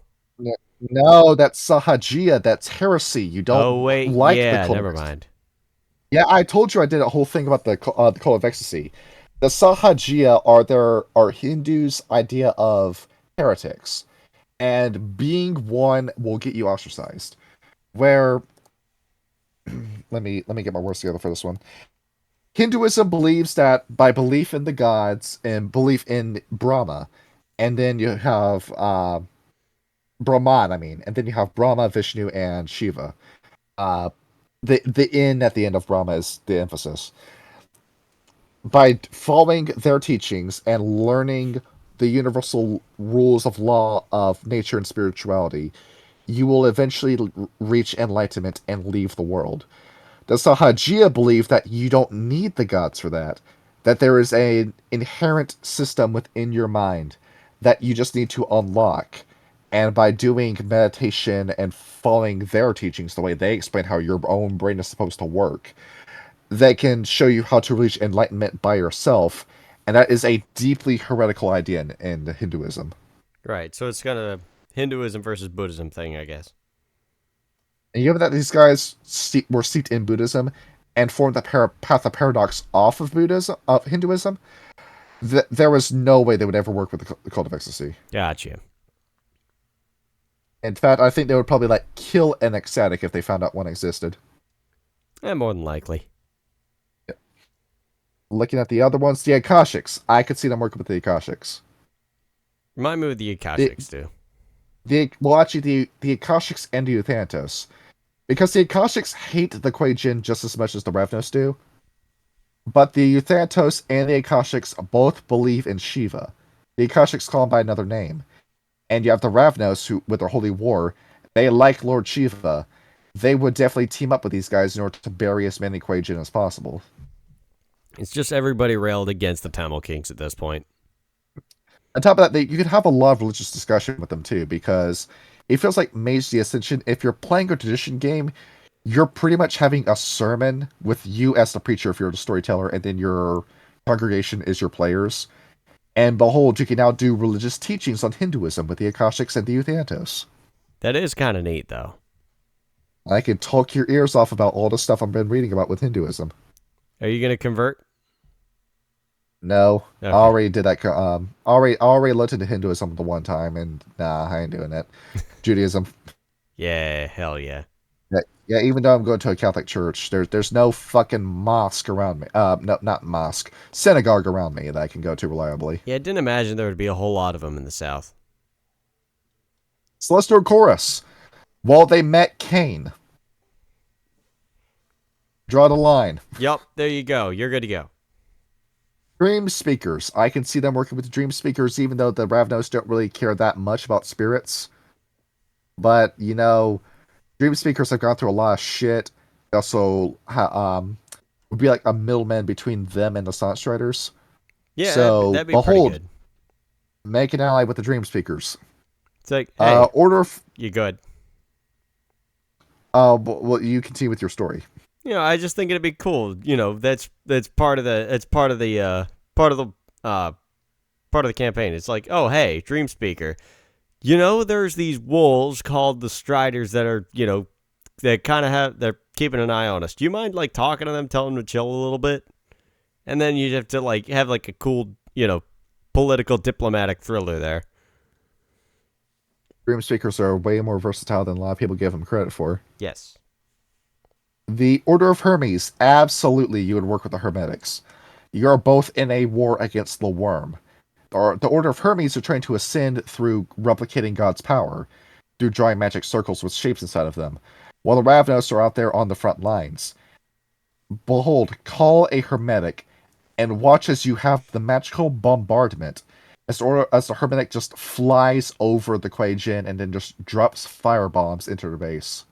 No, that's Sahajiya. That's heresy. You don't wait, like yeah, the Cult never of Ecstasy. mind. Yeah, I told you I did a whole thing about the Cult of Ecstasy. The Sahajiya are Hindus' idea of heretics, and being one will get you ostracized. Where let me get my words together for this one. Hinduism believes that by belief in the gods and belief in Brahma, and then you have Brahman, and then you have Brahma, Vishnu, and Shiva. The in at the end of Brahma is the emphasis. By following their teachings and learning the universal rules of law of nature and spirituality, you will eventually reach enlightenment and leave the world. The Sahajiya believe that you don't need the gods for that, that there is an inherent system within your mind that you just need to unlock. And by doing meditation and following their teachings, the way they explain how your own brain is supposed to work, they can show you how to reach enlightenment by yourself. And that is a deeply heretical idea in Hinduism. Right, so it's kind of Hinduism versus Buddhism thing, I guess. And given that these guys were steeped in Buddhism and formed the path of paradox off of Hinduism, there was no way they would ever work with the Cult of Ecstasy. Gotcha. In fact, I think they would probably kill an ecstatic if they found out one existed. More than likely. Yeah. Looking at the other ones, the Akashics. I could see them working with the Akashics. Remind me what the Akashics do. The Akashics and the Euthantos. Because the Akashics hate the Kuei Jin just as much as the Ravnos do. But the Euthantos and the Akashics both believe in Shiva. The Akashics call him by another name. And you have the Ravnos, who, with their holy war, they like Lord Shiva. They would definitely team up with these guys in order to bury as many Kuei Jin as possible. It's just everybody railed against the Tamil Kings at this point. On top of that, you could have a lot of religious discussion with them too, because it feels like Mage the Ascension, if you're playing a tradition game, you're pretty much having a sermon with you as the preacher if you're the storyteller, and then your congregation is your players. And behold, you can now do religious teachings on Hinduism with the Akashics and the Euthantos. That is kind of neat, though. I can talk your ears off about all the stuff I've been reading about with Hinduism. Are you going to convert? No, Okay. I already did that. Already looked into Hinduism the one time, and nah, I ain't doing that. Judaism. Yeah, hell yeah. Yeah, even though I'm going to a Catholic church, there's no fucking mosque around me. No, not mosque. Synagogue around me that I can go to reliably. Yeah, I didn't imagine there would be a whole lot of them in the South. Celestial Chorus. Well, they met Cain. Draw the line. Yep, there you go. You're good to go. Dream speakers. I can see them working with the dream speakers, even though the Ravnos don't really care that much about spirits. But dream speakers have gone through a lot of shit. They also would be like a middleman between them and the Sun Striders. Yeah, So that'd be pretty behold, good. make an ally with the dream speakers. It's like, hey, Order. you good. Well, you continue with your story. I just think it'd be cool. That's part of the campaign. It's like, oh, hey, Dream Speaker. There's these wolves called the Striders that are, that kind of they're keeping an eye on us. Do you mind like talking to them, telling them to chill a little bit? And then you have to like have like a cool, political diplomatic thriller there. Dream speakers are way more versatile than a lot of people give them credit for. Yes. The Order of Hermes, absolutely, you would work with the Hermetics. You're both in a war against the worm. The Order of Hermes are trying to ascend through replicating God's power, through drawing magic circles with shapes inside of them, while the Ravnos are out there on the front lines. Behold, call a Hermetic, and watch as you have the magical bombardment, as the Hermetic just flies over the Kuei-jin and then just drops firebombs into the base.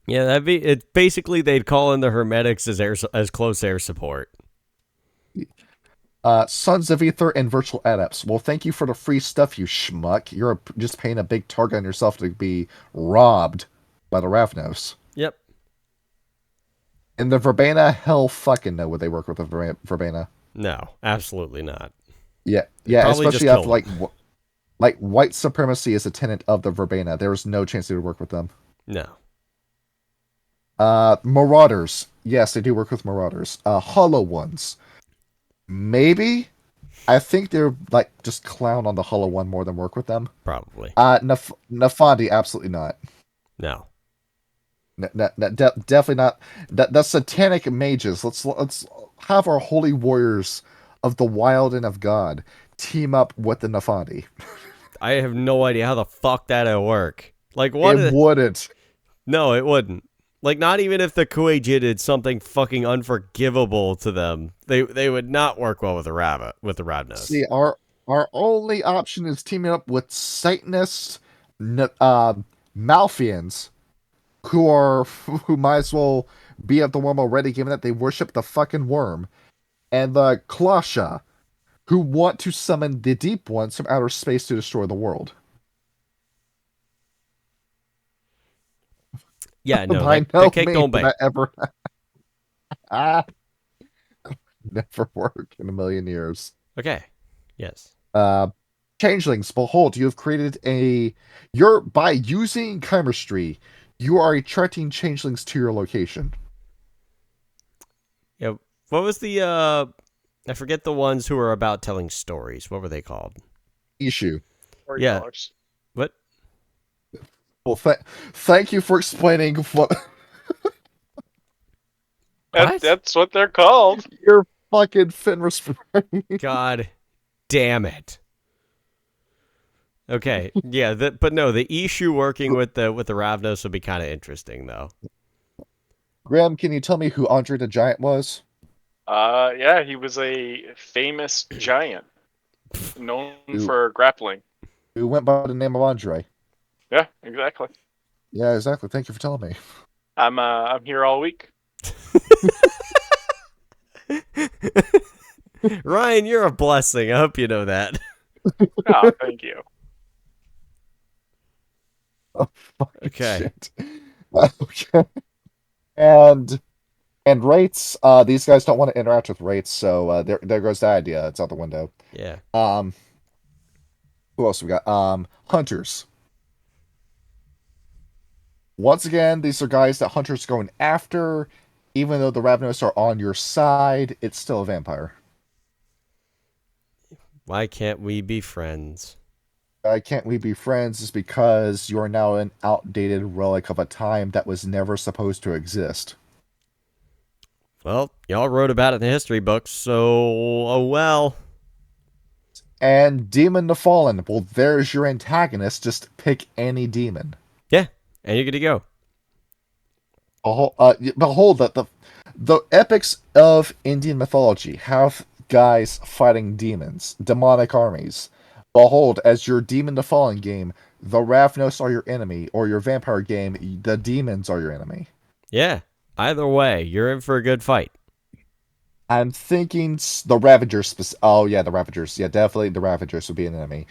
Yeah, it's basically they'd call in the Hermetics as close air support. Sons of Ether and Virtual Adepts. Well, thank you for the free stuff, you schmuck. You're just paying a big target on yourself to be robbed by the Ravnos. Yep. And the Verbena, hell fucking no would they work with the Verbena. No, absolutely not. Yeah, Probably especially just after like white supremacy is a tenet of the Verbena. There is no chance they would work with them. No. Marauders. Yes, they do work with Marauders. Hollow ones. Maybe. I think they're like just clown on the Hollow one more than work with them. Probably. Nafandi, absolutely not. No. Definitely not. That's satanic mages. Let's have our holy warriors of the wild and of God team up with the Nafandi. I have no idea how the fuck that'll work. Like what? It wouldn't. No, it wouldn't. Like not even if the Kuei-jin did something fucking unforgivable to them, they would not work well with the Ravnos. See, our only option is teaming up with Satanists, Malfians, who might as well be at the worm already, given that they worship the fucking worm, and the Klasha, who want to summon the Deep Ones from outer space to destroy the world. Yeah, no, By that no cake means don't would bake. that ever never work in a million years. Okay. Yes. Changelings, behold, you have created by using chemistry, you are attracting changelings to your location. Yeah. What was the I forget the ones who are about telling stories. What were they called? Issue. Yeah. What? Well, thank you for explaining what That's what they're called. your fucking Fenris brain. God damn it. Okay, yeah, but no, the issue working with the Ravnos would be kind of interesting, though. Graham, can you tell me who Andre the Giant was? Yeah, he was a famous giant, known for grappling. Who went by the name of Andre? Yeah, exactly. Yeah, exactly. Thank you for telling me. I'm here all week. Ryan, you're a blessing. I hope you know that. Oh, thank you. Oh, Okay. shit. Okay. And rates, these guys don't want to interact with rates, so there goes that idea. It's out the window. Yeah. Who else we got? Hunters. Once again, these are guys that Hunters are going after. Even though the Ravnos are on your side, it's still a vampire. Why can't we be friends? Why can't we be friends is because you are now an outdated relic of a time that was never supposed to exist. Well, y'all wrote about it in the history books, so oh well. And Demon the Fallen. Well, there's your antagonist. Just pick any demon. Yeah, and you're good to go. Behold that the epics of Indian mythology have guys fighting demons, demonic armies. Behold, as your Demon the Fallen game, the Ravnos are your enemy, or your vampire game, the demons are your enemy. Yeah. Either way, you're in for a good fight. I'm thinking the Ravagers. Oh yeah, the Ravagers. Yeah, definitely the Ravagers would be an enemy.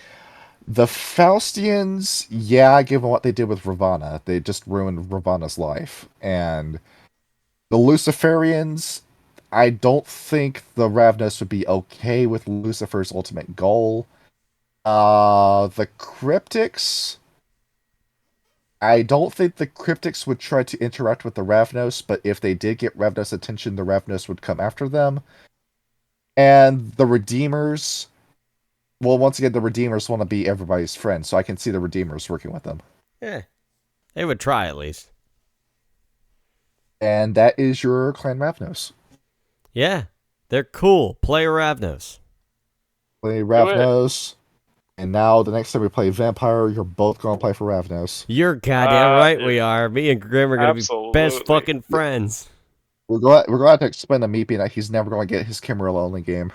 The Faustians, yeah, given what they did with Ravana, they just ruined Ravana's life. And the Luciferians, I don't think the Ravnos would be okay with Lucifer's ultimate goal. The Cryptics, I don't think the Cryptics would try to interact with the Ravnos, but if they did get Ravnos' attention, the Ravnos would come after them. And the Redeemers, well, once again, the Redeemers want to be everybody's friend, so I can see the Redeemers working with them. Yeah. They would try at least. And that is your Clan Ravnos. Yeah. They're cool. Play Ravnos. Play Ravnos. And now the next time we play Vampire, you're both going to play for Ravnos. You're goddamn right we are. Me and Grim are going to be best fucking friends. We're going to have to explain to Meepy that he's never going to get his Camarilla only game.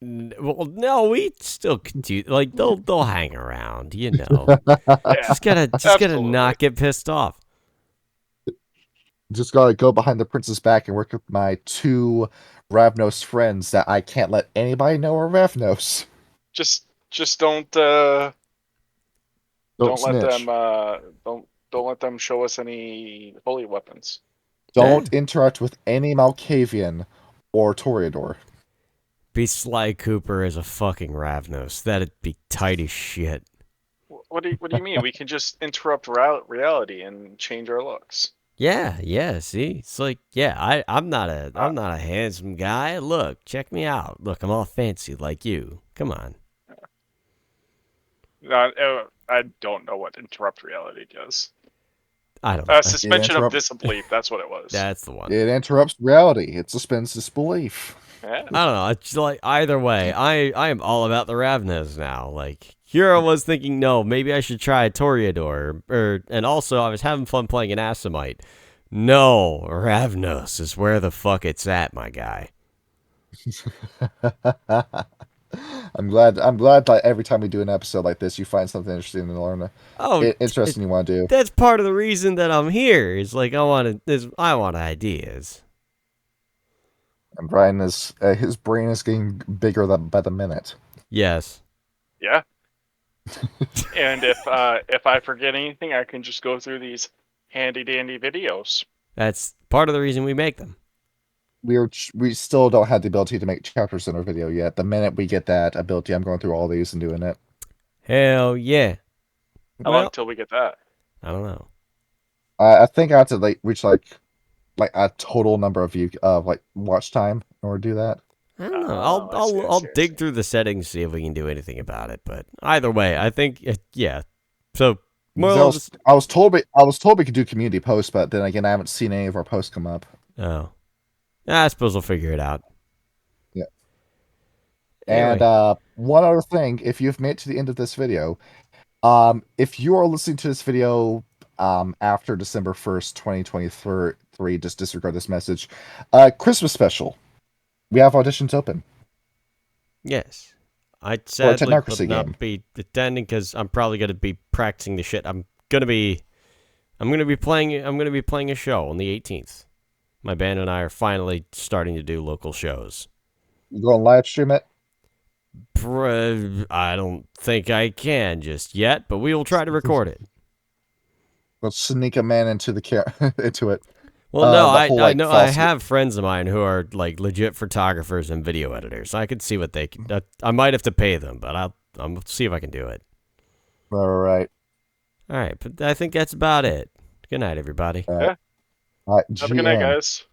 Well, no, we still could do, like, they'll hang around, you know. Just gotta not get pissed off. Just gotta go behind the prince's back and work with my two Ravnos friends that I can't let anybody know are Ravnos. Just don't let snitch. them don't let them show us any holy weapons. Don't interact with any Malkavian or Toreador. Be Sly Cooper as a fucking Ravnos. That'd be tight as shit. What do you mean? We can just interrupt reality and change our looks. Yeah. See, it's like, yeah, I'm not a handsome guy. Look, check me out. Look, I'm all fancy like you. Come on. I don't know what interrupt reality does. I don't know. Suspension of disbelief. That's what it was. That's the one. It interrupts reality. It suspends disbelief. Yeah. I don't know. It's like either way, I am all about the Ravnos now. Like here I was thinking, no, maybe I should try a Toreador, and also I was having fun playing an Assamite. No, Ravnos is where the fuck it's at, my guy. I'm glad that every time we do an episode like this, you find something interesting to learn. Interesting you want to do. That's part of the reason that I'm here. Is like I want ideas. And Brian his brain is getting bigger by the minute. Yes. Yeah. And if I forget anything, I can just go through these handy dandy videos. That's part of the reason we make them. We still don't have the ability to make chapters in our video yet. The minute we get that ability, I'm going through all these and doing it. Hell yeah. How long until we get that? I don't know. I think I have to reach like a total number of watch time in order to do that. I don't know. I'll dig through the settings, see if we can do anything about it. But either way, I think yeah. So I was told we could do community posts, but then again, I haven't seen any of our posts come up. Oh. I suppose we'll figure it out. Yeah. Anyway. And one other thing, if you've made it to the end of this video, if you are listening to this video after December 1st, 2023, just disregard this message. Christmas special. We have auditions open. Yes. I sadly will not be attending because I'm probably going to be practicing the shit. I'm going to be playing a show on the 18th. My band and I are finally starting to do local shows. You going to live stream it? I don't think I can just yet, but we will try to record it. Let's sneak a man into into it. Well, no, I know I have friends of mine who are like legit photographers and video editors. I could see what they can. I might have to pay them, but I'll see if I can do it. All right, but I think that's about it. Good night, everybody. All right, have a good night, guys.